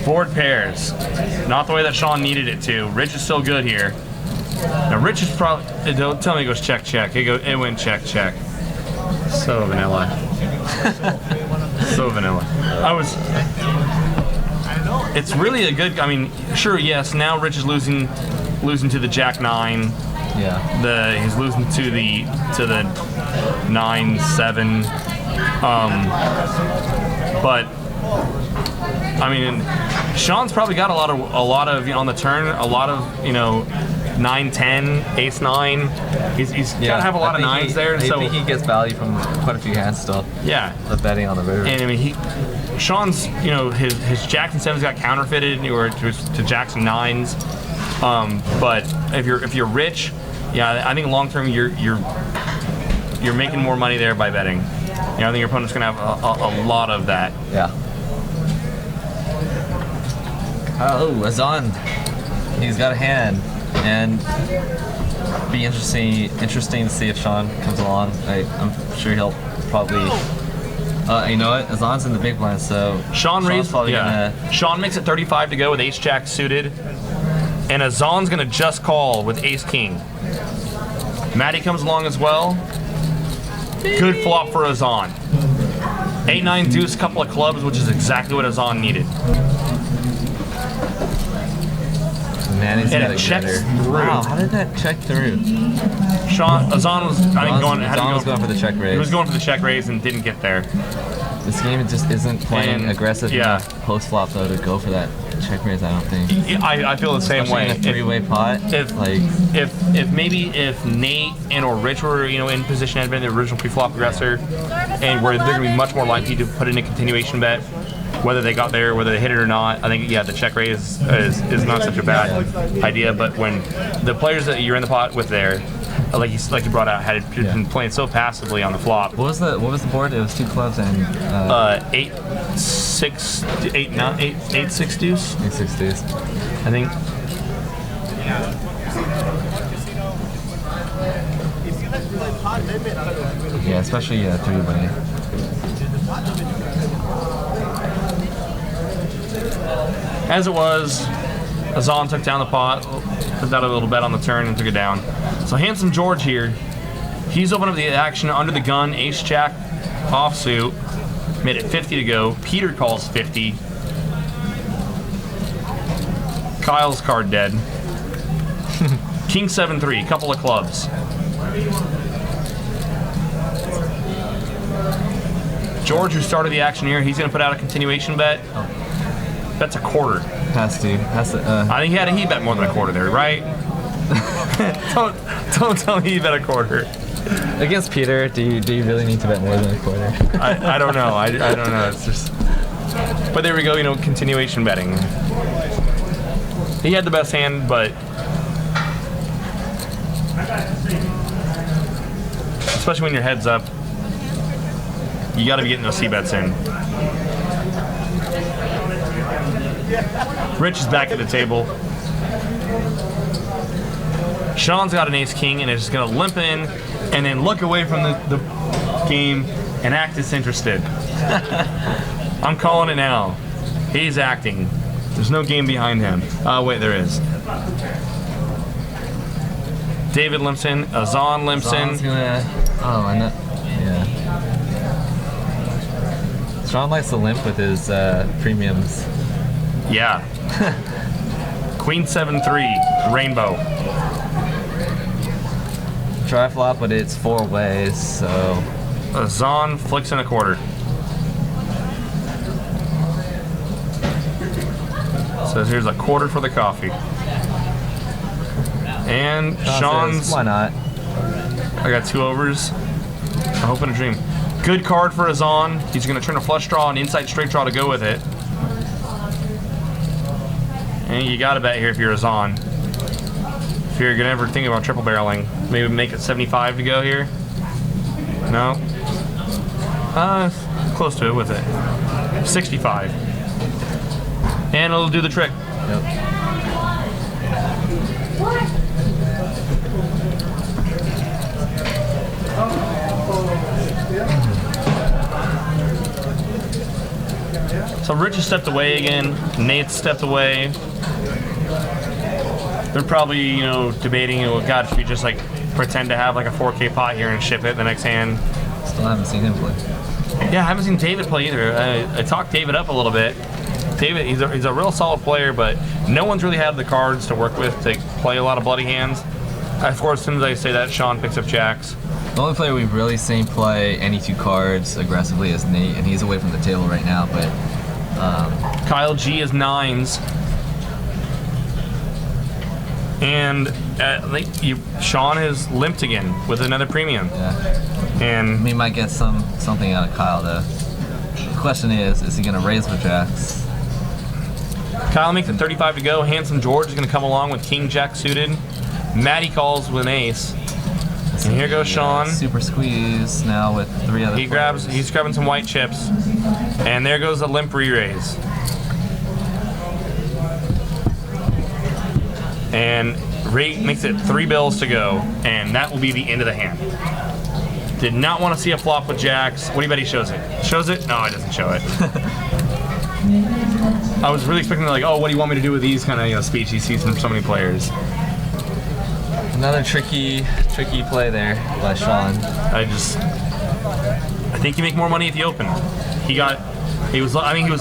Board pairs, not the way that Sean needed it to. Rich is still good here. Now Rich is probably, don't tell me it goes check check. It went check check. So vanilla. So vanilla. It's really a good. I mean, sure, yes. Now Rich is losing to the Jack 9. Yeah. He's losing to the 9-7. But I mean, Sean's probably got a lot of on the turn, a lot of 9-10, ace 9. He's gotta have a lot of nines there. I So think he gets value from quite a few hands still. Yeah. The betting on the river. And I mean, Sean's his Jackson 7s got counterfeited or to Jackson 9s. But if you're Rich, yeah, I think long term you're making more money there by betting. I think your opponent's gonna have a lot of that. Yeah. Oh, Azan. He's got a hand, and be interesting to see if Sean comes along. I'm sure he'll probably. You know what? Azan's in the big blind, so Sean raised. probably Yeah. Sean makes it 35 to go with ace jack suited, and Azan's gonna just call with ace king. Matty comes along as well. Good flop for Azan. 8-9 deuce, couple of clubs, which is exactly what Azan needed. Man, he's And got it a checks getter. through. Wow, how did that check through? Azan was going for the check raise. He was going for the check raise and didn't get there. This game just isn't playing And, aggressive yeah. enough post flop though to go for that check raise. I don't think. I feel the same Especially way. in a three-way pot. If Nate and or Rich were in position, had been the original pre-flop aggressor, and where they're gonna be much more likely to put in a continuation bet, whether they got there, whether they hit it or not. I think the check raise is not such a bad idea. But when the players that you're in the pot with there, like you brought out, had been playing so passively on the flop. What was the board? It was 2 clubs and 8-6 deuce. 8-6 deuce. I think. Yeah, especially 3-way. As it was, Azan took down the pot, put out a little bet on the turn, and took it down. So Handsome George here, he's opened up the action under the gun, ace jack offsuit, made it 50 to go. Peter calls 50. Kyle's card dead. King 7-3, couple of clubs. George, who started the action here, he's going to put out a continuation bet. That's a quarter. Has to. I think he bet more than a quarter there, right? don't tell me he bet a quarter. Against Peter, do you really need to bet more than a quarter? I don't know. I don't know. It's just. But there we go. Continuation betting. He had the best hand, but especially when your head's up, you got to be getting those C-bets in. Rich is back at the table. Sean's got an ace-king and is just going to limp in and then look away from the game and act disinterested. I'm calling it now. He's acting. There's no game behind him. Wait, there is. David limps in. Azan limps in. I know. Yeah. Sean likes to limp with his premiums. Yeah. Queen 7-3, rainbow. Try flop, but it's 4 ways, so. Azan flicks in a quarter. Says here's a quarter for the coffee. And Sean's. Says, why not? I got 2 overs. I hope in a dream. Good card for Azan. He's going to turn a flush draw and inside straight draw to go with it. And you got to bet here if you're Azan. If you're going to ever think about triple barreling, maybe make it 75 to go here. No? Close to it with it. 65. And it'll do the trick. Yep. So Rich has stepped away again. Nate's stepped away. They're probably, you know, debating, oh God, should we just like pretend to have like a 4K pot here and ship it the next hand? Still haven't seen him play. Yeah, I haven't seen David play either. I talked David up a little bit. David, he's a real solid player, but no one's really had the cards to work with to play a lot of bloody hands. Of course, as soon as I say that, Sean picks up jacks. The only player we've really seen play any 2 cards aggressively is Nate, and he's away from the table right now, but... Kyle G is 9s. And Sean has limped again with another premium. Yeah. And We might get something out of Kyle, though. The question is he going to raise with jacks? Kyle makes it 35 to go. Handsome George is going to come along with King Jack suited. Matty calls with an ace. And here goes Sean. Super squeeze now with 3 other players. He's grabbing some white chips. And there goes the limp re-raise. And Ray makes it 3 bills to go, and that will be the end of the hand. Did not want to see a flop with jacks. What do you bet he shows it? Shows it? No, it doesn't show it. I was really expecting like, oh, what do you want me to do with these kind of speech he sees from so many players. Another tricky play there by Sean. I think you make more money at the open. I think he was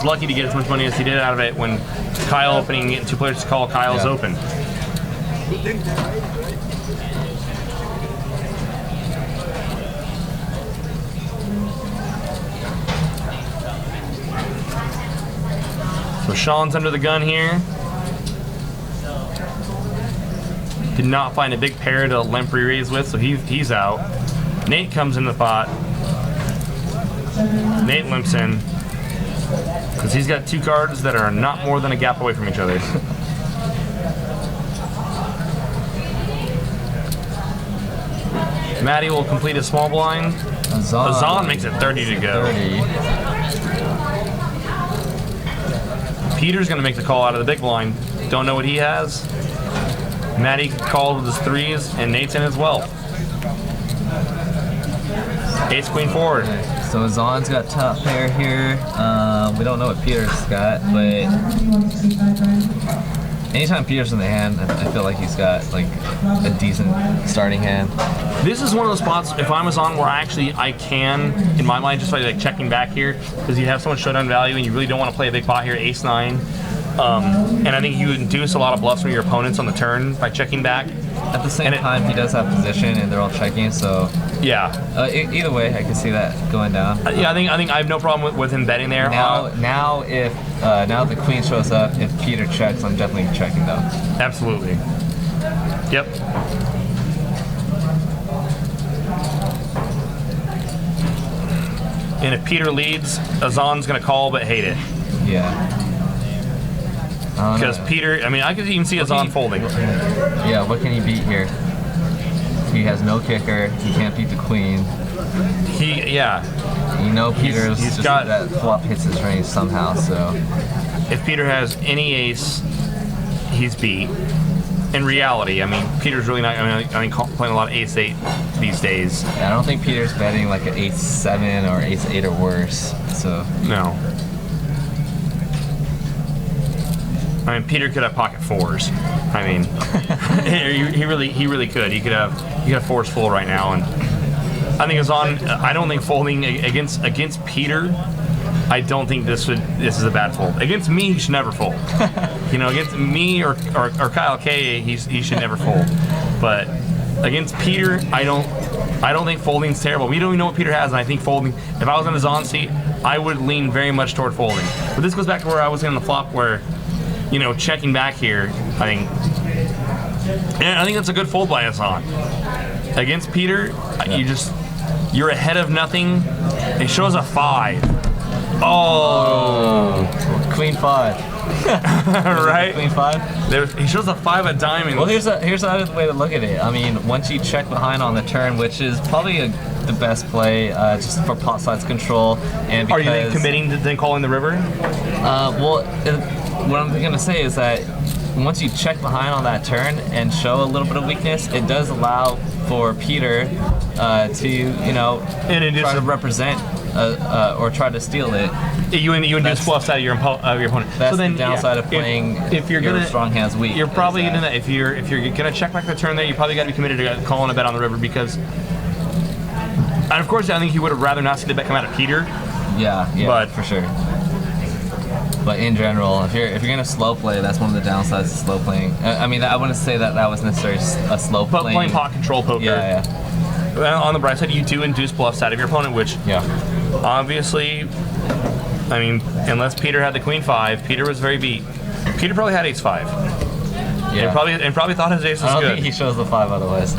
lucky to get as much money as he did out of it when Kyle opening, getting 2 players to call Kyle's open. So Sean's under the gun here. Did not find a big pair to limp re-raise with, so he's out. Nate comes in the pot. Nate limps in. Because he's got 2 cards that are not more than a gap away from each other. Matty will complete a small blind. Azan makes it 30 to go. 30. Peter's going to make the call out of the big blind. Don't know what he has. Matty called with his 3s, and Nate's in as well. Ace Queen forward. So Azan's got top pair here. We don't know what Peter's got, but anytime Peter's in the hand, I feel like he's got like a decent starting hand. This is one of those spots, if I'm Azan, where I can, in my mind, just like checking back here, because you have so much showdown value and you really don't want to play a big pot here, ace 9. And I think you induce a lot of bluffs from your opponents on the turn by checking back. At the same time, he does have position, and they're all checking. So yeah. Either way, I can see that going down. Yeah, I think I have no problem with him betting there. Now if the queen shows up, if Peter checks, I'm definitely checking though. Absolutely. Yep. And if Peter leads, Azan's gonna call but hate it. Yeah. Because Peter, I mean, I could even see Azan folding. Yeah, what can he beat here? He has no kicker. He can't beat the queen. You know Peter's he's just got that flop hits his range somehow, so. If Peter has any ace, he's beat. In reality, I mean, Peter's really not, I mean playing a lot of ace 8 these days. Yeah, I don't think Peter's betting like an ace 7 or ace 8 or worse, so. No. I mean, Peter could have pocket 4s. I mean, he really could. He could have 4s full right now, and I think Azan. I don't think folding against Peter. I don't think this is a bad fold. Against me, he should never fold. Against me or Kyle K, he should never fold. But against Peter, I don't think folding's terrible. We don't even know what Peter has, and I think folding. If I was in Azan's seat, I would lean very much toward folding. But this goes back to where I was in the flop, where. Checking back here, I think that's a good fold by Azan. Against Peter, you're ahead of nothing. It shows a 5. Oh, Queen 5. Right? Queen 5. He shows a 5 of diamonds. Well, here's another way to look at it. I mean, once you check behind on the turn, which is probably the best play just for pot size control, and because, are you then committing to then calling the river? Well. What I'm gonna say is that once you check behind on that turn and show a little bit of weakness, it does allow for Peter to, you know, try to represent or try to steal it. You induce bluffs out of your opponent. That's so then, the downside of playing if you're your gonna, strong hands weak. You're probably gonna if you're gonna check back the turn there, you probably got to be committed to calling a bet on the river because. And of course, I think he would have rather not see the bet come out of Peter. Yeah, but for sure. But in general, if you're gonna slow play, that's one of the downsides of slow playing. I mean, I wouldn't say that was necessarily a slow play. But playing pot control poker. Yeah. Well, on the bright side, you do induce bluffs out of your opponent, which obviously, I mean, unless Peter had the queen 5, Peter was very beat. Peter probably had ace 5. Yeah. And probably thought his ace was I don't good. think he shows the 5 otherwise.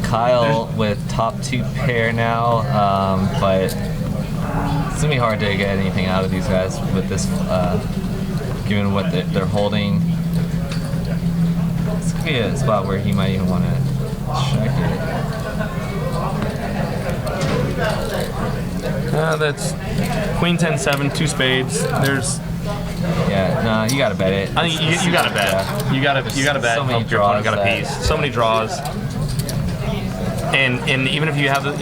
Kyle with top 2 pair now, but it's gonna be hard to get anything out of these guys with this, given what they're holding. This could be a spot where he might even want to check it. That's queen 10-7, 2 spades. There's. Yeah, no, you gotta bet it. I think you gotta bet. Yeah. You gotta bet. So many Hope your opponent draws got a piece. So many draws. And even if you have the,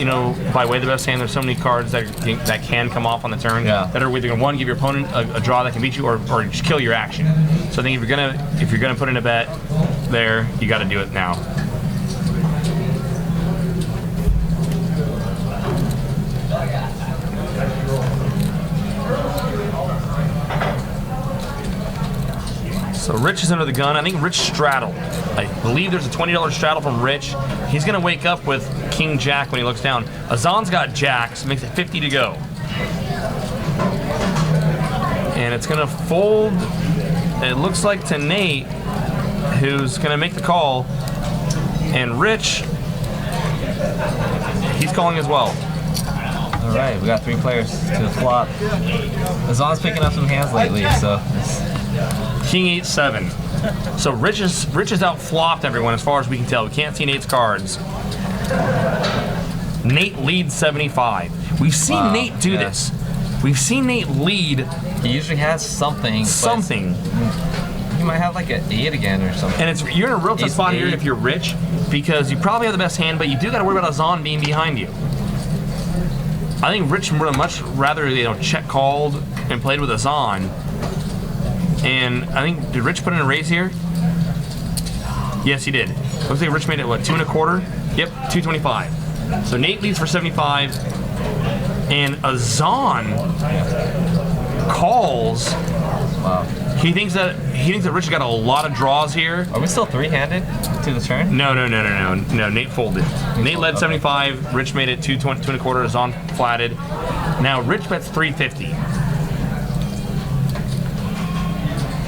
by way of the best hand, there's so many cards that can come off on the turn that are either going to, one, give your opponent a draw that can beat you, or just kill your action. So I think if you're gonna put in a bet there, you got to do it now. So Rich is under the gun. I think Rich straddled. I believe there's a $20 straddle from Rich. He's gonna wake up with King Jack when he looks down. Azan's got jacks, makes it 50 to go. And it's gonna fold, it looks like, to Nate, who's gonna make the call. And Rich, he's calling as well. All right, we got 3 players to the flop. Azan's picking up some hands lately, so King 8-7. So Rich is out flopped everyone as far as we can tell. We can't see Nate's cards. Nate leads 75. We've seen Nate do this. We've seen Nate lead. He usually has something. He might have like an 8 again or something. And you're in a real tough spot here if you're Rich, because you probably have the best hand, but you do got to worry about Azan being behind you. I think Rich would have much rather check called and played with Azan. And I think, did Rich put in a raise here? Yes, he did. Looks like Rich made it, what, 2 1/4? Yep, 225. So Nate leads for 75. And Azan calls. Wow. He thinks that Rich has got a lot of draws here. Are we still 3-handed to the turn? No. Nate folded. Nate led 75. Rich made it 2 1/4. Azan flatted. Now Rich bets 350.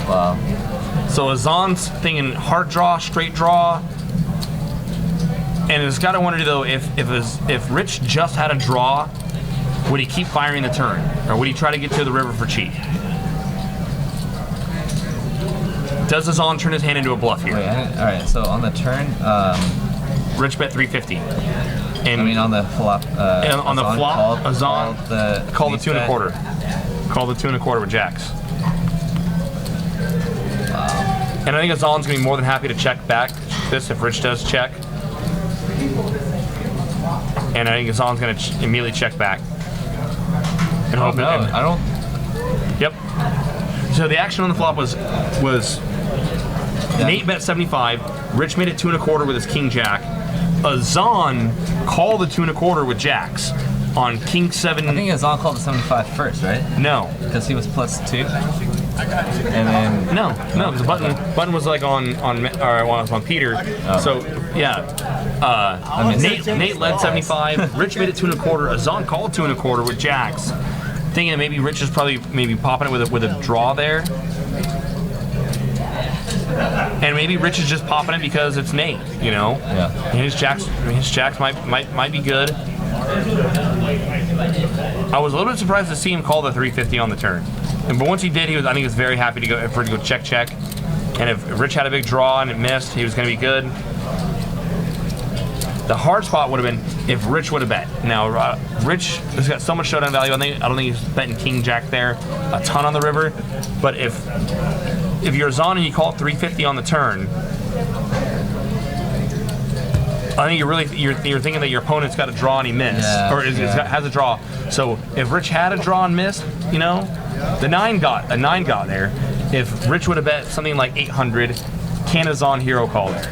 Wow. So Azan's thinking heart draw, straight draw, and it's got to wonder though if Rich just had a draw, would he keep firing the turn, or would he try to get to the river for cheap? Does Azan turn his hand into a bluff here? Wait, all right. So on the turn, Rich bet 350. And I mean on the flop. On the flop, Azan called the 2 1/4. Called the 2 1/4 with jacks. And I think Azan's going to be more than happy to check back this if Rich does check. And I think Azan's going to immediately check back. And hope no, I don't. Yep. So the action on the flop was Nate bet 75. Rich made it 2 1/4 with his King Jack. Azan called the 2 1/4 with jacks on King 7. I think Azan called the 75 first, right? No. Because he was +2. And then no, the button was like on Peter. Oh. So yeah, Nate led 75. Rich made it 2 1/4. Azan called 2 1/4 with jacks, thinking that maybe Rich is probably popping it with a draw there, and maybe Rich is just popping it because it's Nate, Yeah. And his jacks might be good. I was a little bit surprised to see him call the 350 on the turn. But once he did, I think he was very happy to go check. And if Rich had a big draw and it missed, he was going to be good. The hard spot would have been if Rich would have bet. Now, Rich has got so much showdown value. I don't think he's betting King Jack there a ton on the river. But if you're Zahn and you call it 350 on the turn, I think you're thinking that your opponent's got a draw and he missed, has a draw. So if Rich had a draw and missed, you know, the 9 got there. If Rich would have bet something like 800, can a Zahn hero call there?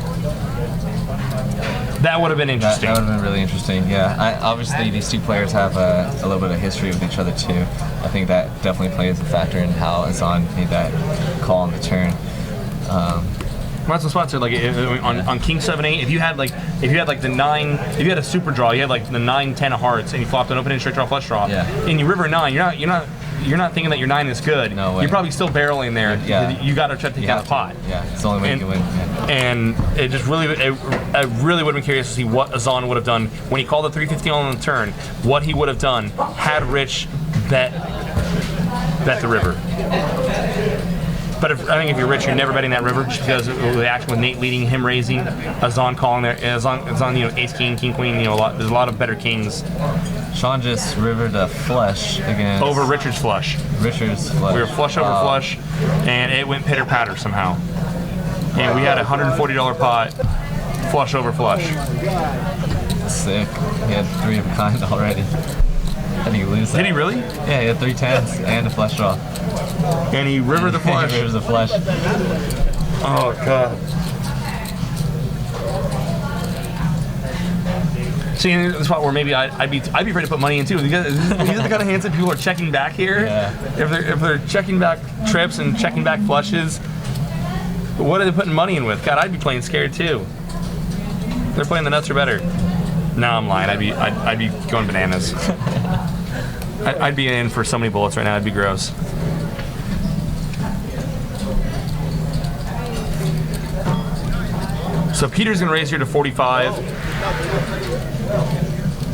That would have been interesting. That would have been really interesting. Yeah. Obviously, these two players have a little bit of history with each other too. I think that definitely plays a factor in how a Zahn made that call on the turn. That's the spot. So like on King 7-8, if you had like the 9, if you had a super draw, you had like the 9-10 of hearts, and you flopped an open-ended straight draw flush draw, and you river 9, you're not thinking that your 9 is good. No way. You're probably still barreling there. Yeah. You got to try to take out the pot. Yeah, it's the only way you can win. Yeah. And it just really, I really would have been curious to see what Zahn would have done when he called the 350 on the turn. What he would have done had Rich bet the river. But I think if you're Rich, you're never betting that river just because of the action with Nate leading, him raising, a Zahn calling there, a Zahn, you know, ace king, king queen, you know, there's a lot of better kings. Sean just rivered a flush against Over Richard's flush. Richard's flush. We were flush over flush, and it went pitter patter somehow. And we had a $140 pot, flush over flush. Sick. He had 3 of a kind already. How did he lose that? Did he really? Yeah, he had 3 10s and a flush draw. And he rivered the flush. He rivers the flush. Oh god. See, in the spot where maybe I'd be ready to put money in too. These are the kind of hands that people are checking back here. Yeah. If they're checking back trips and checking back flushes, what are they putting money in with? God, I'd be playing scared too. They're playing the nuts are better. No, I'm lying. I'd be going bananas. I'd be in for so many bullets right now. It'd be gross. So Peter's gonna raise here to 45.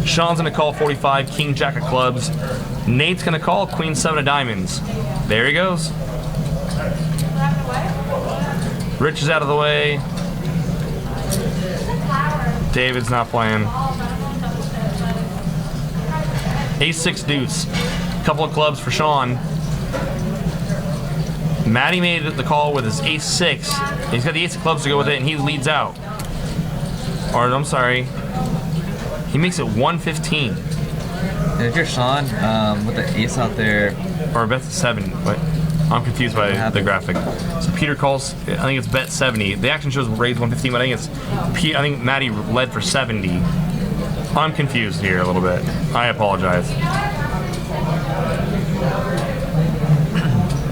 Sean's gonna call 45. King Jack of clubs. Nate's gonna call Queen 7 of diamonds. There he goes. Rich is out of the way. David's not playing. Ace-6 deuce. Couple of clubs for Sean. Matty made the call with his ace-6. He's got the ace of clubs to go with it, and he leads out. Or, I'm sorry. He makes it 115. And if you're Sean, with the ace out there... Or bet 70. What? I'm confused by the graphic. So Peter calls, I think it's bet 70. The action shows raise 115, but I think Matty led for 70. I'm confused here a little bit. I apologize.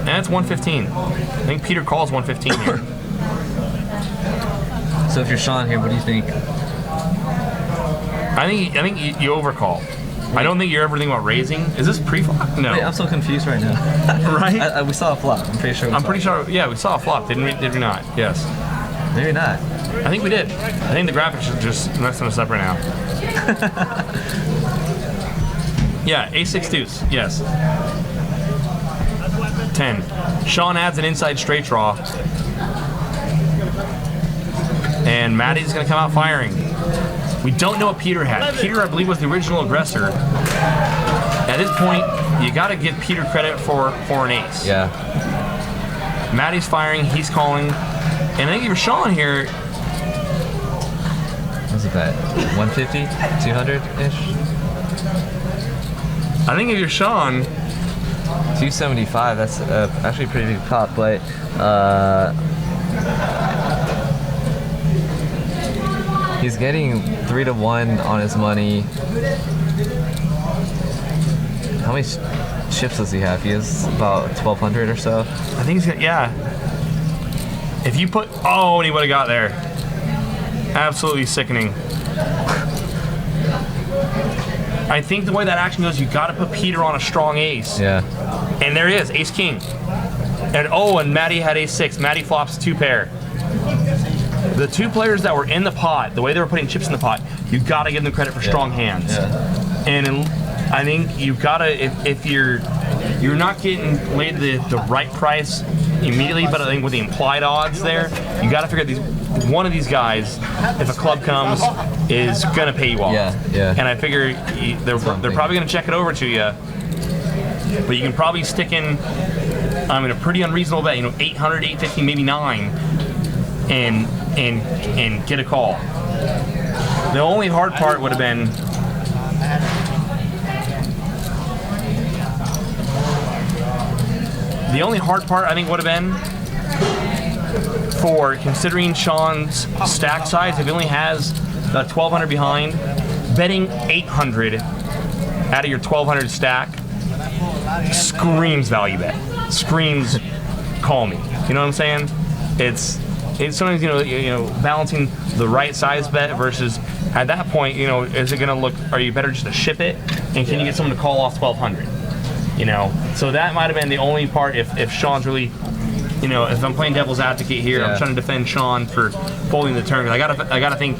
And it's 115. I think Peter calls 115 here. So if you're Sean here, what do you think? I think you overcall. I don't think you're ever thinking about raising. Is this pre-flop? No. Wait, I'm so confused right now. Right? We saw a flop. I'm pretty sure. Yeah, we saw a flop. Did we not? Yes. Maybe not. I think we did. I think the graphics are just messing us up right now. Yeah, ace-6 deuce. Yes. 10. Sean adds an inside straight draw. And Matty's going to come out firing. We don't know what Peter had. Peter, I believe, was the original aggressor. At this point, you got to give Peter credit for an ace. Yeah. Matty's firing, he's calling. And I think for Sean here... What's it bet? 150? 200-ish? I think if you're Sean... 275, that's actually a pretty big pop, but... he's getting 3-1 on his money. How many chips does he have? He has about 1,200 or so. I think he's got, yeah. If you put, oh, and he would have got there. Absolutely sickening. I think the way that action goes, you got to put Peter on a strong ace. Yeah. And there he is, ace king. And oh, and Matty had ace-6. Matty flops 2 pair. The 2 players that were in the pot, the way they were putting chips in the pot, you got to give them credit for strong hands. Yeah. And I think you got to, if you're not getting laid the right price immediately, but I think with the implied odds there, you got to figure out one of these guys, if a club comes, is gonna pay you off. Yeah. And I figure they're probably gonna check it over to you, but you can probably stick in, a pretty unreasonable bet, 800, 850, maybe 9, and get a call. The only hard part would have been I think would have been for considering Sean's stack size. If he only has 1,200 behind, betting 800 out of your 1,200 stack screams value bet. Screams call me. You know what I'm saying? It's sometimes balancing the right size bet versus at that point, is it gonna look? Are you better just to ship it, and can you get someone to call off 1,200? So that might have been the only part. If Sean's really, if I'm playing devil's advocate here, I'm trying to defend Sean for folding the turn. I gotta think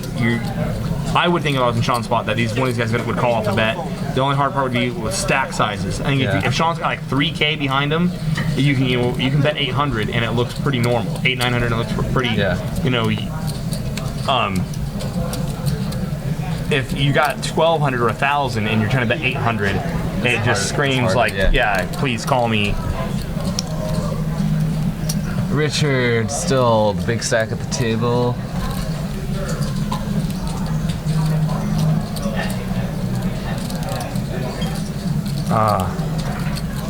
I would think if I was in Sean's spot that one of these guys would call off a bet. The only hard part would be with stack sizes. I think if Sean's got like 3K behind him, you can bet 800 and it looks pretty normal. 800-900 and it looks pretty. If you got 1,200 or 1,000 and you're trying to bet 800, it just screams please call me. Richard, still the big stack at the table.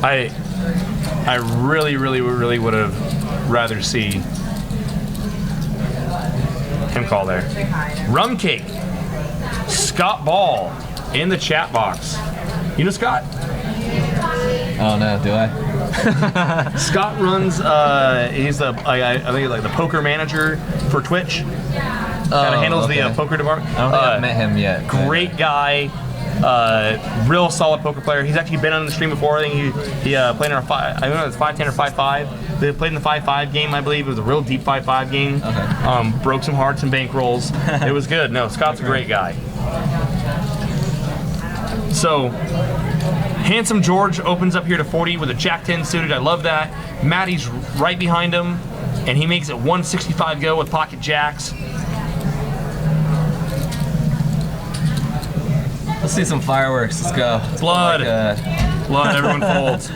I really would have rather see him call there. Rum Cake, Scott Ball in the chat box. You know Scott? Oh no, do I? Scott runs. He's I think like the poker manager for Twitch. Kind of handles the poker department. I don't think I've met him yet. Great guy. Real solid poker player. He's actually been on the stream before. I think he played in our I don't know if it's 5-10 or 5-5. They played in the 5-5 game, I believe. It was a real deep 5-5 game. Okay. Broke some hearts and bankrolls. It was good. No, Scott's a great guy. So, Handsome George opens up here to 40 with a Jack-10 suited. I love that. Matty's right behind him, and he makes it 165 go with pocket jacks. Let's see some fireworks. Let's go. Blood. Blood. Everyone folds.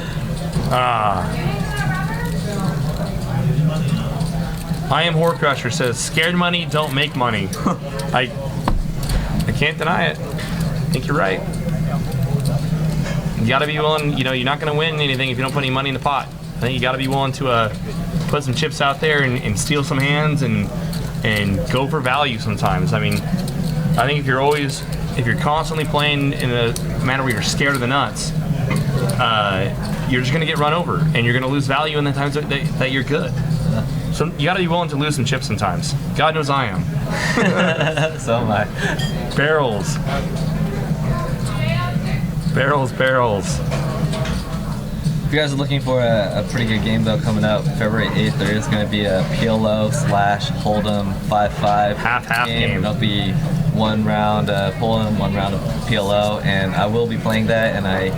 I am Horcrusher says, scared money don't make money. I can't deny it. I think you're right. You gotta be willing, you're not gonna win anything if you don't put any money in the pot. I think you gotta be willing to put some chips out there and steal some hands and go for value sometimes. I mean, I think if you're constantly playing in a manner where you're scared of the nuts, you're just gonna get run over and you're gonna lose value in the times that you're good. So you gotta be willing to lose some chips sometimes. God knows I am. So am I. Barrels. Barrels. If you guys are looking for a pretty good game though coming up February 8th, there is going to be a PLO / Hold'em 5-5 half game. There'll be one round of Hold'em, one round of PLO, and I will be playing that, and I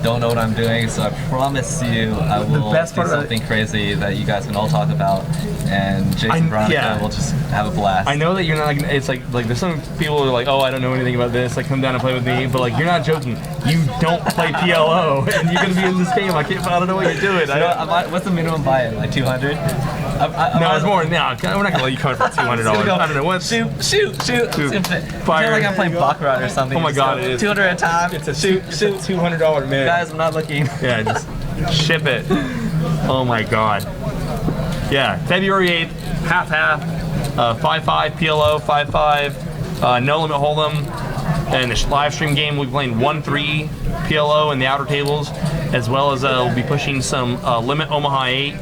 don't know what I'm doing, so I promise you I will do something crazy that you guys can all talk about, and Jason and Veronica will just have a blast. I know that you're not, it's like there's some people who are like, oh, I don't know anything about this, like come down and play with me, but like you're not joking. You don't play PLO, and you're gonna be in this game. I don't know what you're doing. What's the minimum buy-in? Like 200? No, it's more. No, we're not gonna let you come in for $200. I don't know what. Shoot! Fire. Like I'm playing Baccarat or something. Oh my God, it is 200 at a time. It's a $200 minute. Guys, I'm not looking. Yeah, just ship it. Oh my God. Yeah, February 8th, half. 5-5 PLO, 5-5. No limit hold'em. And the live stream game, we'll be playing 1-3 PLO in the outer tables, as well as we'll be pushing some limit Omaha 8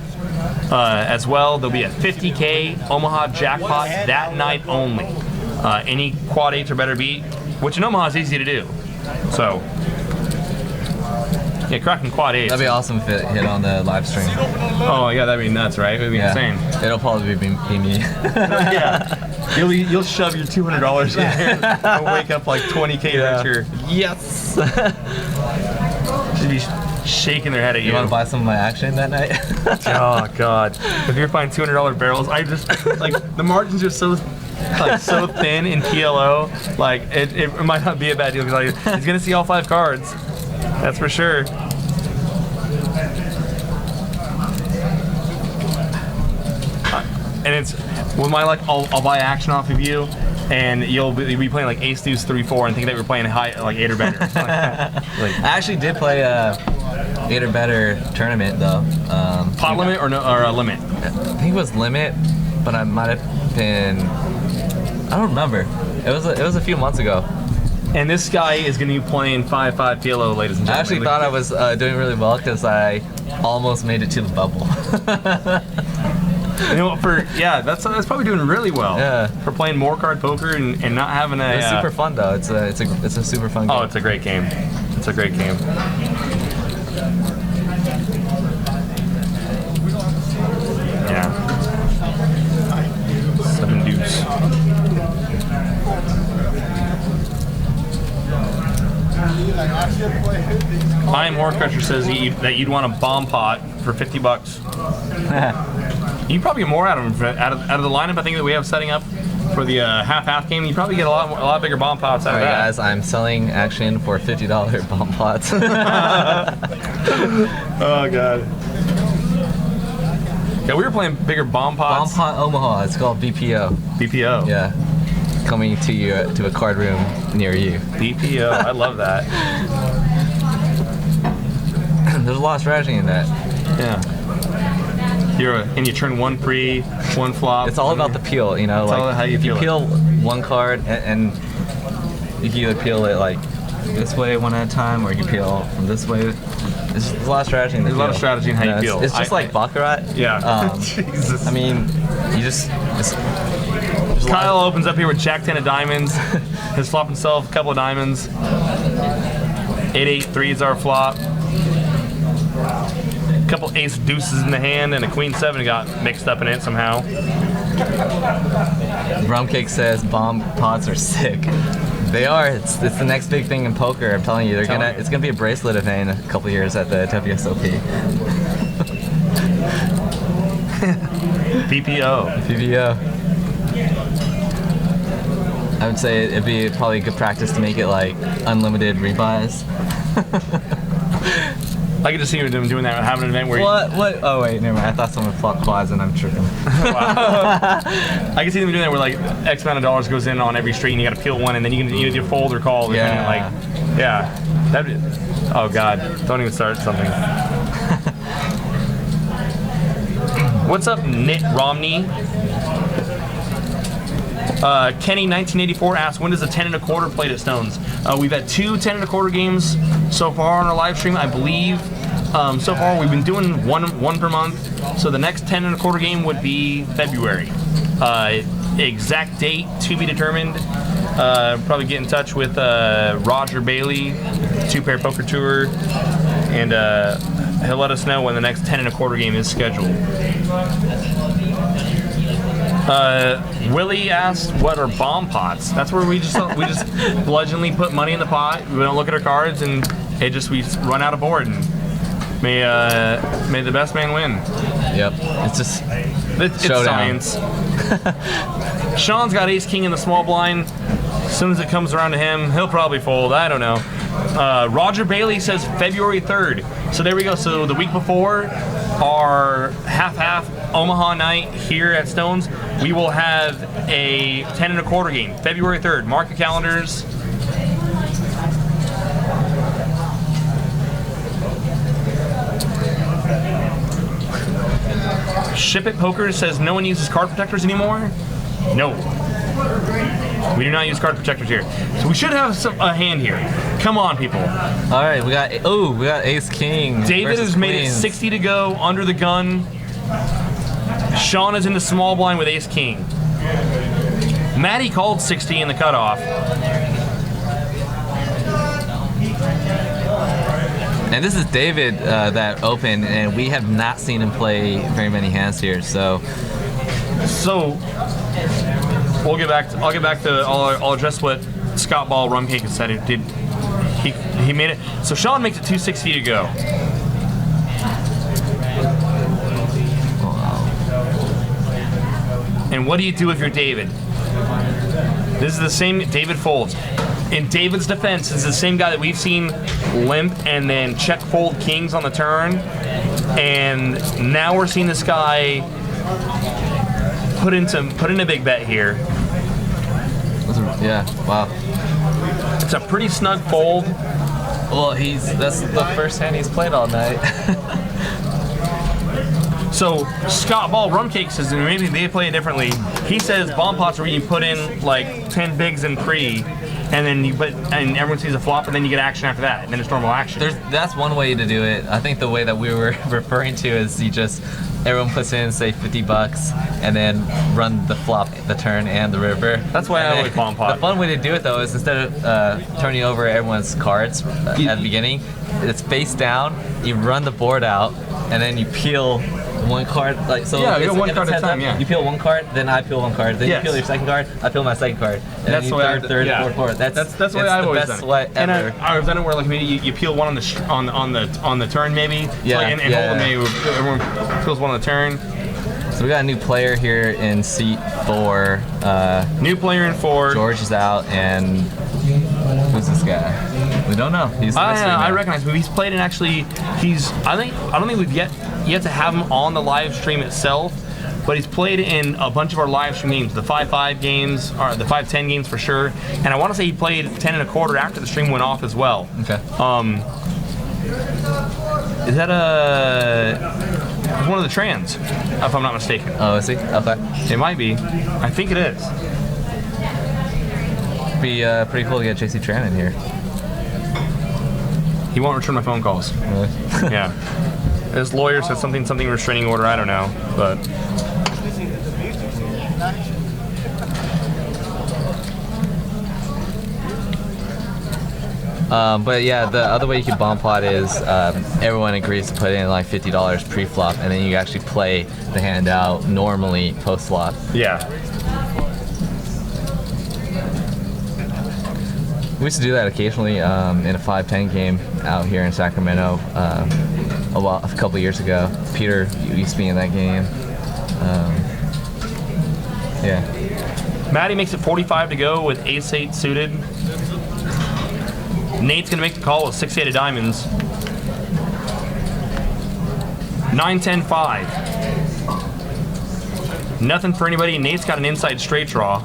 as well. There'll be a 50K Omaha jackpot that night only. Any quad 8s or better beat, which in Omaha is easy to do. So, yeah, cracking quad 8s. That'd be awesome if it hit on the live stream. Oh yeah, that'd be nuts, right? It'd be insane. It'll probably be me. Yeah. You'll shove your $200 in there and wake up like 20K richer. Yes. Should be shaking their head at you. You want to buy some of my action that night? Oh God! If you're buying $200 barrels, I just like the margins are so so thin in TLO. Like it might not be a bad deal because like, he's gonna see all 5 cards. That's for sure. And it's with my luck, I'll buy action off of you, and you'll be playing like Ace Deuce 3-4 and think that we're playing high like 8 or better. I actually did play a 8 or better tournament though. Pot limit or no or a limit? I think it was limit, but I might have been. I don't remember. It was a few months ago. And this guy is going to be playing 5-5 PLO, ladies and gentlemen. I actually thought I was doing really well because I almost made it to the bubble. You know, that's probably doing really well. Yeah. For playing more card poker and not having a. It's super fun though. It's a super fun game. Oh, it's a great game. It's a great game. Yeah. 7 deuce. I am Horcrusher says that you'd want a bomb pot for $50. You probably get more out of them out of the lineup. I think that we have setting up for the half game. You probably get a lot bigger bomb pots out of that. Guys, I'm selling action for $50 bomb pots. Oh God. Yeah, we were playing bigger bomb pots. Bomb pot Omaha. It's called BPO. BPO. Yeah. Coming to you to a card room near you. BPO. I love that. There's a lot of strategy in that. Yeah. And you turn 1 pre, 1 flop. It's all about the peel, you know. It's all like how you if you peel peel one card and you can either peel it like this way one at a time, or you can peel from this way. There's a lot of strategy in the There's a lot of strategy in how you peel. It's just like baccarat. Yeah. Jesus. I mean, you just. Kyle opens up here with Jack 10 of diamonds. Has flopped himself a couple of diamonds. 8-8-3 is our flop. A couple ace deuces in the hand and a queen 7 got mixed up in it somehow. Rumcake says bomb pots are sick. They are. It's the next big thing in poker. I'm telling you, it's gonna be a bracelet event in a couple years at the WSOP. PPO. PPO. I would say it'd be probably a good practice to make it like unlimited rebuys. I could just see you doing that, having an event where What? Oh wait, never mind. I thought someone flopped quads and I'm tripping. I can see them doing that where like X amount of dollars goes in on every street and you got to peel one and then you can either fold or call. Yeah. Like, yeah. That'd be, oh God, don't even start something. What's up, Nit Romney? Kenny 1984 asks, when does a 10 1/4 played at Stones? We've had 2 10 1/4 games so far on our live stream, I believe. So far we've been doing one per month. So the next 10 1/4 game would be February. Exact date to be determined. Probably get in touch with Roger Bailey, 2-Pair Poker Tour, and he'll let us know when the next 10 1/4 game is scheduled. Willie asked, "What are bomb pots?" That's where we just bludgeoningly put money in the pot. We don't look at our cards, and we run out of board, and may the best man win. Yep, it's just it's science. Sean's got Ace King in the small blind. As soon as it comes around to him, he'll probably fold. I don't know. Roger Bailey says February 3rd. So there we go. So the week before our half Omaha night here at Stones, we will have a 10 1/4 game, February 3rd. Mark your calendars. Ship It Poker says no one uses card protectors anymore. No. We do not use card protectors here. So we should have a hand here. Come on, people. all right. We got Ace King. David versus has made it Queens. 60 to go under the gun. Sean is in the small blind with Ace King. Matty called 60 in the cutoff. And this is David that opened, and we have not seen him play very many hands here. So I'll get back to. I'll address what Scott Ball Rumcake said. It did. He made it. So Sean makes it 260 to go. And what do you do if you're David? This is the same. David folds. In David's defense, this is the same guy that we've seen limp and then check fold kings on the turn. And now we're seeing this guy put in a big bet here. Yeah, wow. It's a pretty snug fold. Well, that's the first hand he's played all night. So Scott Ball Rumcake says, and maybe they play it differently. He says bomb pots where you put in like 10 bigs and pre, and then and everyone sees a flop, and then you get action after that, and then it's normal action. That's one way to do it. I think the way that we were referring to is everyone puts in say $50 and then run the flop, the turn, and the river. That's why I always bomb pot. The fun way to do it though is instead of turning over everyone's cards at the beginning, it's face down. You run the board out, and then you peel one card, like so. Yeah, you go one card at a time. Yeah. You peel one card, then I peel one card, then you peel your second card. I peel my second card. And that's then the way third, fourth. That's the way I've always done it. Way and ever. I've done it where like maybe you peel one on the turn maybe. Yeah. Like, and hold maybe everyone peels one on the turn. So we got a new player here in seat 4. New player in 4. George is out, and who's this guy? We don't know. He's I recognize him. He's played and actually I don't think we've yet to have him on the live stream itself, but he's played in a bunch of our live stream games, the 5-5 games, or the 5-10 games for sure. And I want to say he played 10 1/4 after the stream went off as well. Okay. Is that one of the trans, if I'm not mistaken? Oh, is he? Okay. It might be. I think it is. Be pretty cool to get JC Tran in here. He won't return my phone calls. Really? Yeah. His lawyer said something restraining order. I don't know, but. But yeah, the other way you can bomb pot is everyone agrees to put in like $50 pre-flop, and then you actually play the hand out normally post-flop. Yeah. We used to do that occasionally in a 5-10 game out here in Sacramento a couple years ago. Peter used to be in that game. Yeah. Matty makes it 45 to go with ace-8 suited. Nate's gonna make the call with 6-8 of diamonds. 9-10-5. Nothing for anybody. Nate's got an inside straight draw.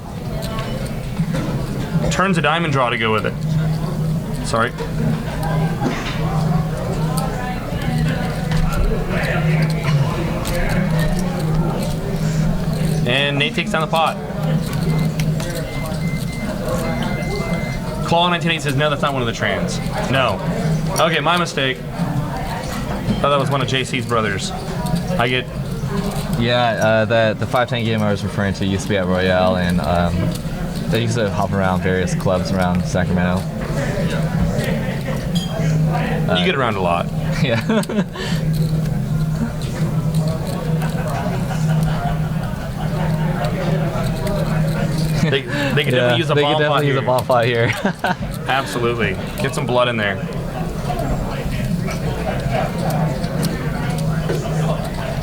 Turns a diamond draw to go with it. Sorry. And Nate takes down the pot. Claw 1980 says, no, that's not one of the trans. No. Okay, my mistake. Thought that was one of JC's brothers. I get... Yeah, the 5-10 game I was referring to used to be at Royale, and they used to hop around various clubs around Sacramento. You get around a lot. Yeah. They could definitely use a bomb pot here. They could definitely use a bomb pot here. Absolutely. Get some blood in there.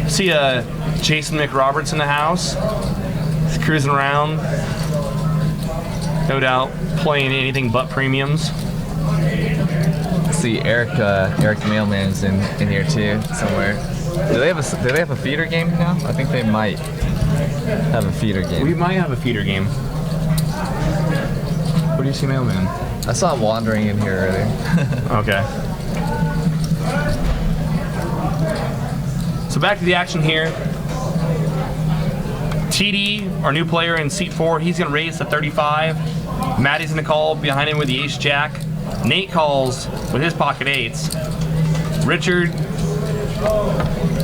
See Jason McRoberts in the house. He's cruising around. No doubt playing anything but premiums. See Eric the mailman's in here too somewhere. Do they have a feeder game now? I think they might have a feeder game. We might have a feeder game. What do you see, mailman? I saw him wandering in here earlier. Okay. So back to the action here. TD, our new player in seat 4, he's going to raise to 35. Matty's going to call behind him with the ace-jack. Nate calls with his pocket eights. Richard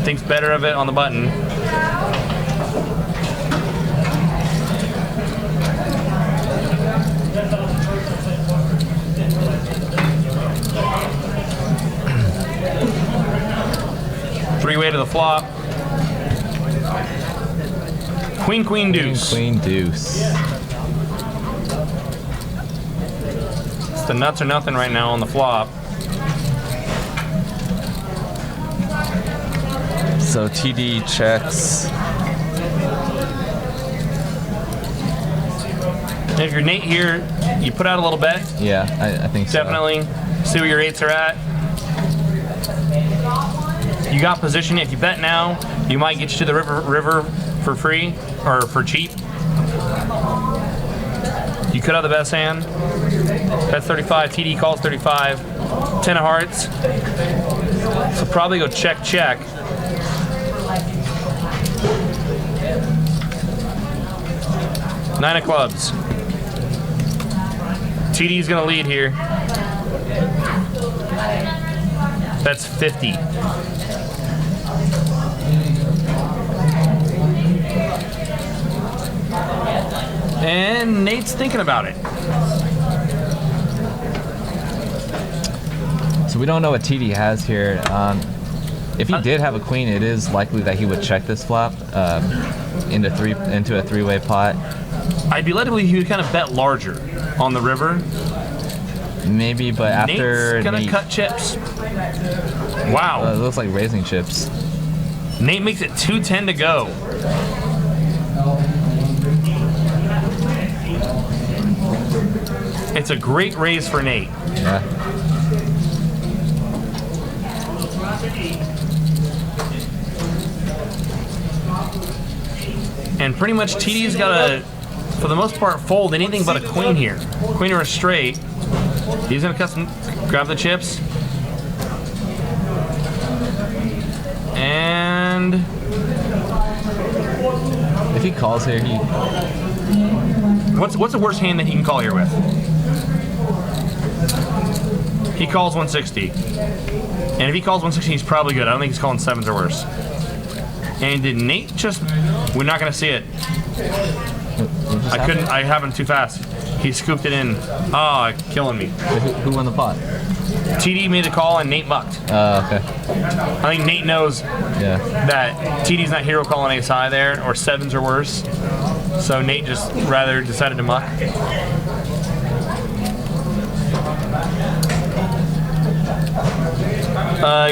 thinks better of it on the button. Three-way to the flop. Queen, queen, deuce. Queen, deuce. the nuts or nothing right now on the flop. So TD checks. And if you're Nate here, you put out a little bet. Yeah, I think so. Definitely. See where your eights are at. You got position. If you bet now, you might get you to the river for free or for cheap. You could have the best hand. That's 35. TD calls 35. 10 of hearts. So probably go check, check. Nine of clubs. TD's gonna lead here. That's 50. And Nate's thinking about it. So we don't know what TD has here. If he did have a queen, it is likely that he would check this flop into a three-way pot. I'd be led to believe he would kind of bet larger on the river. Maybe, but after Nate's gonna Nate, cut chips. Wow. it looks like raising chips. Nate makes it 210 to go. It's a great raise for Nate. Yeah. And pretty much TD's got to, for the most part, fold anything but a queen here. Queen or a straight. He's going to grab the chips. And If he calls here, he what's the worst hand that he can call here with? He calls 160. And if he calls 160, he's probably good. I don't think he's calling sevens or worse. And did Nate just... We're not going to see it. I have him too fast. He scooped it in. Oh, killing me. Who won the pot? TD made a call and Nate mucked. Okay. I think Nate knows Yeah. that TD's not hero calling ace high there, or sevens or worse. So Nate just rather decided to muck.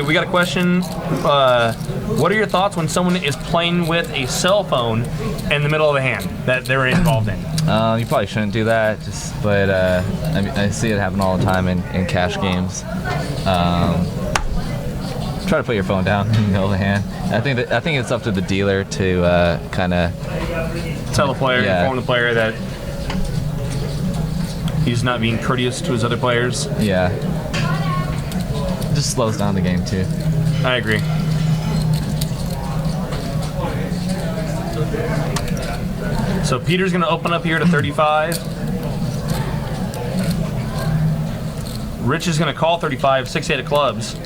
We got a question. What are your thoughts when someone is playing with a cell phone in the middle of the hand that they're involved in? You probably shouldn't do that. But I see it happen all the time in cash games. Try to put your phone down in the middle of the hand. I think it's up to the dealer to kind of Tell the player, inform the player that he's not being courteous to his other players. Yeah. Just slows down the game too. I agree. So Peter's going to open up here to 35. Rich is going to call 35, 6-8 of clubs.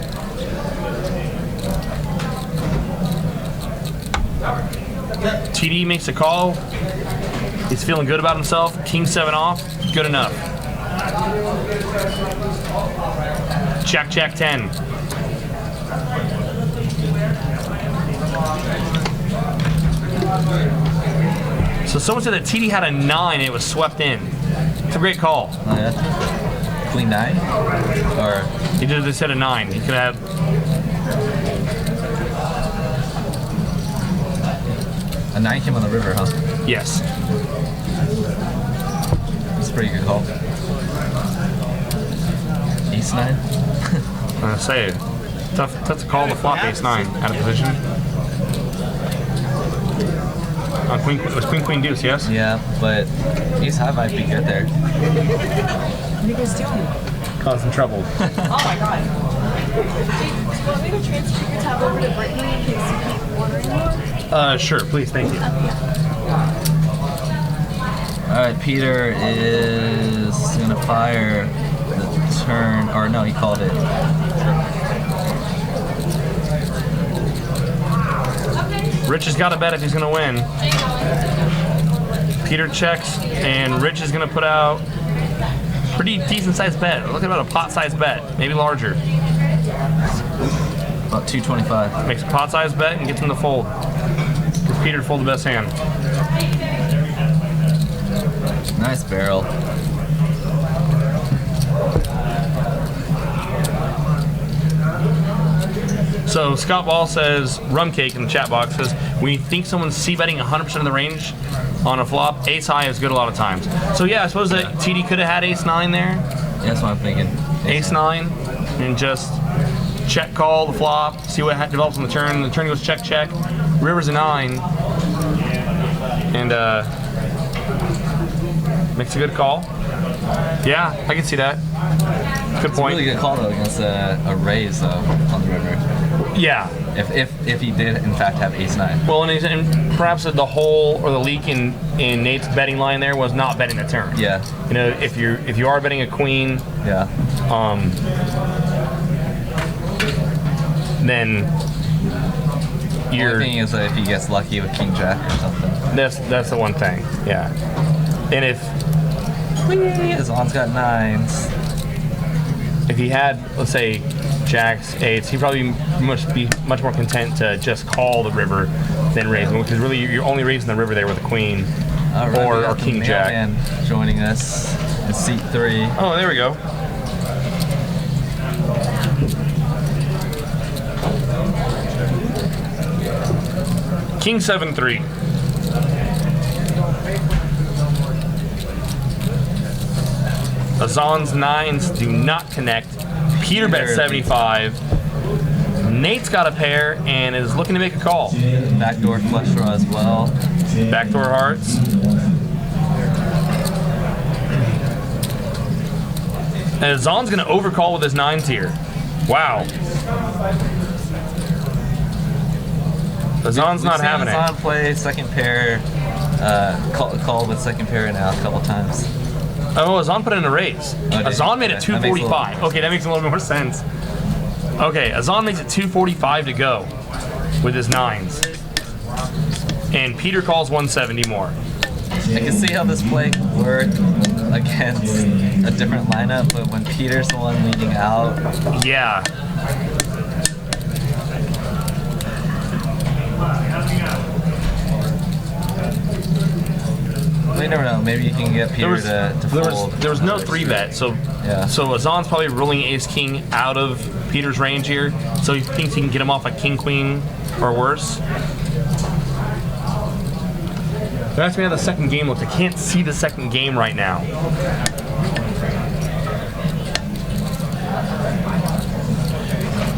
TD makes a call. He's feeling good about himself. King 7 off. Good enough. Jack, Jack 10. So someone said that TD had a 9 and it was swept in. It's a great call. Oh, yeah. Queen 9? Or He did this at a 9. He could have. a 9 came on the river, huh? Yes. That's a pretty good call. Ace 9? I'm gonna say tough to call the flop ace 9 out of position. It was queen deuce, yes? Yeah, but ace high might be good there. What are you guys doing? Causing trouble. Oh my god. Do you want me to transfer your tab over to Brittany in case you keep ordering more? Sure, please, thank you. Alright, Peter is gonna fire the turn, or no, he called it. Rich has got to bet if he's gonna win. Peter checks, and Rich is gonna put out pretty decent sized bet. We're looking at about a pot sized bet, maybe larger. About 225. Makes a pot sized bet and gets him to fold. Gets Peter to fold the best hand. Nice barrel. So Scott Ball says, rum cake in the chat box says, we think someone's c-betting 100% of the range on a flop. Ace high is good a lot of times. So yeah, I suppose that TD could have had ace 9 there. Yeah, that's what I'm thinking. Ace 9 and just check call the flop, see what develops on the turn. The turn goes check check. River's a 9. And makes a good call. Yeah, I can see that. Good point. It's a really good call though against a raise though on the river. Yeah. If he did in fact have ace 9. Well, and perhaps the hole or the leak in Nate's betting line there was not betting the turn. Yeah. You know, if you are betting a queen, Yeah. then The only thing is that if he gets lucky with king jack or something. that's the one thing. Yeah. And Azan's got 9s. if he had, let's say, jacks, 8s, he'd probably be much more content to just call the river than raise, because really you're only raising the river there with a queen or king jack. Joining us in seat 3. Oh, there we go. King 7-3. Azan's 9s do not connect. Peter bet 75. Nate's got a pair and is looking to make a call. Backdoor flush draw as well. Backdoor hearts. And Azan's going to overcall with his 9s here. Wow. Azan's not having it. Azan play second pair, call with second pair now a couple times. Oh, Azan put in a raise. Azan made it 245. Okay, that makes a little bit more sense. Okay, Azan makes it 245 to go with his 9s. And Peter calls 170 more. I can see how this play could work against a different lineup, but when Peter's the one leading out, Yeah. we never know. Maybe you can get Peter to fold. There was no 3-bet, so Yeah. so Azan's probably ruling ace king out of Peter's range here, so he thinks he can get him off like king queen or worse. They're asking me how the second game looks. I can't see the second game right now.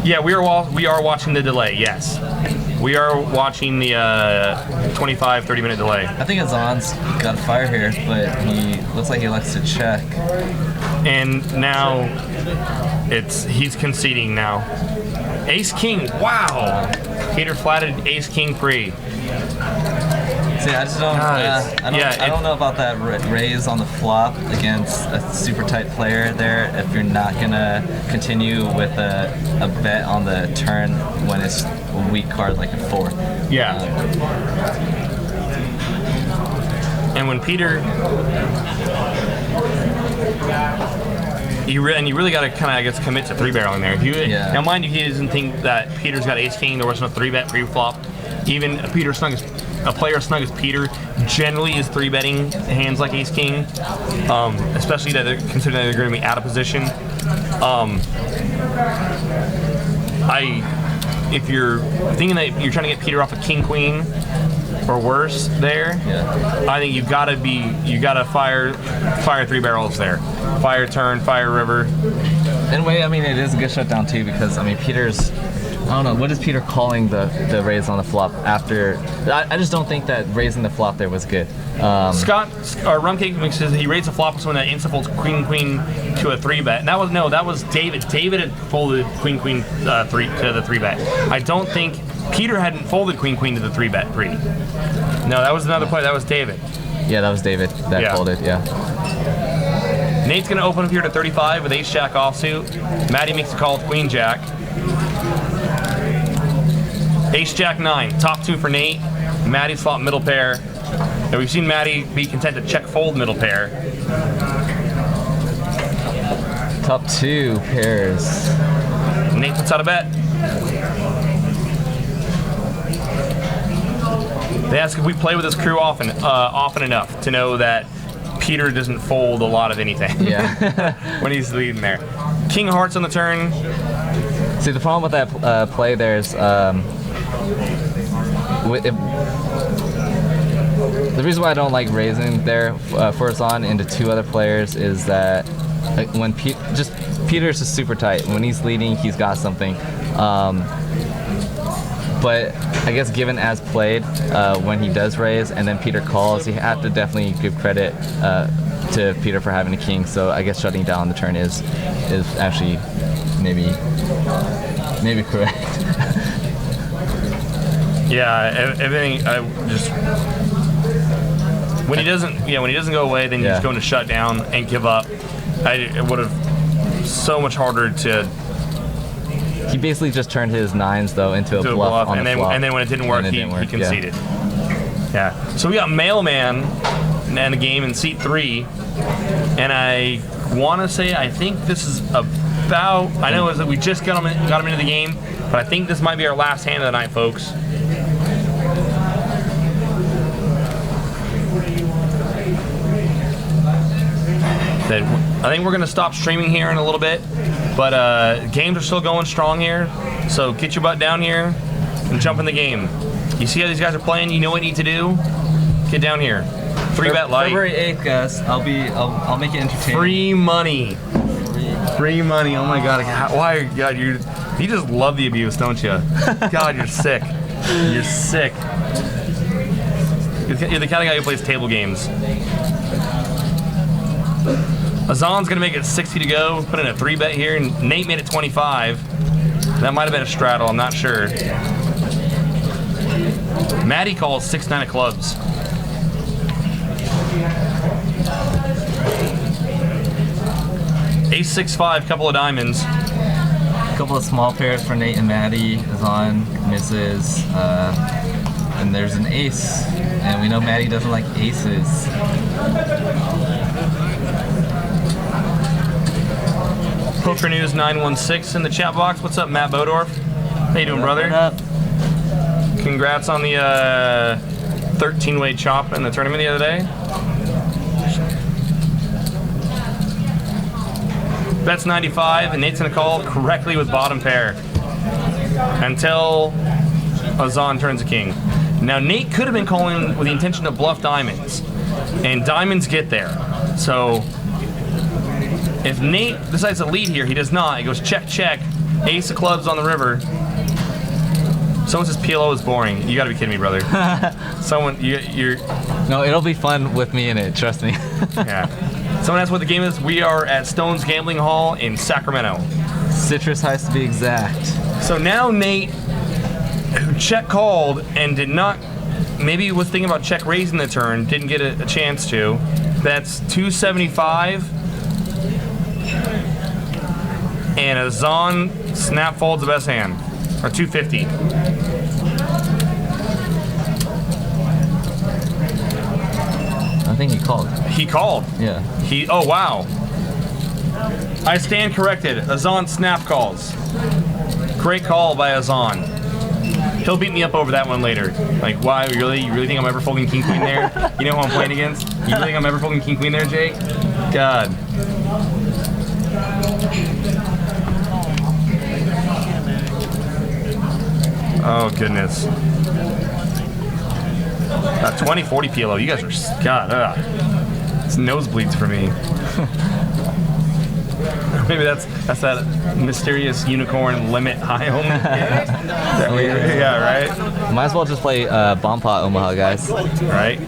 Yeah, we are watching the delay. Yes, we are watching the 25-30 minute delay. I think Azan's got a fire here, but he looks like he likes to check. And now he's conceding now. Ace king. Wow. Peter flatted ace king pre. See, I just don't. I don't know about that raise on the flop against a super tight player there. If you're not gonna continue with a bet on the turn when it's a weak card like a 4. Yeah. And when Peter, you really got to kind of, I guess, commit to 3-barreling there. Now, mind you, he doesn't think that Peter's got ace king. There was no 3-bet pre-flop. Even a player snug as Peter generally is 3-betting hands like ace king, especially that they're considering that they're going to be out of position. If you're thinking that you're trying to get Peter off a king queen or worse there, I think you gotta fire 3 barrels there. Fire turn, fire river. In a way, I mean, it is a good shutdown too, because I mean, Peter's, I don't know, what is Peter calling the raise on the flop after? I just don't think that raising the flop there was good. Scott, Rumcake says he raised the flop with someone that insta folds queen to a 3-bet. And that was David. David had folded queen 3 to the 3-bet. I don't think Peter hadn't folded queen to the 3-bet pre. No, that was another player. That was David. Yeah, that was David that folded. Yeah. Nate's gonna open up here to 35 with ace jack offsuit. Maddie makes a call with queen jack. Ace jack 9, top 2 for Nate. Maddie's flop middle pair. And we've seen Maddie be content to check fold middle pair. Top 2 pairs. Nate puts out a bet. They ask if we play with this crew often enough to know that Peter doesn't fold a lot of anything. Yeah. When he's leading there. King of hearts on the turn. See, the problem with that play there is the reason why I don't like raising there for Azan into 2 other players is that when Peter's is super tight. When he's leading, he's got something. But I guess given as played, when he does raise and then Peter calls, you have to definitely give credit to Peter for having a king. So I guess shutting down the turn is actually maybe correct. Yeah, everything. I just when he doesn't go away, then you're just going to shut down and give up. It would have so much harder to. He basically just turned his 9s though into a bluff on and the then flop. and then when it didn't work, he conceded. Yeah. So we got Mailman in the game in seat 3, and I want to say I think this is about. I know that we just got him into the game, but I think this might be our last hand of the night, folks. I think we're going to stop streaming here in a little bit, but games are still going strong here, so get your butt down here and jump in the game. You see how these guys are playing, you know what you need to do? Get down here. 3-bet light. February 8th, guys. I'll make it entertaining. Free money. Free money. Oh my God. Why? God, you just love the abuse, don't you? God, you're sick. You're sick. You're the kind of guy who plays table games. Azan's gonna make it 60 to go. Put in a 3-bet here, and Nate made it 25. That might have been a straddle. I'm not sure. Maddie calls 6-9 of clubs. Ace 6-5, couple of diamonds. A couple of small pairs for Nate and Maddie. Azan misses, and there's an ace, and we know Maddie doesn't like aces. Poker News 916 in the chat box. What's up, Matt Bodorf? How you doing, brother? What up? Congrats on the 13-way chop in the tournament the other day. Bet's 95, and Nate's gonna call correctly with bottom pair until Azan turns a king. Now Nate could have been calling with the intention to bluff diamonds, and diamonds get there. So if Nate decides to lead here, he does not. He goes check, check, ace of clubs on the river. Someone says PLO is boring. You gotta be kidding me, brother. you're. No, it'll be fun with me in it, trust me. Yeah. Someone asked what the game is. We are at Stone's Gambling Hall in Sacramento. Citrus Heights to be exact. So now Nate, who check called and did not, maybe was thinking about check raising the turn, didn't get a chance to. That's 275. And Azan snap folds the best hand, or 250. I think he called. He called. Yeah. Oh wow. I stand corrected. Azan snap calls. Great call by Azan. He'll beat me up over that one later. Like, why? You really think I'm ever folding king queen there? You know who I'm playing against? You really think I'm ever folding king queen there, Jake? God. Oh goodness. 2040 PLO. You guys are God. It's nosebleeds for me. Maybe that's that mysterious unicorn limit high only. Yeah, right. Might as well just play Bomb Pot Omaha, guys. Right.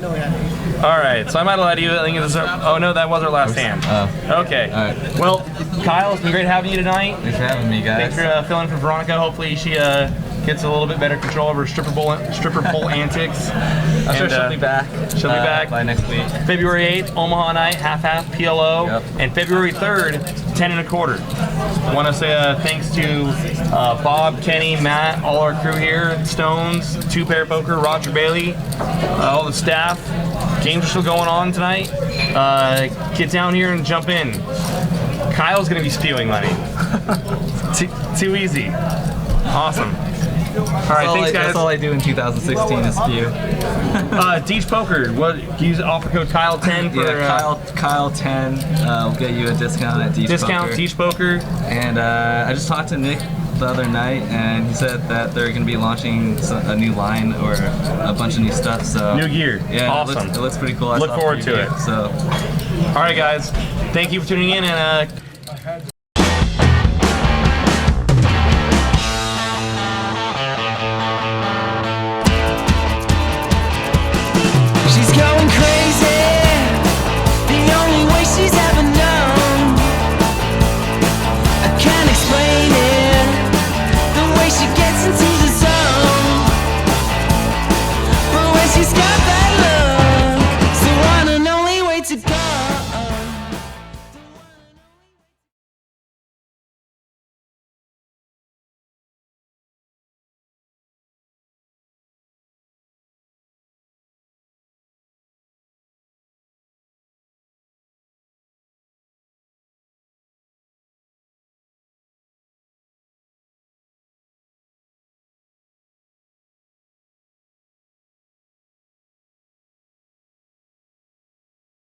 All right. So I might have lied to you. I think this. Oh no, that was our last hand. Okay. All right. Well, Kyle, it's been great having you tonight. Thanks for having me, guys. Thanks for filling for Veronica. Hopefully she gets a little bit better control over stripper pole antics. I'm sure she'll be back. She'll be back by next week. February 8th, Omaha night, half PLO, and February 3rd, 10 1/4. I want to say thanks to Bob, Kenny, Matt, all our crew here, Stones, 2-Pair Poker, Roger Bailey, all the staff. Games are still going on tonight. Get down here and jump in. Kyle's going to be spewing money. Too easy. Awesome. right, thanks, guys. That's all I do in 2016 is spew. Deej Poker, what? Can you use offer code Kyle10 for Kyle10 will get you a discount at Deej discount Poker. Deej Poker? And I just talked to Nick the other night, and he said that they're going to be launching a new line or a bunch of new stuff. So New gear. Yeah, Awesome. It looks pretty cool. I Look saw forward the to new it. gear, So. All right, guys. Thank you for tuning in, and